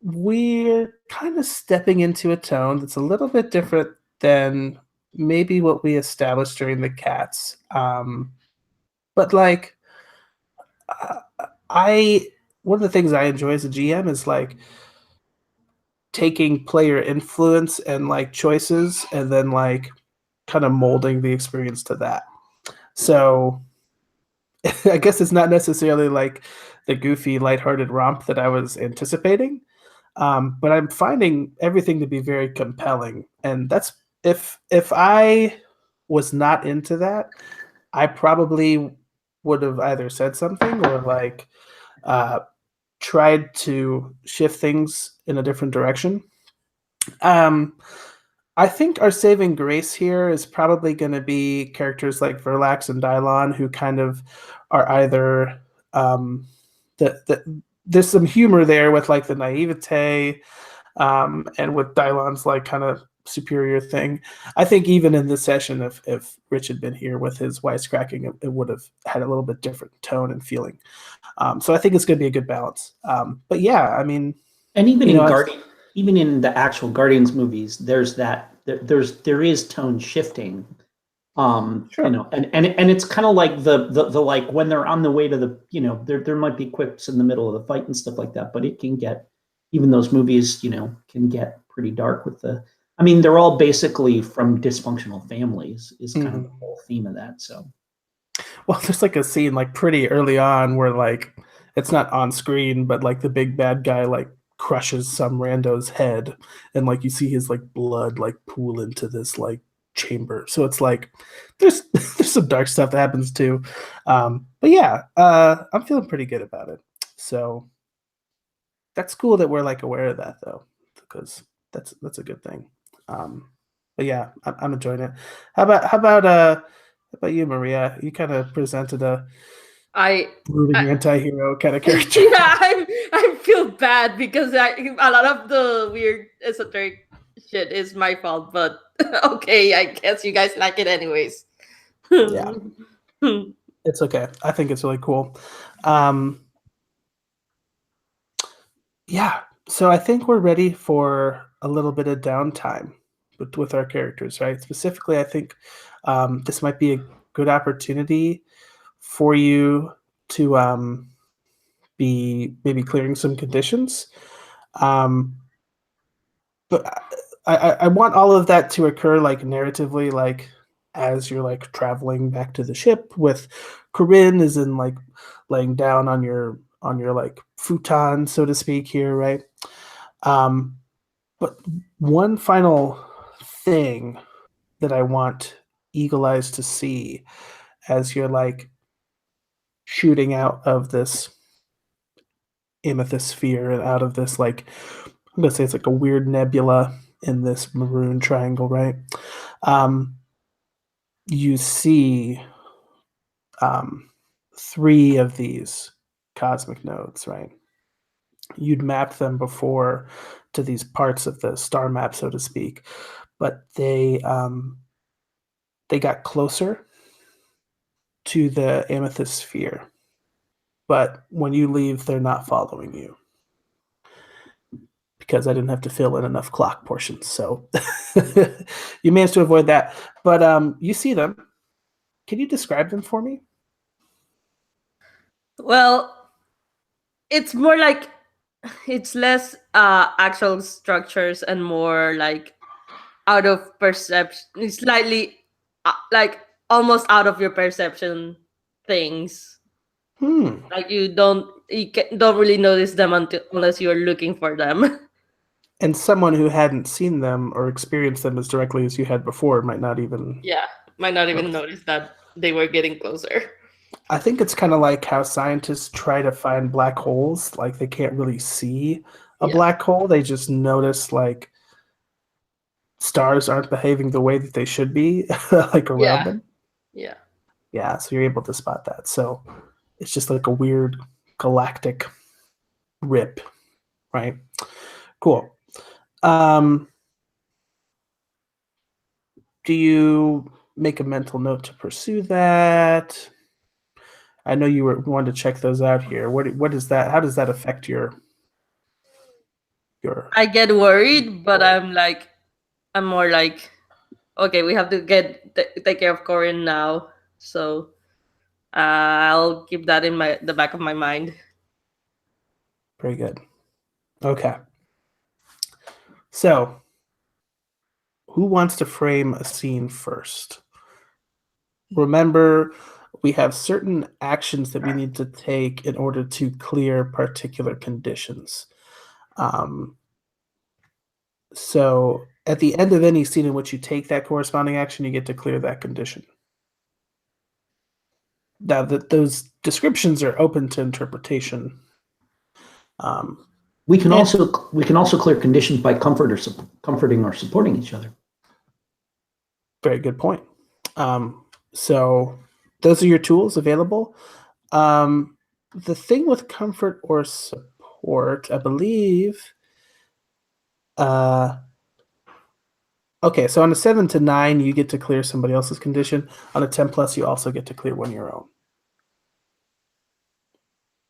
[SPEAKER 1] we're kind of stepping into a tone that's a little bit different than maybe what we established during the cats. But like, uh, I one of the things I enjoy as a GM is like taking player influence and like choices and then like kind of molding the experience to that. So I guess it's not necessarily like the goofy, lighthearted romp that I was anticipating, but I'm finding everything to be very compelling. And that's if I was not into that, I probably would have either said something or like uh, tried to shift things in a different direction. Um, I think our saving grace here is probably going to be characters like Verlax and Dylon, who kind of are either there's some humor there with like the naivete, and with Dylon's like kind of superior thing. I think even in this session, if Rich had been here with his wisecracking, it would have had a little bit different tone and feeling. So I think it's going to be a good balance. But yeah, I mean,
[SPEAKER 3] and even
[SPEAKER 1] you
[SPEAKER 3] in
[SPEAKER 1] know,
[SPEAKER 3] even in the actual Guardians movies, there is tone shifting.
[SPEAKER 1] Sure.
[SPEAKER 3] You know, and it's kind of like the like when they're on the way to the, you know, there might be quips in the middle of the fight and stuff like that, but it can get, even those movies, you know, can get pretty dark with the, I mean, they're all basically from dysfunctional families is kind of the whole theme of that. So
[SPEAKER 1] well, there's like a scene like pretty early on where like it's not on screen, but like the big bad guy like crushes some rando's head, and like you see his like blood like pool into this like chamber. So it's like there's there's some dark stuff that happens too. But yeah, I'm feeling pretty good about it. So that's cool that we're like aware of that though, because that's a good thing. But yeah, I'm enjoying it. How about you, Maria? You kind of presented a
[SPEAKER 4] I
[SPEAKER 1] brooding anti-hero kind of character.
[SPEAKER 4] yeah, I feel bad because a lot of the weird esoteric shit is my fault, but okay, I guess you guys like it anyways.
[SPEAKER 1] Yeah. It's okay. I think it's really cool. Yeah, so I think we're ready for a little bit of downtime with our characters, right? Specifically, I think this might be a good opportunity for you to be maybe clearing some conditions. But I want all of that to occur like narratively, like as you're like traveling back to the ship with Corinne is in like laying down on your like futon, so to speak here, right? But one final thing that I want Eagle Eyes to see as you're like shooting out of this amethyst sphere and out of this like, I'm gonna say it's like a weird nebula in this maroon triangle, right? You see um, 3 of these cosmic nodes, right? You'd mapped them before to these parts of the star map, so to speak, but they got closer to the amethyst sphere. But when you leave, they're not following you because I didn't have to fill in enough clock portions. So you managed to avoid that. But you see them. Can you describe them for me?
[SPEAKER 4] Well, it's more like it's less actual structures and more like out of perception, slightly like almost out of your perception things. Like don't really notice them unless you're looking for them.
[SPEAKER 1] And someone who hadn't seen them or experienced them as directly as you had before might not even.
[SPEAKER 4] Yeah, might not even notice that they were getting closer.
[SPEAKER 1] I think it's kind of like how scientists try to find black holes. Like they can't really see a black hole. They just notice like stars aren't behaving the way that they should be, like around them.
[SPEAKER 4] Yeah.
[SPEAKER 1] Yeah, so you're able to spot that. So it's just like a weird galactic rip, right? Cool. Do you make a mental note to pursue that? I know you were wanting to check those out here. What is that? How does that affect your?
[SPEAKER 4] I get worried, but I'm more like, okay, we have to take care of Corin now. So I'll keep that in the back of my mind.
[SPEAKER 1] Very good. Okay. So, who wants to frame a scene first? Remember, we have certain actions that we need to take in order to clear particular conditions. So, at the end of any scene in which you take that corresponding action, you get to clear that condition. Now, those descriptions are open to interpretation.
[SPEAKER 3] we can also clear conditions by comforting or supporting each other.
[SPEAKER 1] Very good point. So those are your tools available. The thing with comfort or support, I believe, Okay, so on a 7 to 9, you get to clear somebody else's condition. On a 10 plus, you also get to clear one of your own.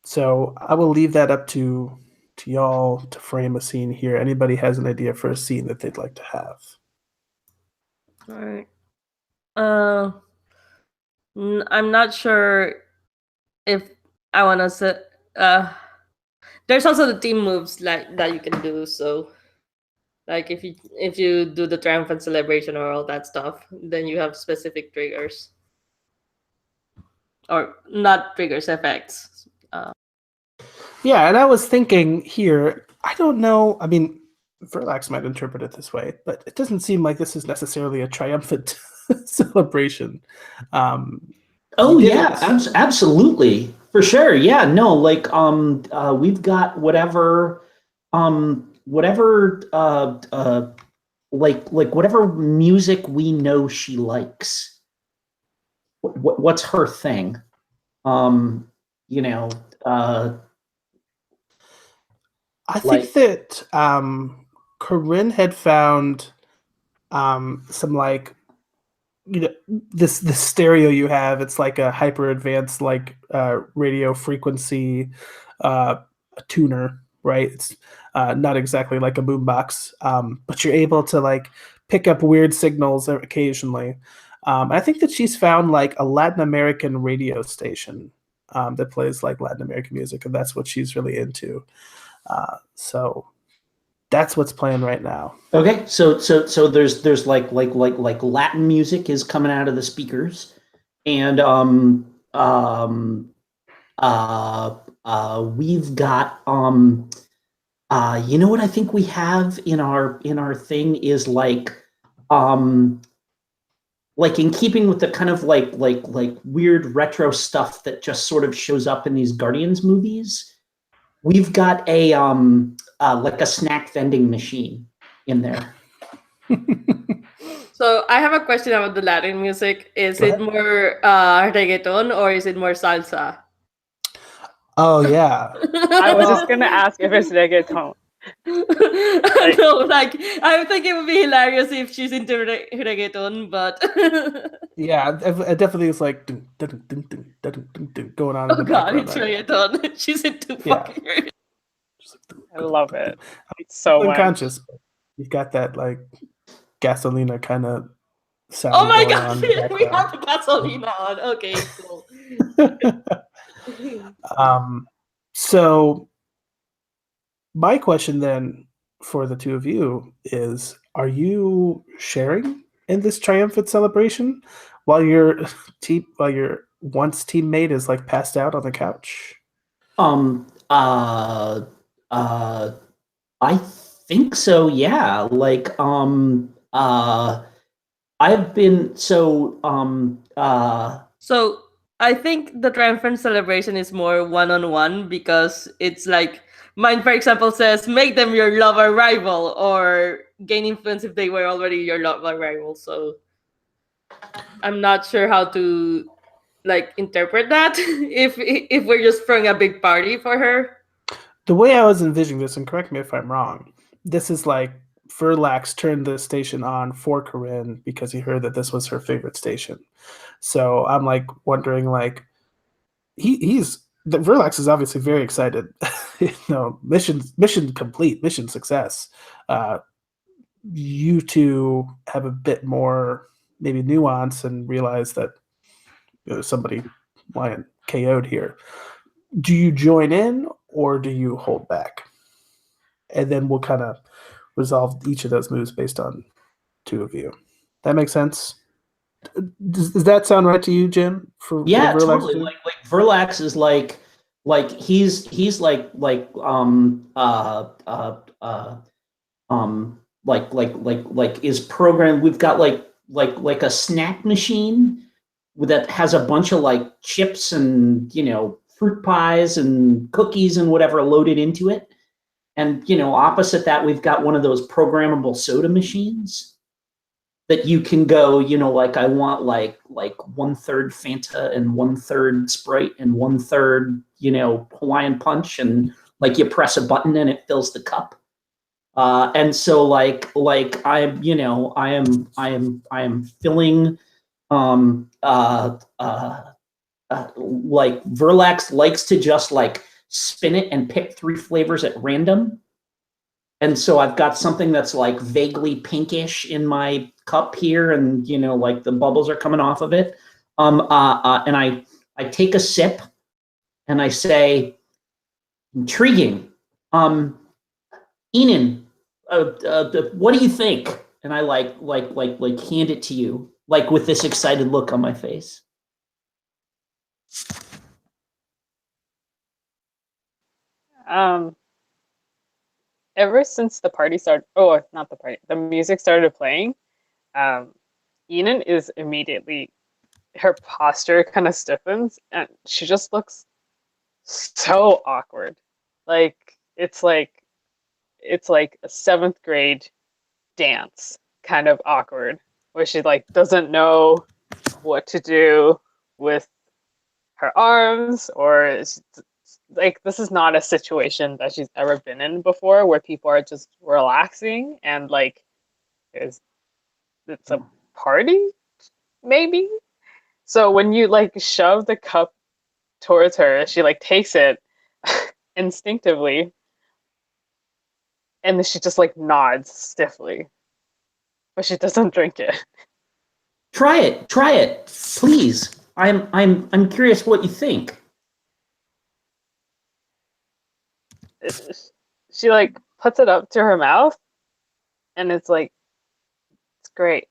[SPEAKER 1] So I will leave that up to y'all to frame a scene here. Anybody has an idea for a scene that they'd like to have?
[SPEAKER 4] All right. I'm not sure if I want to set. There's also the team moves like that you can do. So, like if you do the triumphant celebration or all that stuff, then you have specific triggers, or not triggers, effects.
[SPEAKER 1] Yeah, and I was thinking here, I don't know. I mean, Verlax might interpret it this way, but it doesn't seem like this is necessarily a triumphant celebration.
[SPEAKER 3] Oh
[SPEAKER 1] He
[SPEAKER 3] yeah,
[SPEAKER 1] didn't.
[SPEAKER 3] absolutely, for sure. Yeah, no, like we've got whatever like whatever music we know she likes. What's her thing? You know,
[SPEAKER 1] I think
[SPEAKER 3] like
[SPEAKER 1] that Corinne had found some like this stereo you have. It's like a hyper advanced like radio frequency tuner, right? It's not exactly like a boombox, but you're able to like pick up weird signals occasionally. I think that she's found like a Latin American radio station that plays like Latin American music, and that's what she's really into. So that's what's playing right now.
[SPEAKER 3] okay, so there's like Latin music is coming out of the speakers, and we've got you know what I think we have in our thing is like in keeping with the kind of like weird retro stuff that just sort of shows up in these Guardians movies. We've got a like a snack vending machine in there.
[SPEAKER 4] So I have a question about the Latin music. Is
[SPEAKER 1] Go
[SPEAKER 4] it
[SPEAKER 1] ahead.
[SPEAKER 4] more reggaeton or is it more salsa?
[SPEAKER 1] Oh yeah.
[SPEAKER 2] I was just gonna ask if it's reggaeton.
[SPEAKER 4] I know, like I think it would be hilarious if she's into reggaeton, but
[SPEAKER 1] Yeah, it definitely is like dun, dun, dun, dun, dun, dun, dun, dun, going on in
[SPEAKER 4] oh
[SPEAKER 1] the
[SPEAKER 4] god,
[SPEAKER 1] background
[SPEAKER 4] it's
[SPEAKER 1] there.
[SPEAKER 4] reggaeton. She's into
[SPEAKER 1] Yeah.
[SPEAKER 4] fucking reggaeton.
[SPEAKER 1] Just like, dun,
[SPEAKER 2] I
[SPEAKER 1] dun,
[SPEAKER 2] love
[SPEAKER 1] dun,
[SPEAKER 2] it.
[SPEAKER 1] dun.
[SPEAKER 2] It's so much.
[SPEAKER 1] Unconscious. But you've got that like gasolina kind of sound
[SPEAKER 4] Oh my
[SPEAKER 1] going on
[SPEAKER 4] god,
[SPEAKER 1] in the
[SPEAKER 4] we have
[SPEAKER 1] background.
[SPEAKER 4] the gasolina on. Okay, cool.
[SPEAKER 1] So my question then for the two of you is, are you sharing in this triumphant celebration while your once teammate is like passed out on the couch?
[SPEAKER 3] Um, uh, uh, I think so. Yeah. I've been
[SPEAKER 4] So I think the triumphant celebration is more one-on-one because it's like mine, for example, says make them your lover rival or gain influence if they were already your lover rival. So I'm not sure how to like interpret that if we're just throwing a big party for her.
[SPEAKER 1] The way I was envisioning this, and correct me if I'm wrong, this is like Verlax turned the station on for Corinne because he heard that this was her favorite station. So I'm like wondering, like he's the Verlax is obviously very excited. Mission complete, mission success. You two have a bit more maybe nuance and realize that somebody lying KO'd here. Do you join in or do you hold back? And then we'll kind of resolve each of those moves based on two of you. That makes sense. Does that sound right to you, Jim? For
[SPEAKER 3] yeah,
[SPEAKER 1] Verlax?
[SPEAKER 3] totally. Like Verlax is he's like is programmed. We've got like a snack machine that has a bunch of like chips and fruit pies and cookies and whatever loaded into it. And opposite that, we've got one of those programmable soda machines that you can go, like I want like 1/3 Fanta and 1/3 Sprite and 1/3, Hawaiian Punch, and like you press a button and it fills the cup. And so I'm, I am filling, like Verlax likes to just like spin it and pick 3 flavors at random. And so I've got something that's like vaguely pinkish in my cup here, and like the bubbles are coming off of it. And I take a sip, and I say, "Intriguing, Enan. What do you think?" And I like hand it to you, like with this excited look on my face.
[SPEAKER 2] Ever since the party started, oh, not the party, the music started playing, Enan is immediately, her posture kind of stiffens and she just looks so awkward. Like it's like a 7th grade dance kind of awkward where she like doesn't know what to do with her arms, or like this is not a situation that she's ever been in before where people are just relaxing and like it's a party maybe. So when you like shove the cup towards her, she like takes it instinctively and then she just like nods stiffly, but she doesn't drink it.
[SPEAKER 3] Try it, please. I'm curious what you think.
[SPEAKER 2] She like puts it up to her mouth and it's like it's great.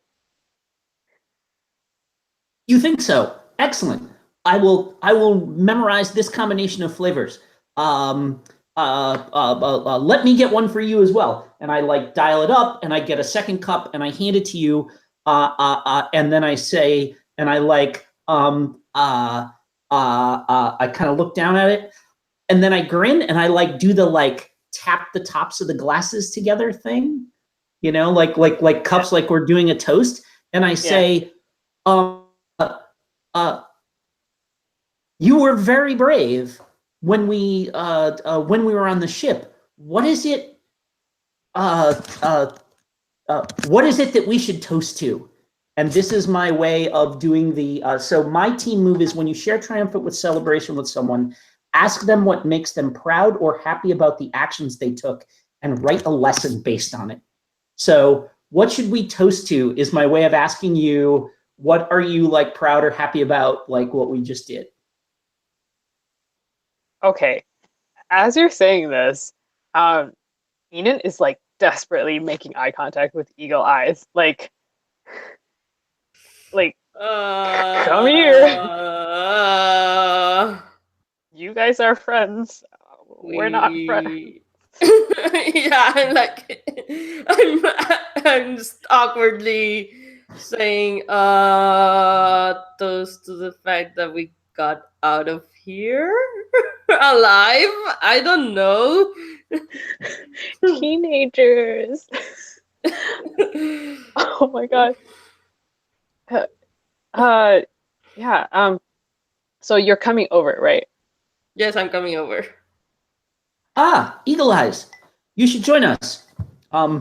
[SPEAKER 3] You think so? Excellent. I will memorize this combination of flavors. Let me get one for you as well. And I like dial it up, and I get a second cup, and I hand it to you. And then I say, and I like I kind of look down at it, and then I grin, and I like do the like tap the tops of the glasses together thing, like cups, like we're doing a toast. And I say, you were very brave when we were on the ship. What is it? What is it that we should toast to? And this is my way of doing the. So my team move is when you share triumphant with celebration with someone, ask them what makes them proud or happy about the actions they took, and write a lesson based on it. So what should we toast to is my way of asking you, what are you like proud or happy about, like what we just did?
[SPEAKER 2] Okay, as you're saying this, Enan is like desperately making eye contact with Eagle Eyes, like come here. You guys are friends. We're not friends.
[SPEAKER 4] Yeah, I'm just awkwardly saying toast to the fact that we got out of here alive. I don't know.
[SPEAKER 2] Teenagers. Oh my god. Yeah. So you're coming over, right?
[SPEAKER 4] Yes, I'm coming over.
[SPEAKER 3] Eagle Eyes, you should join us.
[SPEAKER 2] Yeah,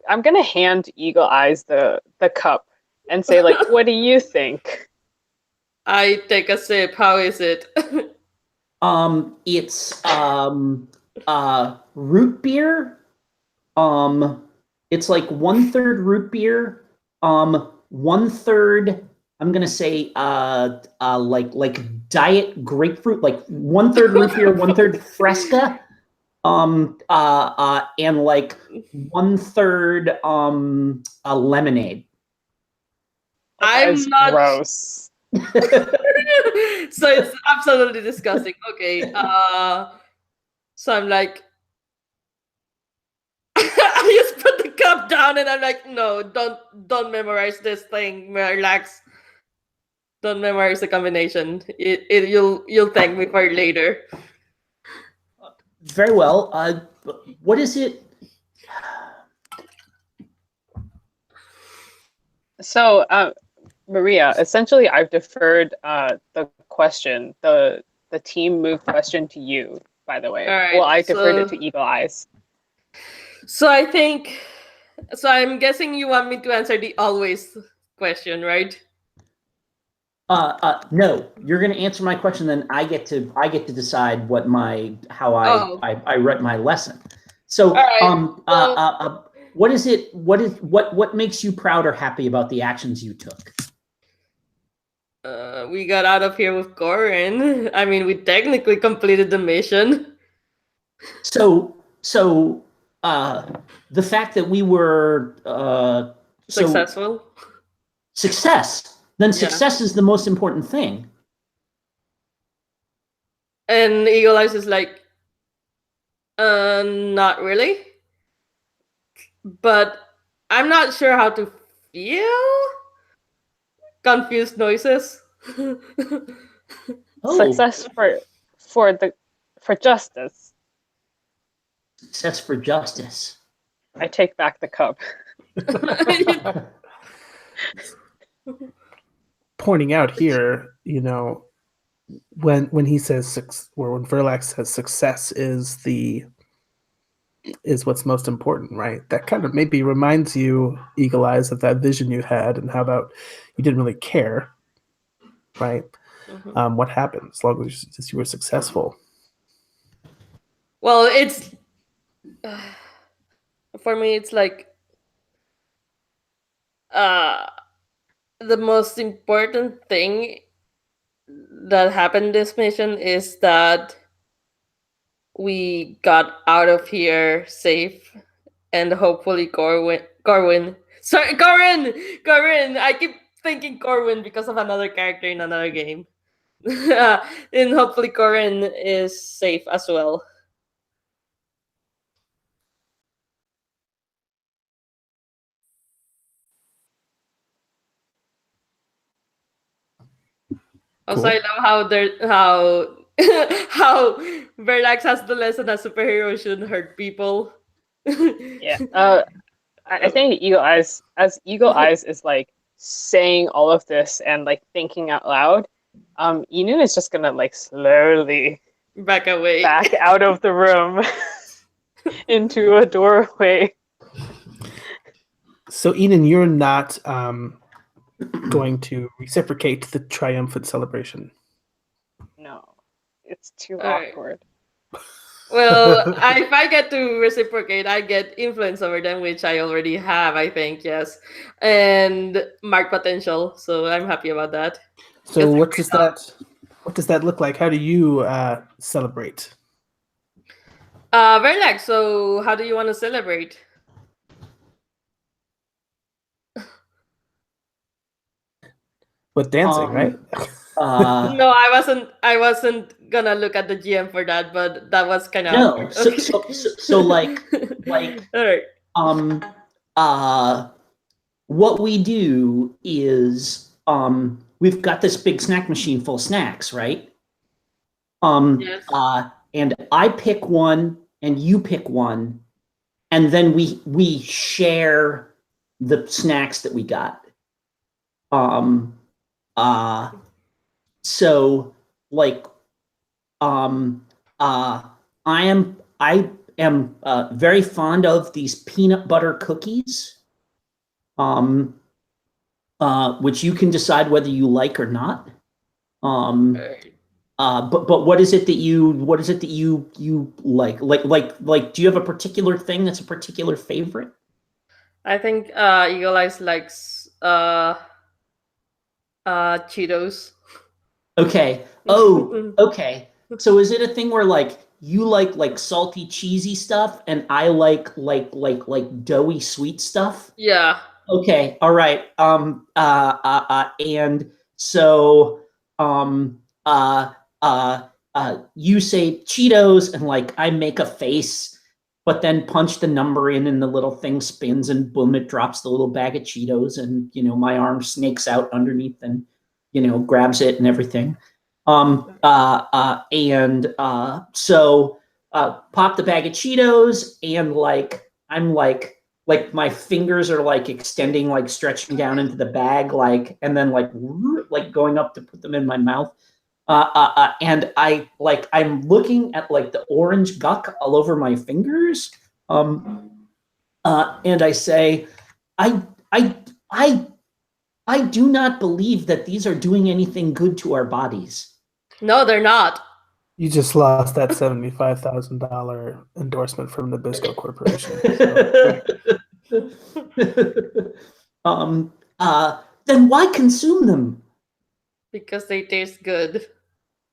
[SPEAKER 2] I'm gonna hand Eagle Eyes the cup and say like, what do you think?
[SPEAKER 4] I take a sip. How is it?
[SPEAKER 3] It's root beer. It's like 1/3 root beer. 1/3, I'm gonna say like diet grapefruit, like 1/3 root beer, 1/3 Fresca. And like 1/3 a lemonade.
[SPEAKER 2] I'm not gross.
[SPEAKER 4] So it's absolutely disgusting. Okay. So I'm like, I just put the cup down and I'm like, no, don't memorize this thing. Relax. Don't memorize the combination. You'll thank me for it later.
[SPEAKER 3] Very well. What is it?
[SPEAKER 2] So, Maria, essentially, I've deferred the question, the team move question to you. By the way,
[SPEAKER 4] All right,
[SPEAKER 2] well, I deferred it to Eagle Eyes.
[SPEAKER 4] So I'm guessing you want me to answer the always question, right?
[SPEAKER 3] No, you're going to answer my question. Then I get to decide what how
[SPEAKER 4] Oh,
[SPEAKER 3] I write my lesson.
[SPEAKER 4] all
[SPEAKER 3] So,
[SPEAKER 4] right. So
[SPEAKER 3] what makes you proud or happy about the actions you took?
[SPEAKER 4] we got out of here with Corin. I mean, we technically completed the mission.
[SPEAKER 3] So, the fact that we were
[SPEAKER 4] Successful.
[SPEAKER 3] success, then
[SPEAKER 4] Yeah.
[SPEAKER 3] success is the most important thing.
[SPEAKER 4] And Eagle Eyes is like, not really. But I'm not sure how to feel. Confused noises.
[SPEAKER 3] Oh,
[SPEAKER 2] Success for justice.
[SPEAKER 3] success for justice.
[SPEAKER 2] I take back the cup.
[SPEAKER 1] Pointing out here, when he says or when Verlax says success is what's most important, right? That kind of maybe reminds you, Eagle Eyes, of that vision you had and how about you didn't really care, right?
[SPEAKER 4] Mhm.
[SPEAKER 1] What happened as long as you were successful.
[SPEAKER 4] Well, it's for me. It's like the most important thing that happened this mission is that we got out of here safe, and hopefully Corwin. Sorry, Corwin. I keep thinking Corwin because of another character in another game. And hopefully Corwin is safe as well. Also,
[SPEAKER 1] Cool.
[SPEAKER 4] I love how how Verlax has the lesson that superheroes shouldn't hurt people.
[SPEAKER 2] Yeah. I think Eagle Eyes is like saying all of this and like thinking out loud. Inu is just gonna like slowly
[SPEAKER 4] Back away.
[SPEAKER 2] back out of the room into a doorway.
[SPEAKER 1] So, Enan, you're not going to reciprocate the triumphant celebration.
[SPEAKER 2] No, it's too
[SPEAKER 4] Alright.
[SPEAKER 2] awkward.
[SPEAKER 4] Well, if I get to reciprocate, I get influence over them, which I already have, I think, yes. And mark potential, so I'm happy about that.
[SPEAKER 1] So,
[SPEAKER 4] Yes,
[SPEAKER 1] what does that look like? How do you celebrate?
[SPEAKER 4] Verlax, so how do you want to celebrate?
[SPEAKER 1] With dancing, right?
[SPEAKER 4] No, I wasn't gonna look at the GM for that, but that was kind of
[SPEAKER 3] No,
[SPEAKER 4] awkward.
[SPEAKER 3] so like
[SPEAKER 4] all right.
[SPEAKER 3] What we do is we've got this big snack machine full of snacks, right?
[SPEAKER 4] Yes.
[SPEAKER 3] And I pick one and you pick one, and then we share the snacks that we got. So like I am very fond of these peanut butter cookies, which you can decide whether you like or not. But what is it that you like? Do you have a particular thing that's a particular favorite?
[SPEAKER 4] I think Eagle Eyes likes Cheetos.
[SPEAKER 3] Okay. Oh, okay. So is it a thing where like you like salty cheesy stuff and I like doughy sweet stuff?
[SPEAKER 4] Yeah.
[SPEAKER 3] Okay. All right. And so you say Cheetos and like I make a face, but then punch the number in and the little thing spins and boom, it drops the little bag of Cheetos and my arm snakes out underneath and grabs it and everything. So pop the bag of Cheetos and like I'm like my fingers are like extending, like stretching down into the bag, like and then like going up to put them in my mouth. And I'm looking at like the orange guck all over my fingers. And I say, I, I, I do not believe that these are doing anything good to our bodies.
[SPEAKER 4] No, they're not.
[SPEAKER 1] You just lost that $75,000 endorsement from Nabisco Corporation.
[SPEAKER 3] Then why consume them?
[SPEAKER 4] Because they taste good.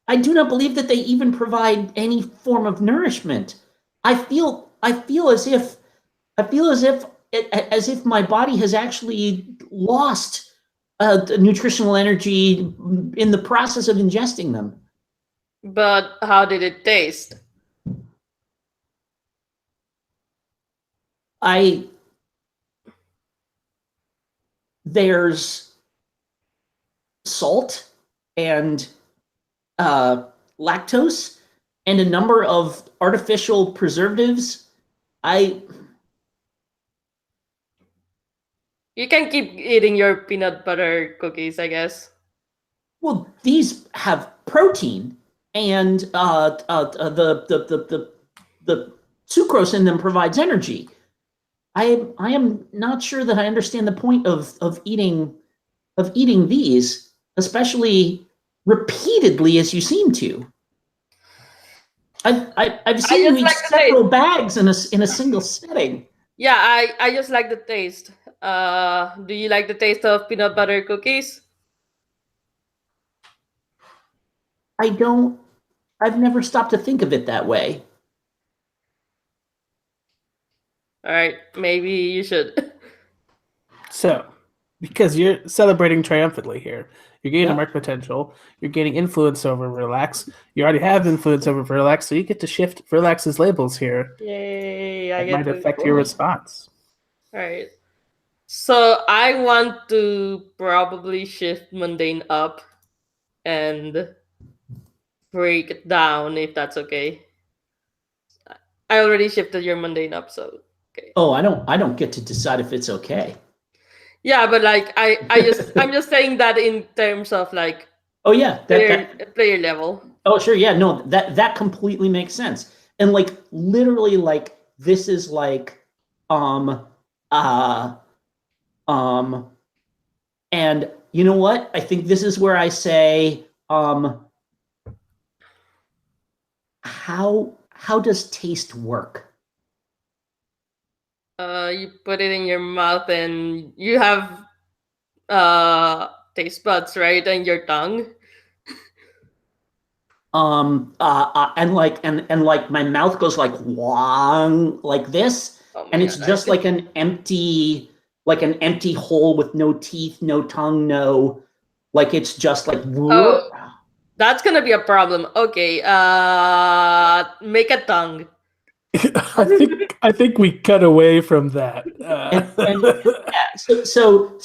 [SPEAKER 3] I do not believe that they even provide any form of nourishment. I feel as if my body has actually lost nutritional energy in the process of ingesting them.
[SPEAKER 4] But how did it taste?
[SPEAKER 3] There's salt and lactose and a number of artificial preservatives.
[SPEAKER 4] You can keep eating your peanut butter cookies, I guess.
[SPEAKER 3] Well, these have protein, and the sucrose in them provides energy. I am not sure that I understand the point of eating these, especially repeatedly as you seem to. I've seen you eat
[SPEAKER 4] like
[SPEAKER 3] several bags in a single setting.
[SPEAKER 4] Yeah, I just like the taste. Do you like the taste of peanut butter cookies?
[SPEAKER 3] I've never stopped to think of it that way.
[SPEAKER 4] All right, maybe you should.
[SPEAKER 1] So, because you're celebrating triumphantly here, you're gaining
[SPEAKER 3] Yeah.
[SPEAKER 1] mark potential, you're gaining influence over Relax, you already have influence over Relax, so you get to shift Relax's labels here.
[SPEAKER 4] Yay!
[SPEAKER 1] That might affect your response.
[SPEAKER 4] All right. So I want to probably shift mundane up and break it down if that's okay. I already shifted your mundane up, so okay.
[SPEAKER 3] Oh, I don't get to decide if it's okay.
[SPEAKER 4] Yeah, but like I'm just saying that in terms of like
[SPEAKER 3] Oh yeah,
[SPEAKER 4] player level.
[SPEAKER 3] Oh sure, yeah, no, that completely makes sense. And like literally, like this is like, uh, and you know what? I think this is where I say, how does taste work?
[SPEAKER 4] You put it in your mouth and you have taste buds, right? And your tongue.
[SPEAKER 3] And like my mouth goes like wong like this, and it's just like an empty hole with no teeth, no tongue, no, like it's just like.
[SPEAKER 4] Oh, that's gonna be a problem. Okay, make a tongue.
[SPEAKER 1] I think we cut away from that.
[SPEAKER 3] So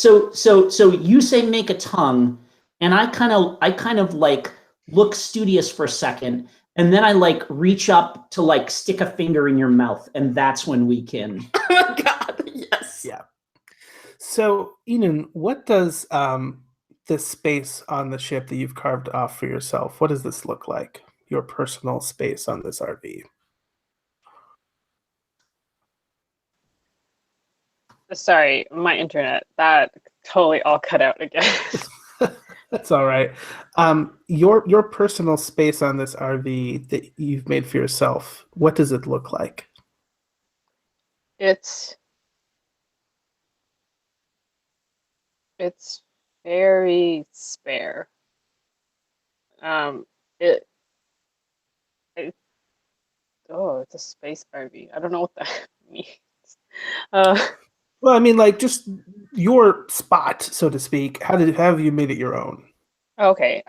[SPEAKER 3] you say make a tongue, and I kind of like look studious for a second, and then I like reach up to like stick a finger in your mouth, and that's when we can.
[SPEAKER 4] Oh my god! Yes.
[SPEAKER 1] Yeah. So, Enan, what does this space on the ship that you've carved off for yourself? What does this look like? Your personal space on this RV?
[SPEAKER 2] Sorry, my internet. That totally all cut out again.
[SPEAKER 1] That's all right. Your personal space on this RV that you've made for yourself, what does it look like?
[SPEAKER 2] It's very spare. It, it's a space RV. I don't know what that means.
[SPEAKER 1] Well, I mean, like just your spot, so to speak. How have you made it your own?
[SPEAKER 2] Okay,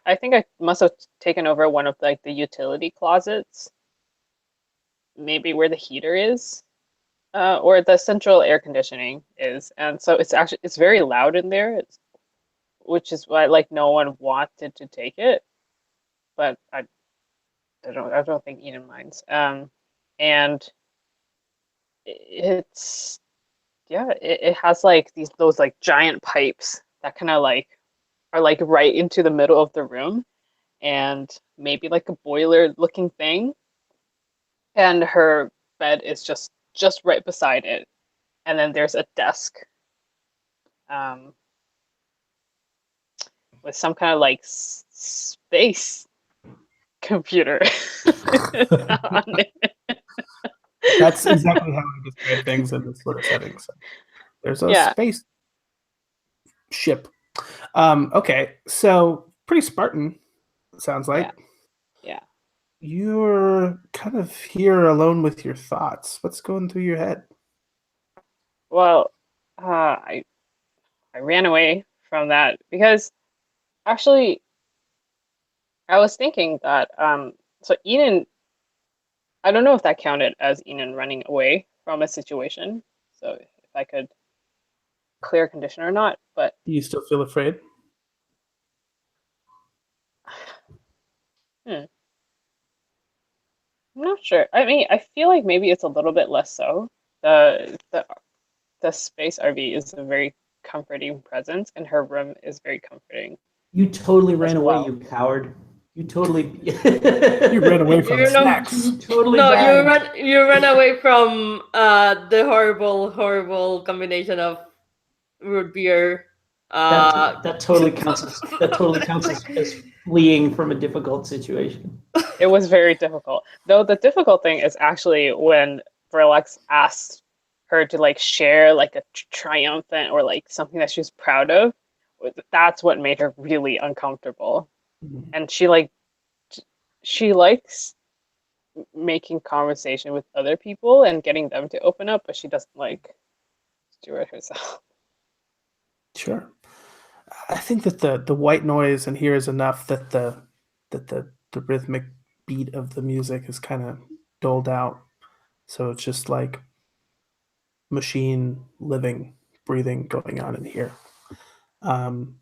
[SPEAKER 2] I think I must have taken over one of like the utility closets, maybe where the heater is, or the central air conditioning is, and so it's very loud in there, which is why like no one wanted to take it, but I don't think Eden minds. And it's yeah, it has like those like giant pipes that kind of like are like right into the middle of the room, and maybe like a boiler looking thing. And her bed is just just right beside it, and then there's a desk with some kind of like space computer on it.
[SPEAKER 1] That's exactly how I describe things in this sort of setting. So there's a
[SPEAKER 2] Yeah,
[SPEAKER 1] space ship. Okay, so pretty Spartan, sounds
[SPEAKER 2] yeah,
[SPEAKER 1] like.
[SPEAKER 2] yeah.
[SPEAKER 1] You're kind of here alone with your thoughts. What's going through your head?
[SPEAKER 2] Well, I ran away from that because actually I was thinking that so Eden, I don't know if that counted as Eden running away from a situation. So if I could clear a condition or not, but
[SPEAKER 1] Do you still feel afraid?
[SPEAKER 2] hmm, I'm not sure. I mean, I feel like maybe it's a little bit less so. The space RV is a very comforting presence, and her room is very comforting
[SPEAKER 3] You totally
[SPEAKER 2] as
[SPEAKER 3] ran away,
[SPEAKER 2] well.
[SPEAKER 3] you coward. You totally.
[SPEAKER 1] You ran away from
[SPEAKER 4] You know,
[SPEAKER 1] snacks.
[SPEAKER 3] You totally
[SPEAKER 4] no,
[SPEAKER 3] ran.
[SPEAKER 4] you run away from the horrible combination of root beer.
[SPEAKER 3] That totally counts as fleeing from a difficult situation.
[SPEAKER 2] It was very difficult. Though the difficult thing is actually when Verlex asked her to like share like a triumphant or like something that she was proud of. That's what made her really uncomfortable. And she likes making conversation with other people and getting them to open up, but she doesn't like do it herself.
[SPEAKER 1] Sure. I think that the white noise in here is enough that the rhythmic beat of the music is kind of doled out. So it's just like machine living, breathing going on in here. Um,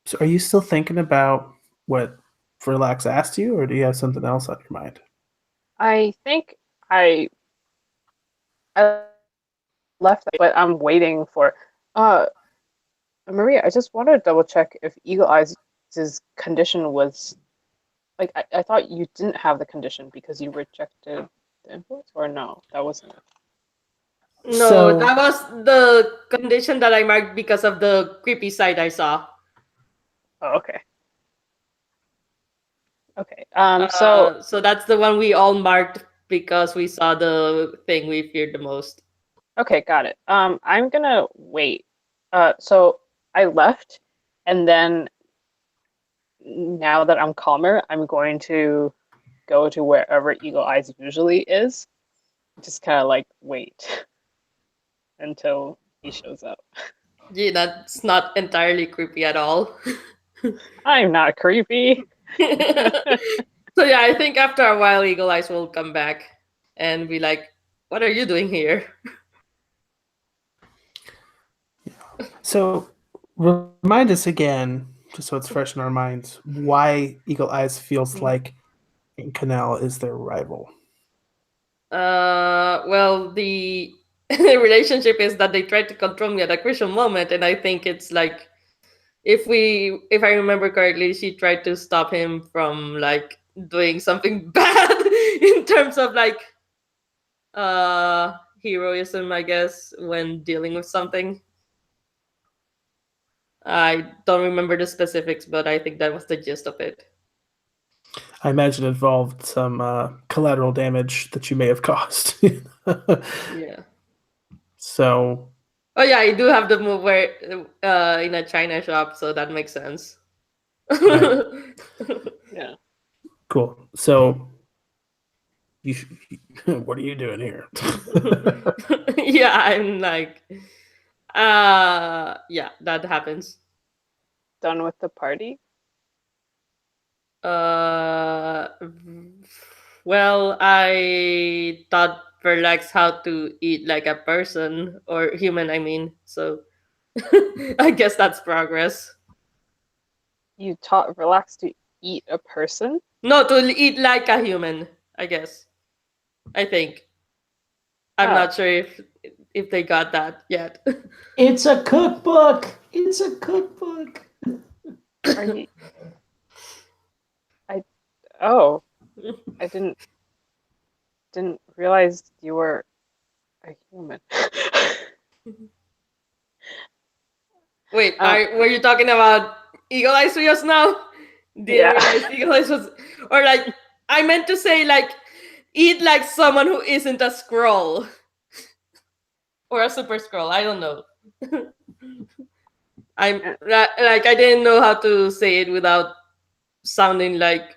[SPEAKER 1] so are you still thinking about what Verlax asked you, or do you have something else on your mind?
[SPEAKER 2] I think I left, but I'm waiting for uh Maria, I just wanted to double check if Eagle Eyes' condition was like I thought you didn't have the condition because you rejected the influence, or no, that wasn't it.
[SPEAKER 4] No,
[SPEAKER 1] So
[SPEAKER 4] that was the condition that I marked because of the creepy side I saw.
[SPEAKER 2] Oh, okay. Okay. So
[SPEAKER 4] So that's the one we all marked because we saw the thing we feared the most.
[SPEAKER 2] okay, got it. I'm gonna wait. So I left, and then now that I'm calmer, I'm going to go to wherever Eagle Eyes usually is. Just kind of like wait until he shows up.
[SPEAKER 4] Yeah, that's not entirely creepy at all.
[SPEAKER 2] I'm not creepy.
[SPEAKER 4] So yeah, I think after a while, Eagle Eyes will come back and be like, "What are you doing here?"
[SPEAKER 1] so remind us again, just so it's fresh in our minds, why Eagle Eyes feels like Canal is their rival.
[SPEAKER 4] Well, the relationship is that they tried to control me at a crucial moment, and I think it's like if I remember correctly, she tried to stop him from like doing something bad in terms of like heroism, I guess, when dealing with something. I don't remember the specifics, but I think that was the gist of it.
[SPEAKER 1] I imagine it involved some collateral damage that you may have caused.
[SPEAKER 4] Yeah.
[SPEAKER 1] So,
[SPEAKER 4] Oh yeah, I do have the move where in a China shop, so that makes sense.
[SPEAKER 1] right,
[SPEAKER 2] Yeah.
[SPEAKER 1] cool. So, you, what are you doing here?
[SPEAKER 4] Yeah, I'm like yeah, that happens.
[SPEAKER 2] Done with the party?
[SPEAKER 4] Uh well, I taught Verlax how to eat like a person or human, I mean. So I guess that's progress.
[SPEAKER 2] You taught Relax to eat a person?
[SPEAKER 4] No, to eat like a human, I guess. I think. I'm
[SPEAKER 2] Oh,
[SPEAKER 4] not sure if they got that yet.
[SPEAKER 3] It's a cookbook. It's a cookbook.
[SPEAKER 2] are you? I oh, I didn't realize you were a human.
[SPEAKER 4] Wait,
[SPEAKER 2] um,
[SPEAKER 4] were you talking about Eagle Eyes just now? Didn't
[SPEAKER 2] yeah.
[SPEAKER 4] realize Eagle Eyes was, or like I meant to say like eat like someone who isn't a scroll or a super scroll. I don't know. Like I didn't know how to say it without sounding like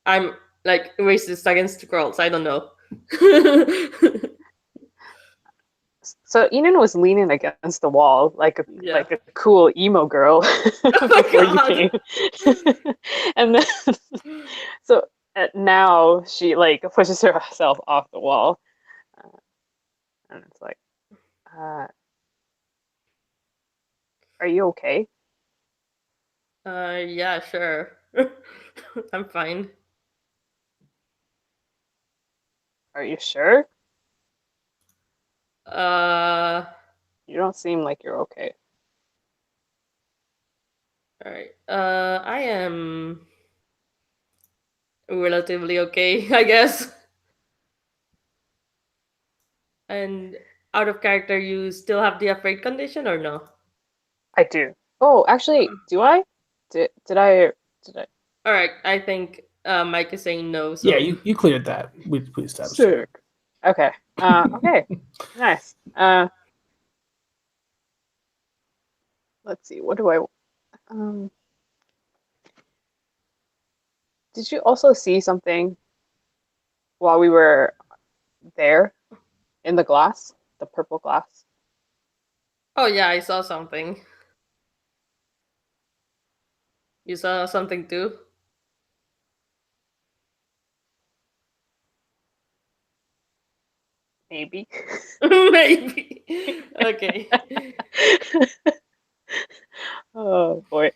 [SPEAKER 4] I'm like racist against scrolls. I don't know.
[SPEAKER 2] So Enon was leaning against the wall
[SPEAKER 4] Yeah.
[SPEAKER 2] like a cool emo girl
[SPEAKER 4] Oh my
[SPEAKER 2] before you
[SPEAKER 4] god.
[SPEAKER 2] came, and then so now she like pushes herself off the wall, uh, and it's like, uh, "Are you okay?
[SPEAKER 4] Yeah, sure. I'm fine.
[SPEAKER 2] Are you sure?
[SPEAKER 4] Uh,
[SPEAKER 2] You don't seem like you're okay."
[SPEAKER 4] all right. I am relatively okay, I guess. And out of character, you still have the afraid condition or no?
[SPEAKER 2] I do. Oh, actually, do I? Did I? Did I?
[SPEAKER 4] All right. I think Mike is saying no.
[SPEAKER 1] Yeah,
[SPEAKER 4] So
[SPEAKER 1] you cleared that. We established that.
[SPEAKER 2] Sick. Okay. Okay. Nice. Let's see. What do I? Um, did you also see something while we were there in the glass, the purple glass?
[SPEAKER 4] oh yeah, I saw something. You saw something too?
[SPEAKER 2] Maybe.
[SPEAKER 4] Maybe. Okay.
[SPEAKER 2] Oh boy.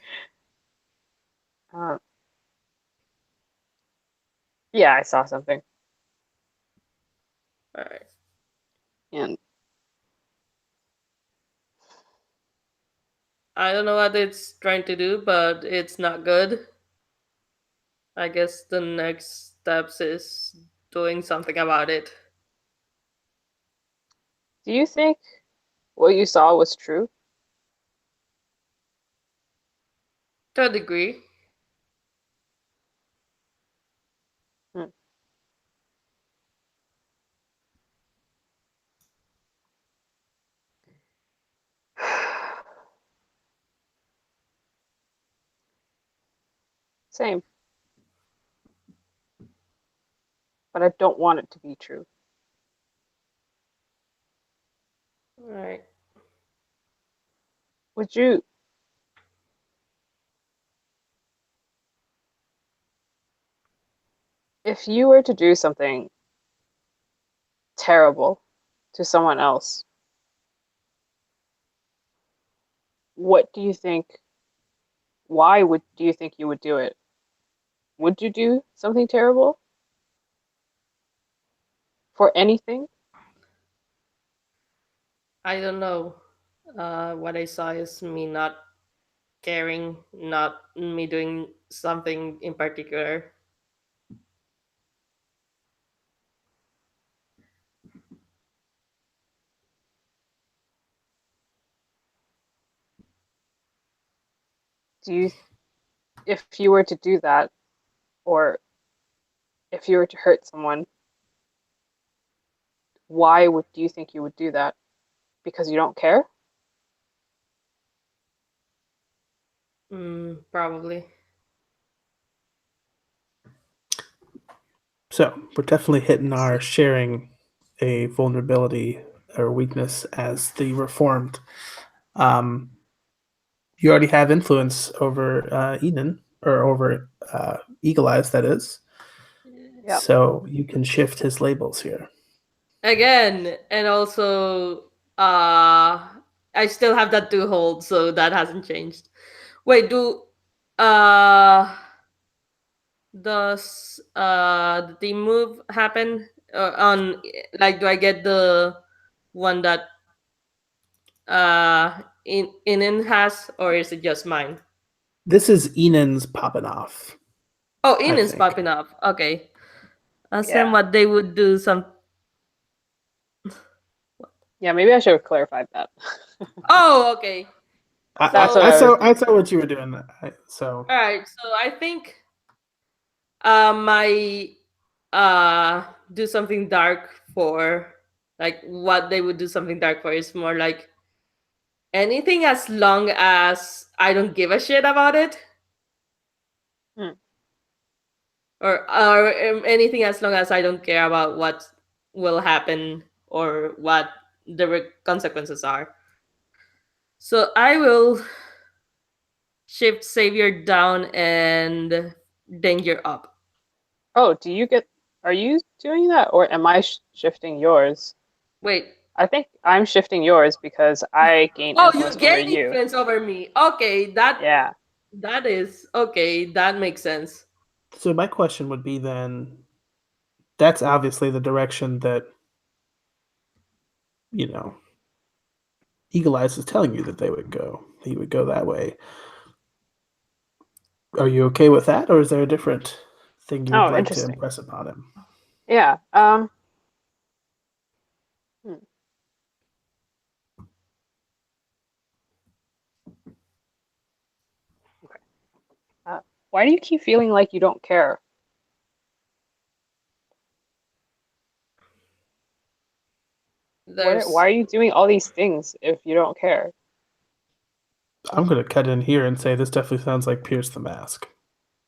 [SPEAKER 2] Um, yeah, I saw something,
[SPEAKER 4] All right.
[SPEAKER 2] and
[SPEAKER 4] I don't know what it's trying to do, but it's not good. I guess the next steps is doing something about it.
[SPEAKER 2] do you think what you saw was true?
[SPEAKER 4] To a degree.
[SPEAKER 2] Hmm. Same, but I don't want it to be true.
[SPEAKER 4] All right.
[SPEAKER 2] Would you, if you were to do something terrible to someone else, what do you think? Why would do you think you would do it? Would you do something terrible for anything?
[SPEAKER 4] I don't know. What I saw is me not caring, not me doing something in particular.
[SPEAKER 2] Do you, if you were to do that, or if you were to hurt someone, why would do you think you would do that? Because you don't care?
[SPEAKER 4] Probably.
[SPEAKER 1] So we're definitely hitting our sharing a vulnerability or weakness as the reformed. Um, you already have influence over Eden or over Eagle Eyes, that is.
[SPEAKER 2] Yep.
[SPEAKER 1] So you can shift his labels here.
[SPEAKER 4] Again, and also, uh, I still have that two hold, so that hasn't changed. Wait, uh does the team move happen on like do I get the one that Inin has, or is it just mine?
[SPEAKER 1] This is Enan's popping off,
[SPEAKER 4] Oh,
[SPEAKER 1] I
[SPEAKER 4] Inin's
[SPEAKER 1] think.
[SPEAKER 4] popping up. Okay. Ask them
[SPEAKER 2] Yeah.
[SPEAKER 4] what they would do.
[SPEAKER 2] Yeah, maybe I should have clarified that.
[SPEAKER 4] Oh, okay.
[SPEAKER 2] That's what
[SPEAKER 1] I
[SPEAKER 2] I
[SPEAKER 1] saw
[SPEAKER 2] was
[SPEAKER 1] I saw what you were doing. So
[SPEAKER 4] All right. So I think my do something dark for, like, what they would do something dark for is more like anything as long as I don't give a shit about it,
[SPEAKER 2] Hmm.
[SPEAKER 4] or anything as long as I don't care about what will happen or what the consequences are. So I will shift savior down and danger up.
[SPEAKER 2] Oh, are you doing that or am I shifting yours?
[SPEAKER 4] Wait.
[SPEAKER 2] I think I'm shifting yours because I gain
[SPEAKER 4] Oh, you
[SPEAKER 2] influence over
[SPEAKER 4] gain
[SPEAKER 2] you.
[SPEAKER 4] influence over me. Okay,
[SPEAKER 2] Yeah.
[SPEAKER 4] that is okay. That makes sense.
[SPEAKER 1] so my question would be then, that's obviously the direction that, you know, Eagle Eyes is telling you that they would go. He would go that way. Are you okay with that, or is there a different thing you would
[SPEAKER 2] Oh,
[SPEAKER 1] like to
[SPEAKER 2] interesting.
[SPEAKER 1] impress upon him?
[SPEAKER 2] Yeah. Hmm. Okay. Why do you keep feeling like you don't care? Why
[SPEAKER 4] There's
[SPEAKER 2] are you doing all these things if you don't care?
[SPEAKER 1] I'm going to cut in here and say this definitely sounds like Pierce the Mask.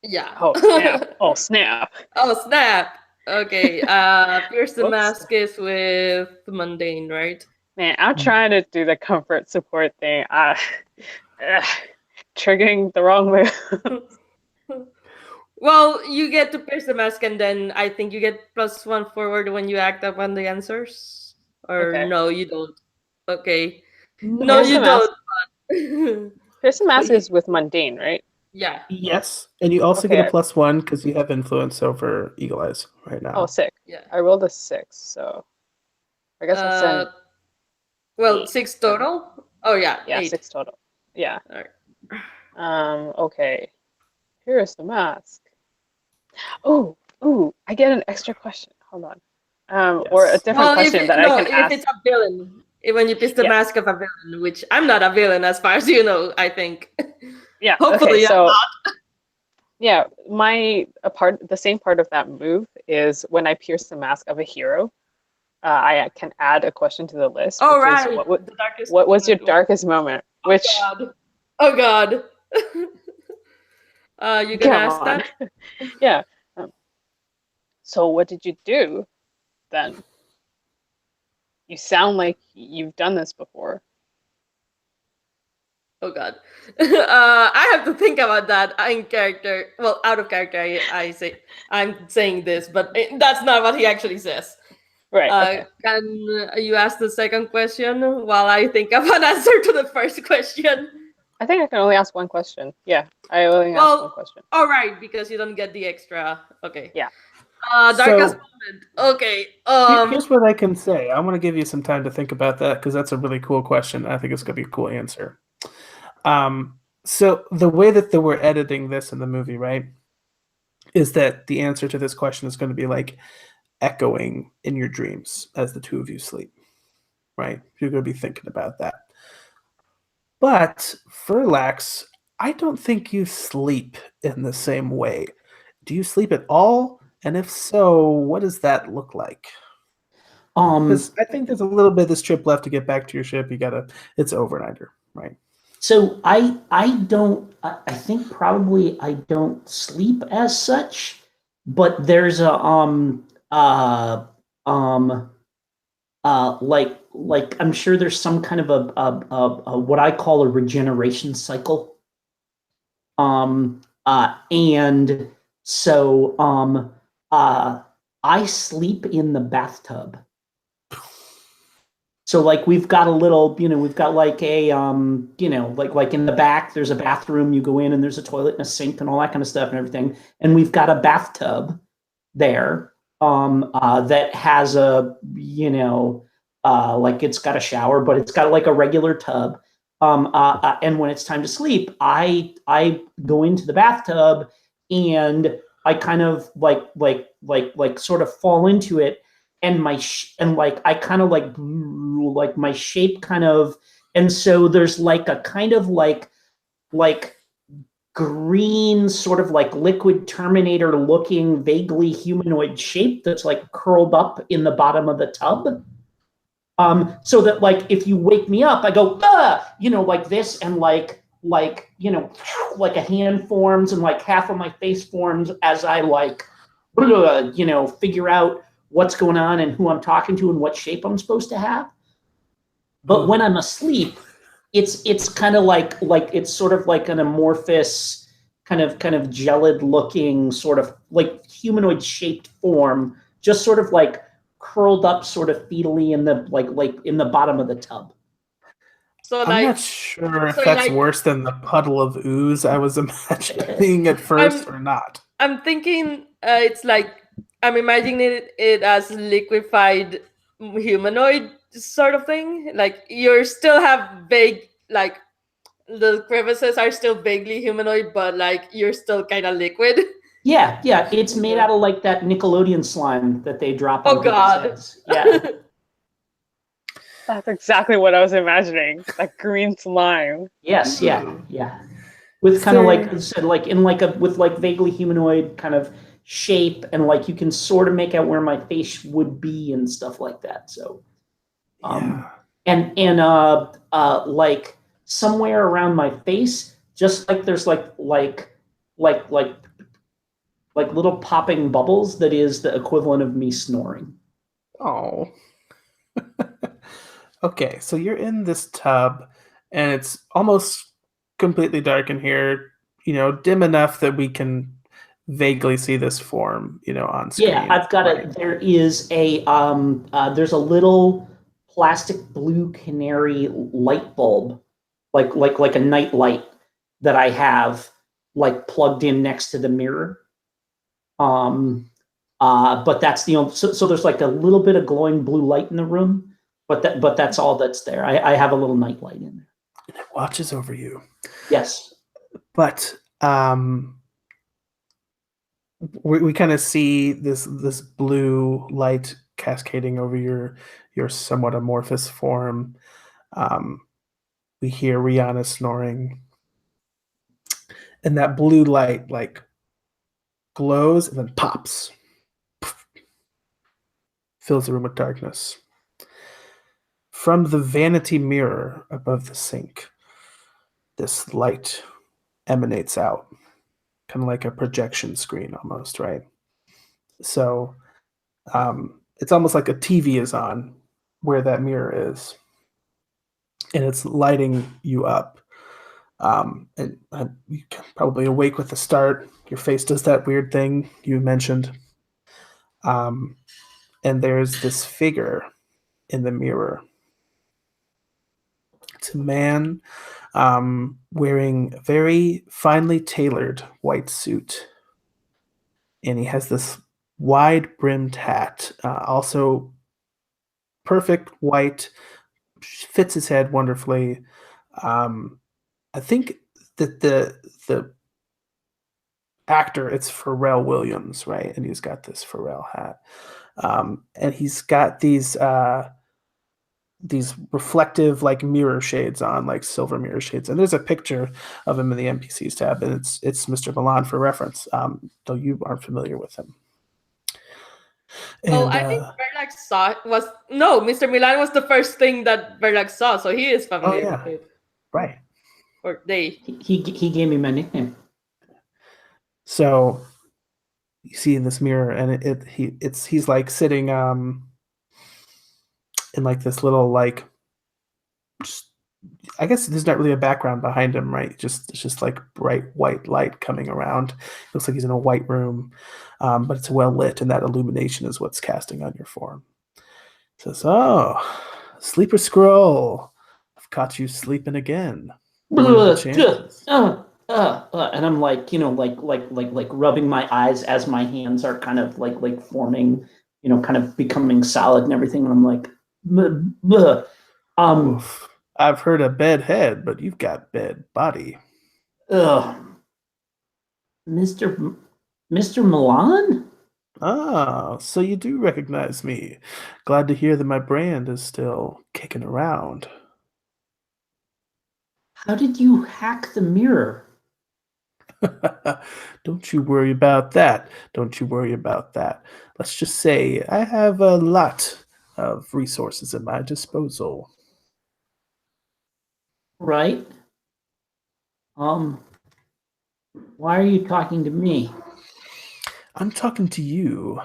[SPEAKER 4] yeah.
[SPEAKER 2] Oh, snap. Oh, snap.
[SPEAKER 4] Oh snap. Okay. Pierce the
[SPEAKER 2] Whoops.
[SPEAKER 4] mask is with mundane, right?
[SPEAKER 2] Man, I'm trying to do the comfort support thing. Ugh, triggering the wrong move.
[SPEAKER 4] Well, you get to pierce the mask, and then I think you get +1 forward when you act upon the answers. Or
[SPEAKER 2] Okay.
[SPEAKER 4] no, you don't. Okay. No,
[SPEAKER 2] Pierce the
[SPEAKER 1] No.
[SPEAKER 4] you
[SPEAKER 2] mask.
[SPEAKER 4] don't.
[SPEAKER 2] Pierce the
[SPEAKER 1] But
[SPEAKER 2] mask is with mundane, right?
[SPEAKER 4] Yeah.
[SPEAKER 1] yes, and you also get a
[SPEAKER 2] Okay.
[SPEAKER 1] +1 because you have influence over Eagle Eyes right
[SPEAKER 2] Oh,
[SPEAKER 1] now.
[SPEAKER 2] sick.
[SPEAKER 4] Yeah.
[SPEAKER 2] I rolled a 6, so I guess I'll
[SPEAKER 4] Uh,
[SPEAKER 2] send
[SPEAKER 4] well,
[SPEAKER 2] 8.
[SPEAKER 4] 6
[SPEAKER 2] Then.
[SPEAKER 4] total. Oh yeah,
[SPEAKER 2] Yeah,
[SPEAKER 4] 8.
[SPEAKER 2] 6 total. Yeah.
[SPEAKER 4] All right.
[SPEAKER 2] Okay. Here's the mask. Oh, I get an extra question. Hold on. Or a
[SPEAKER 1] Yes.
[SPEAKER 2] different
[SPEAKER 4] Well,
[SPEAKER 2] question that I can
[SPEAKER 4] if
[SPEAKER 2] ask.
[SPEAKER 4] it's a villain, when you piss the
[SPEAKER 2] Yeah,
[SPEAKER 4] mask of a villain, which I'm not a villain as far as you know, I think.
[SPEAKER 2] yeah. Okay,
[SPEAKER 4] Hopefully, I'm
[SPEAKER 2] so
[SPEAKER 4] not.
[SPEAKER 2] yeah, the same part of that move is when I pierce the mask of a hero, I can add a question to the list,
[SPEAKER 4] Oh
[SPEAKER 2] which is
[SPEAKER 4] right, the darkest
[SPEAKER 2] what was your
[SPEAKER 4] moment.
[SPEAKER 2] darkest moment?
[SPEAKER 4] Oh
[SPEAKER 2] Which,
[SPEAKER 4] god. Oh god. You gonna
[SPEAKER 2] come
[SPEAKER 4] ask
[SPEAKER 2] on.
[SPEAKER 4] that?
[SPEAKER 2] Yeah. Um, so what did you do then? You sound like you've done this before.
[SPEAKER 4] Oh god. I have to think about that in character. Well, out of character, I say I'm saying this, but that's not what he actually says.
[SPEAKER 2] Right, okay.
[SPEAKER 4] Can you ask the second question while I think of an answer to the first question?
[SPEAKER 2] I think I can only ask one question. Yeah, I only ask one
[SPEAKER 4] Well,
[SPEAKER 2] question.
[SPEAKER 4] all right, because you don't get the extra. Okay.
[SPEAKER 2] Yeah.
[SPEAKER 4] Darkest
[SPEAKER 1] So
[SPEAKER 4] moment. Okay.
[SPEAKER 1] here's what I can say. I want to give you some time to think about that because that's a really cool question. I think it's going to be a cool answer. So the way that we're editing this in the movie, right, is that the answer to this question is going to be like echoing in your dreams as the two of you sleep, right? You're going to be thinking about that. But Furlax, I don't think you sleep in the same way. Do you sleep at all? And if so, what does that look like?
[SPEAKER 3] Um,
[SPEAKER 1] Because I think there's a little bit of this trip left to get back to your ship. It's overnighter, right?
[SPEAKER 3] so I don't I think probably I don't sleep as such, but there's a um like I'm sure there's some kind of a what I call a regeneration cycle. And so I sleep in the bathtub. So like we've got a little, we've got like a like in the back there's a bathroom, you go in and there's a toilet and a sink and all that kind of stuff and everything. And we've got a bathtub there that has a, like it's got a shower, but it's got like a regular tub. And when it's time to sleep, I go into the bathtub and I kind of like sort of fall into it. I kind of like my shape kind of, and so there's like a kind of like green sort of like liquid Terminator looking vaguely humanoid shape that's like curled up in the bottom of the tub. So that like if you wake me up, I go, like this, and like like a hand forms and like half of my face forms as I like figure out what's going on and who I'm talking to and what shape I'm supposed to have. But when I'm asleep, it's kind of like it's sort of like an amorphous kind of gelid looking sort of like humanoid shaped form, just sort of like curled up sort of fetally in the like in the bottom of the tub.
[SPEAKER 4] So
[SPEAKER 1] I'm
[SPEAKER 4] like,
[SPEAKER 1] not sure if
[SPEAKER 4] so
[SPEAKER 1] that's
[SPEAKER 4] like,
[SPEAKER 1] worse than the puddle of ooze I was imagining at first or not.
[SPEAKER 4] I'm thinking it's like I'm imagining it as liquefied humanoid sort of thing. Like you still have vague, like the crevices are still vaguely humanoid, but like you're still kind of liquid.
[SPEAKER 3] Yeah, it's made out of like that Nickelodeon slime that they drop on
[SPEAKER 4] Oh
[SPEAKER 3] people's
[SPEAKER 4] God.
[SPEAKER 3] heads. Yeah.
[SPEAKER 2] That's exactly what I was imagining. That green slime.
[SPEAKER 3] Yes, yeah. With kind of like I said, like in like a with like vaguely humanoid kind of shape, and like you can sort of make out where my face would be and stuff like that. So, and like somewhere around my face, just like there's like little popping bubbles that is the equivalent of me snoring.
[SPEAKER 1] Oh. Okay, so you're in this tub, and it's almost completely dark in here, dim enough that we can vaguely see this form, on screen.
[SPEAKER 3] Yeah, I've got
[SPEAKER 1] right?
[SPEAKER 3] it. There is there's a little plastic blue canary light bulb, like a night light that I have like plugged in next to the mirror. But that's the only, so there's like a little bit of glowing blue light in the room, but that's all that's there. I have a little night light in there.
[SPEAKER 1] And it watches over you.
[SPEAKER 3] Yes.
[SPEAKER 1] But we kind of see this blue light cascading over your somewhat amorphous form. We hear Rihanna snoring, and that blue light like glows and then pops, fills the room with darkness. From the vanity mirror above the sink, this light emanates out, kind of like a projection screen almost, right? So it's almost like a TV is on where that mirror is, and it's lighting you up. And you probably awake with the start. Your face does that weird thing you mentioned. And there's this figure in the mirror. It's a man wearing a very finely tailored white suit. And he has this wide brimmed hat, also perfect white, fits his head wonderfully. I think that the actor, it's Pharrell Williams, right? And he's got this Pharrell hat, and he's got these reflective like mirror shades on, like silver mirror shades. And there's a picture of him in the NPCs tab, and it's Mr. Milan for reference, though you aren't familiar with him.
[SPEAKER 4] I think Verlax saw Mr. Milan was the first thing that Verlax saw, so he is familiar with it.
[SPEAKER 1] Right.
[SPEAKER 4] Or they.
[SPEAKER 3] He gave me my nickname.
[SPEAKER 1] So you see in this mirror, and he's like sitting in like this little like, just, I guess there's not really a background behind him, right? It's just like bright white light coming around. It looks like he's in a white room, but it's well lit, and that illumination is what's casting on your form. It says, "Oh, sleeper scroll, I've caught you sleeping again."
[SPEAKER 3] And I'm like, like rubbing my eyes as my hands are kind of like forming, kind of becoming solid and everything. And I'm like,
[SPEAKER 1] Oof. I've heard a bed head, but you've got bed body.
[SPEAKER 3] Mr. Milan?
[SPEAKER 1] Ah, so you do recognize me. Glad to hear that my brand is still kicking around.
[SPEAKER 3] How did you hack the mirror?
[SPEAKER 1] Don't you worry about that. Don't you worry about that. Let's just say I have a lot of resources at my disposal.
[SPEAKER 3] Right? Um, why are you talking to me?
[SPEAKER 1] I'm talking to you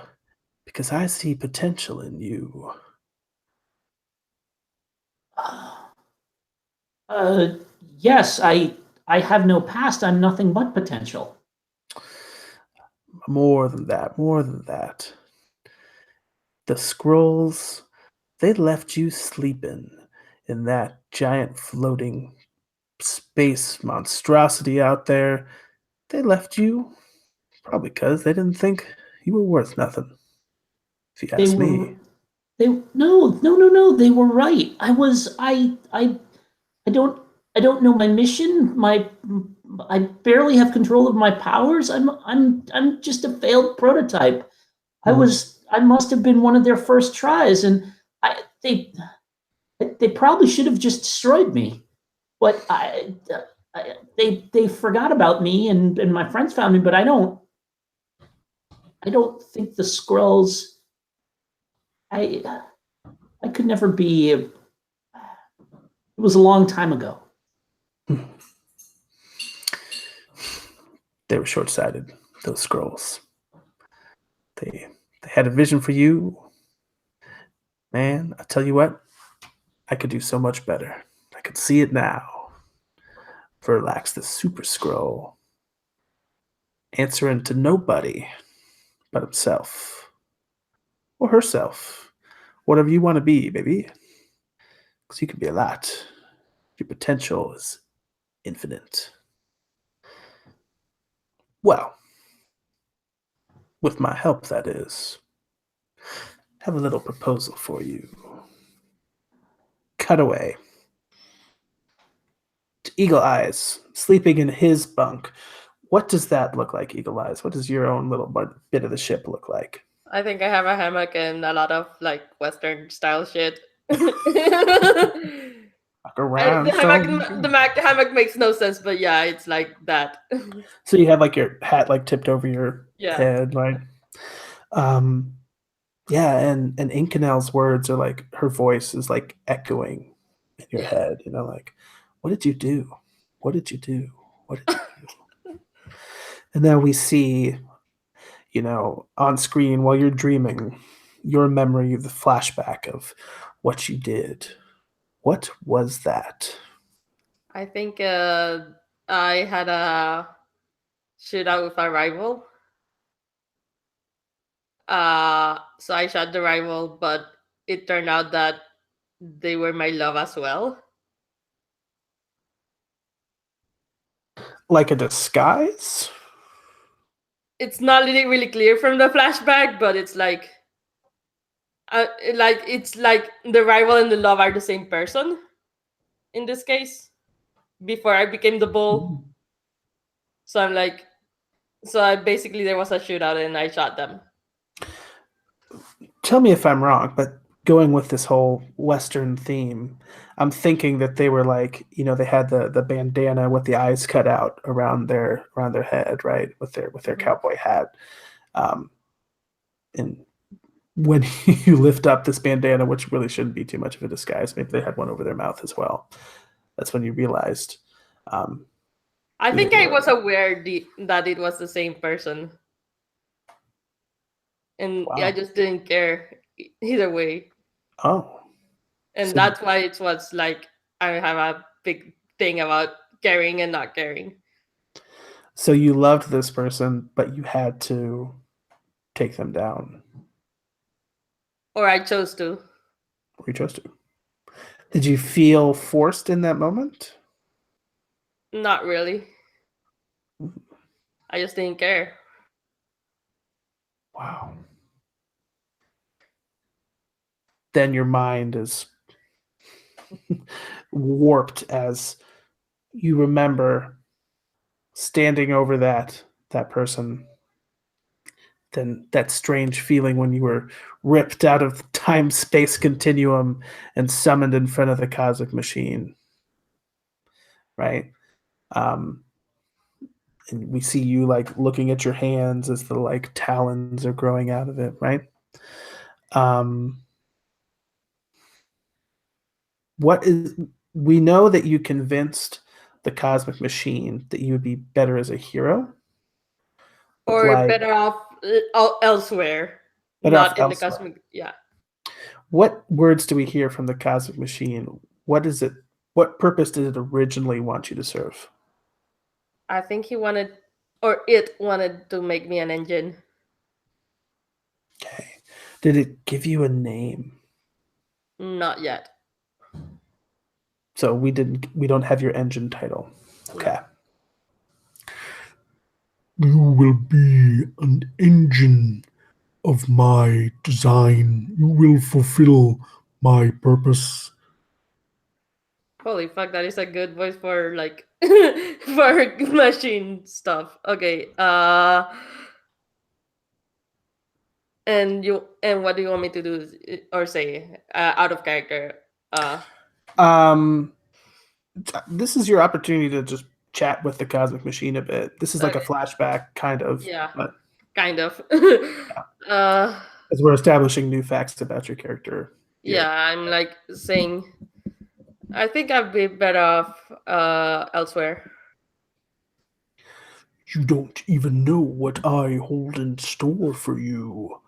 [SPEAKER 1] because I see potential in you.
[SPEAKER 3] Uh, yes, I have no past. I'm nothing but potential.
[SPEAKER 1] More than that, more than that. The scrolls, they left you sleeping in that giant floating space monstrosity out there. They left you probably because they didn't think you were worth nothing, if you
[SPEAKER 3] They
[SPEAKER 1] ask
[SPEAKER 3] were
[SPEAKER 1] me.
[SPEAKER 3] they no. They were right. I don't I don't know my mission. My I barely have control of my powers. I'm just a failed prototype.
[SPEAKER 1] Hmm.
[SPEAKER 3] I must have been one of their first tries, and I they probably should have just destroyed me. But they forgot about me, and my friends found me. But I don't think the scrolls. I I could never be. It was a long time ago.
[SPEAKER 1] They were short sighted, those scrolls. They had a vision for you. Man, I tell you what, I could do so much better. I could see it now. Verlax the Super Scroll, answering to nobody but himself or herself. Whatever you want to be, baby. Because you can be a lot. Your potential is infinite. Well, with my help, that is. I have a little proposal for you. Cut away to Eagle Eyes, sleeping in his bunk. What does that look like, Eagle Eyes? What does your own little bit of the ship look like?
[SPEAKER 4] I think I have a hammock and a lot of like Western style shit.
[SPEAKER 1] Walk around,
[SPEAKER 4] Hammock makes no sense, but yeah, it's like that.
[SPEAKER 1] so you have like your hat like tipped over your
[SPEAKER 4] Yeah.
[SPEAKER 1] head, right? Um, yeah, and Inkanel's words are like her voice is like echoing in your
[SPEAKER 4] Yeah.
[SPEAKER 1] head. Like, what did you do? What did you do? What did you do? And then we see, on screen while you're dreaming, your memory of the flashback of what you did. What was that?
[SPEAKER 4] I think I had a shootout with a rival. So I shot the rival, but it turned out that they were my love as well.
[SPEAKER 1] Like a disguise?
[SPEAKER 4] It's not really clear from the flashback, but it's it's like the rival and the love are the same person in this case. Before I became the bull, so I'm like, so I basically there was a shootout and I shot them.
[SPEAKER 1] Tell me if I'm wrong, but going with this whole Western theme, I'm thinking that they were like, they had the bandana with the eyes cut out around their head, right, with their cowboy hat. Um, and when you lift up this bandana, which really shouldn't be too much of a disguise, maybe they had one over their mouth as well. That's when you realized um,
[SPEAKER 4] I
[SPEAKER 1] who
[SPEAKER 4] think
[SPEAKER 1] they
[SPEAKER 4] I
[SPEAKER 1] were.
[SPEAKER 4] was aware that it was the same person, and I
[SPEAKER 1] Wow.
[SPEAKER 4] just didn't care either way.
[SPEAKER 1] Oh,
[SPEAKER 4] And
[SPEAKER 1] so
[SPEAKER 4] that's why it was like I have a big thing about caring and not caring,
[SPEAKER 1] so you loved this person, but you had to take them down.
[SPEAKER 4] or I chose to.
[SPEAKER 1] Or you chose to. Did you feel forced in that moment?
[SPEAKER 4] Not really. I just didn't care.
[SPEAKER 1] Wow. Then your mind is warped as you remember standing over that person than that strange feeling when you were ripped out of the time-space continuum and summoned in front of the cosmic machine, right? Um, and we see you like looking at your hands as the like talons are growing out of it, right? Um, what is we know that you convinced the cosmic machine that you would be better as a hero,
[SPEAKER 4] Or
[SPEAKER 1] like
[SPEAKER 4] better off elsewhere,
[SPEAKER 1] better off
[SPEAKER 4] not in the
[SPEAKER 1] elsewhere.
[SPEAKER 4] cosmic. Yeah,
[SPEAKER 1] What words do we hear from the cosmic machine? What is it? What purpose did it originally want you to serve?
[SPEAKER 4] I think he wanted, or it wanted to make me an engine.
[SPEAKER 1] Okay. Did it give you a name?
[SPEAKER 4] Not yet.
[SPEAKER 1] So we don't have your engine title. Okay. You will be an engine of my design. You will fulfill my purpose.
[SPEAKER 4] Holy fuck, that is a good voice for like for machine stuff. Okay. And what do you want me to do or say out of character?
[SPEAKER 1] Um, this is your opportunity to just chat with the cosmic machine a bit. This is like a
[SPEAKER 4] Okay.
[SPEAKER 1] flashback, kind of.
[SPEAKER 4] Yeah,
[SPEAKER 1] But
[SPEAKER 4] kind of.
[SPEAKER 1] as we're establishing new facts about your character. Here.
[SPEAKER 4] Yeah, I'm like saying I think I'd be better off elsewhere.
[SPEAKER 1] You don't even know what I hold in store for you.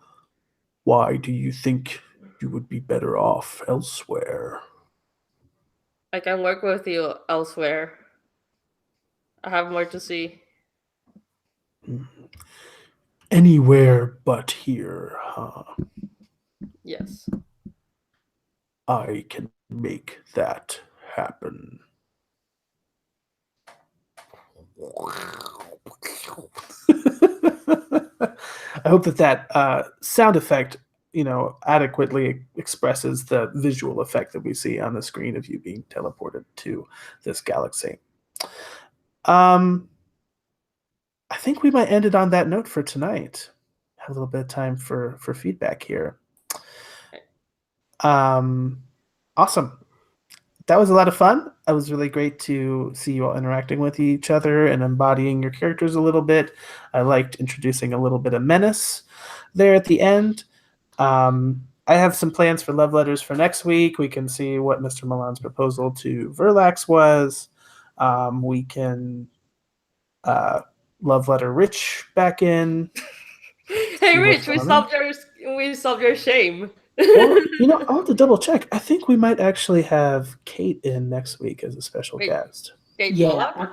[SPEAKER 1] Why do you think you would be better off elsewhere?
[SPEAKER 4] I can work with you elsewhere. I have more to see.
[SPEAKER 1] Anywhere but here, huh?
[SPEAKER 4] Yes.
[SPEAKER 1] I can make that happen. I hope that sound effect, adequately expresses the visual effect that we see on the screen of you being teleported to this galaxy. I think we might end it on that note for tonight. Have a little bit of time for feedback here. Awesome. That was a lot of fun. It was really great to see you all interacting with each other and embodying your characters a little bit. I liked introducing a little bit of menace there at the end. I have some plans for love letters for next week. We can see what Mr. Milan's proposal to Verlax was. We can love letter Rich back in.
[SPEAKER 4] Hey Rich, we solved your shame.
[SPEAKER 1] Well, I'll have to double check. I think we might actually have Kate in next week as a special
[SPEAKER 4] Wait.
[SPEAKER 1] guest.
[SPEAKER 4] Kate
[SPEAKER 3] Yeah,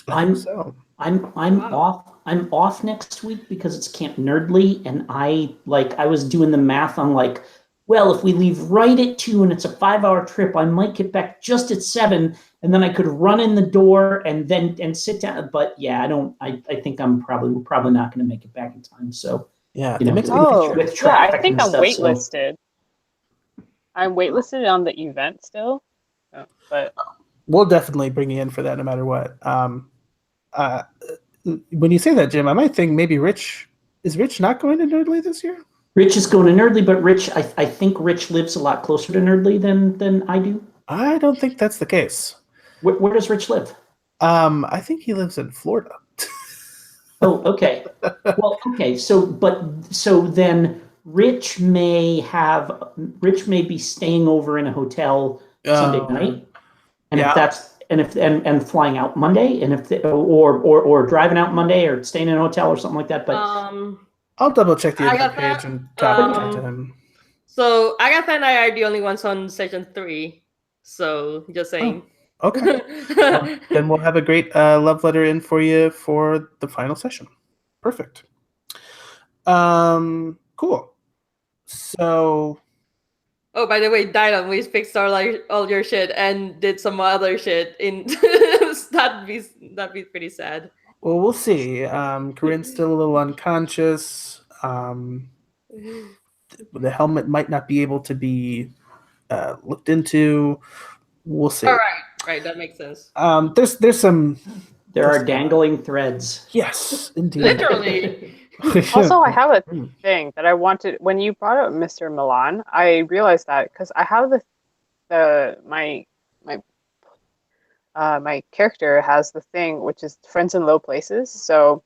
[SPEAKER 1] I think so.
[SPEAKER 3] I'm
[SPEAKER 4] Wow.
[SPEAKER 3] off next week because it's Camp Nerdly, and I was doing the math on like, well, if we leave right at 2 and it's a 5-hour trip, I might get back just at 7, and then I could run in the door and sit down. But yeah, I think we're probably not going to make it back in time. So
[SPEAKER 1] Yeah,
[SPEAKER 3] you know,
[SPEAKER 1] it makes
[SPEAKER 2] Oh,
[SPEAKER 3] with
[SPEAKER 2] yeah,
[SPEAKER 3] traffic
[SPEAKER 2] I think
[SPEAKER 3] and
[SPEAKER 2] I'm
[SPEAKER 3] stuff, so-
[SPEAKER 2] waitlisted. I'm waitlisted on the event still, but
[SPEAKER 1] We'll definitely bring you in for that no matter what. When you say that, Jim, I might think maybe Rich not going to Nerdly this year?
[SPEAKER 3] Rich is going to Nerdly, but Rich, I think Rich lives a lot closer to Nerdly than I do.
[SPEAKER 1] I don't think that's the case.
[SPEAKER 3] Where does Rich live?
[SPEAKER 1] I think he lives in Florida.
[SPEAKER 3] Oh, okay. Well, okay. So then Rich may be staying over in a hotel Sunday night, and
[SPEAKER 1] yeah.
[SPEAKER 3] if that's and flying out Monday, and or driving out Monday, or staying in a hotel or something like that. But
[SPEAKER 1] I'll double check the event
[SPEAKER 4] Agatha,
[SPEAKER 1] page and talk to him.
[SPEAKER 4] So Agatha and I are the only ones on session 3. So just saying.
[SPEAKER 1] Okay. Well, then we'll have a great love letter in for you for the final session. Perfect. Cool. So.
[SPEAKER 4] Oh, by the way, Dylan, we fixed all your shit and did some other shit. That'd be pretty sad.
[SPEAKER 1] Well, we'll see. Corinne's still a little unconscious. The helmet might not be able to be looked into. We'll see.
[SPEAKER 4] All right, that makes sense.
[SPEAKER 1] There's some.
[SPEAKER 3] There are dangling threads.
[SPEAKER 1] Yes, indeed.
[SPEAKER 4] Literally.
[SPEAKER 2] Also, I have a
[SPEAKER 1] Hmm.
[SPEAKER 2] thing that I wanted when you brought up Mr. Milan. I realized that because I have my my character has the thing which is friends in low places. So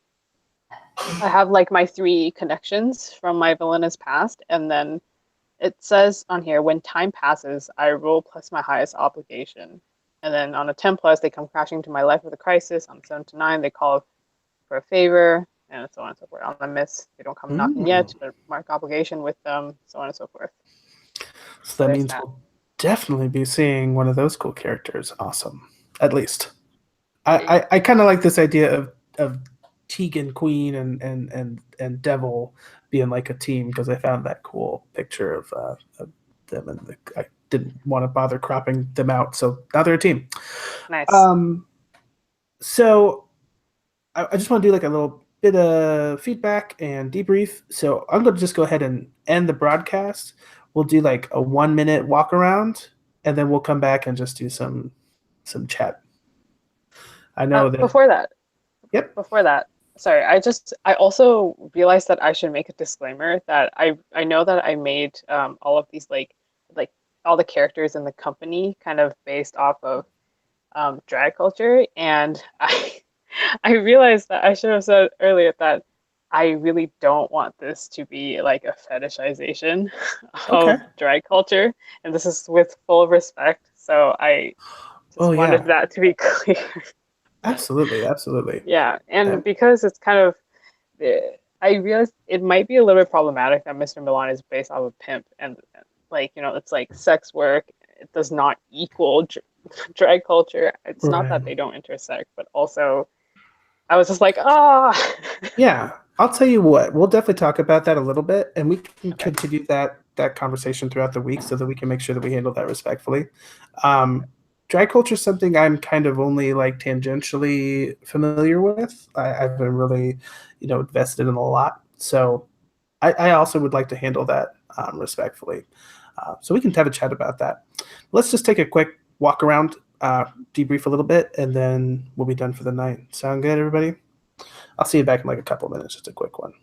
[SPEAKER 2] I have like my three connections from my villainous past, and then it says on here when time passes, I roll plus my highest obligation. And then on a 10 plus, they come crashing to my life with a crisis. On 7 to 9, they call for a favor, and so on and so forth. On the miss, they don't come knocking
[SPEAKER 1] Mm.
[SPEAKER 2] yet, but mark obligation with them, so on and so forth.
[SPEAKER 1] So
[SPEAKER 2] So
[SPEAKER 1] that
[SPEAKER 2] there's
[SPEAKER 1] means
[SPEAKER 2] that.
[SPEAKER 1] we'll definitely be seeing one of those cool characters. Awesome. At least. I kind of like this idea of Tegan Queen and Devil being like a team because I found that cool picture of them and I didn't want to bother cropping them out, so now they're a team.
[SPEAKER 2] Nice.
[SPEAKER 1] Um, so I just want to do like a little bit of feedback and debrief. So I'm going to just go ahead and end the broadcast. We'll do like a 1 minute walk around, and then we'll come back and just do some chat. I know that.
[SPEAKER 2] Before that,
[SPEAKER 1] Yep.
[SPEAKER 2] before that, sorry, I also realized that I should make a disclaimer that I know that I made all of these like all the characters in the company kind of based off of drag culture, and I realized that I should have said earlier that I really don't want this to be like a fetishization
[SPEAKER 1] Okay.
[SPEAKER 2] of drag culture, and this is with full respect. So I
[SPEAKER 1] Oh
[SPEAKER 2] just wanted
[SPEAKER 1] yeah.
[SPEAKER 2] that to be clear.
[SPEAKER 1] Absolutely. Absolutely.
[SPEAKER 2] Yeah, and
[SPEAKER 1] Um,
[SPEAKER 2] because it's kind of, I realized it might be a little bit problematic that Mr. Milan is based off of pimp, and like it's like sex work. It does not equal drag culture. It's not
[SPEAKER 1] right.
[SPEAKER 2] that they don't intersect, but also I was just like, ah.
[SPEAKER 1] Yeah. I'll tell you what. We'll definitely talk about that a little bit, and we can
[SPEAKER 2] Okay.
[SPEAKER 1] continue that conversation throughout the week so that we can make sure that we handle that respectfully. Drag culture is something I'm kind of only like tangentially familiar with. I've been really, invested in a lot. So I also would like to handle that respectfully. So we can have a chat about that. Let's just take a quick walk around, debrief a little bit, and then we'll be done for the night. Sound good, everybody? I'll see you back in like a couple of minutes. Just a quick one.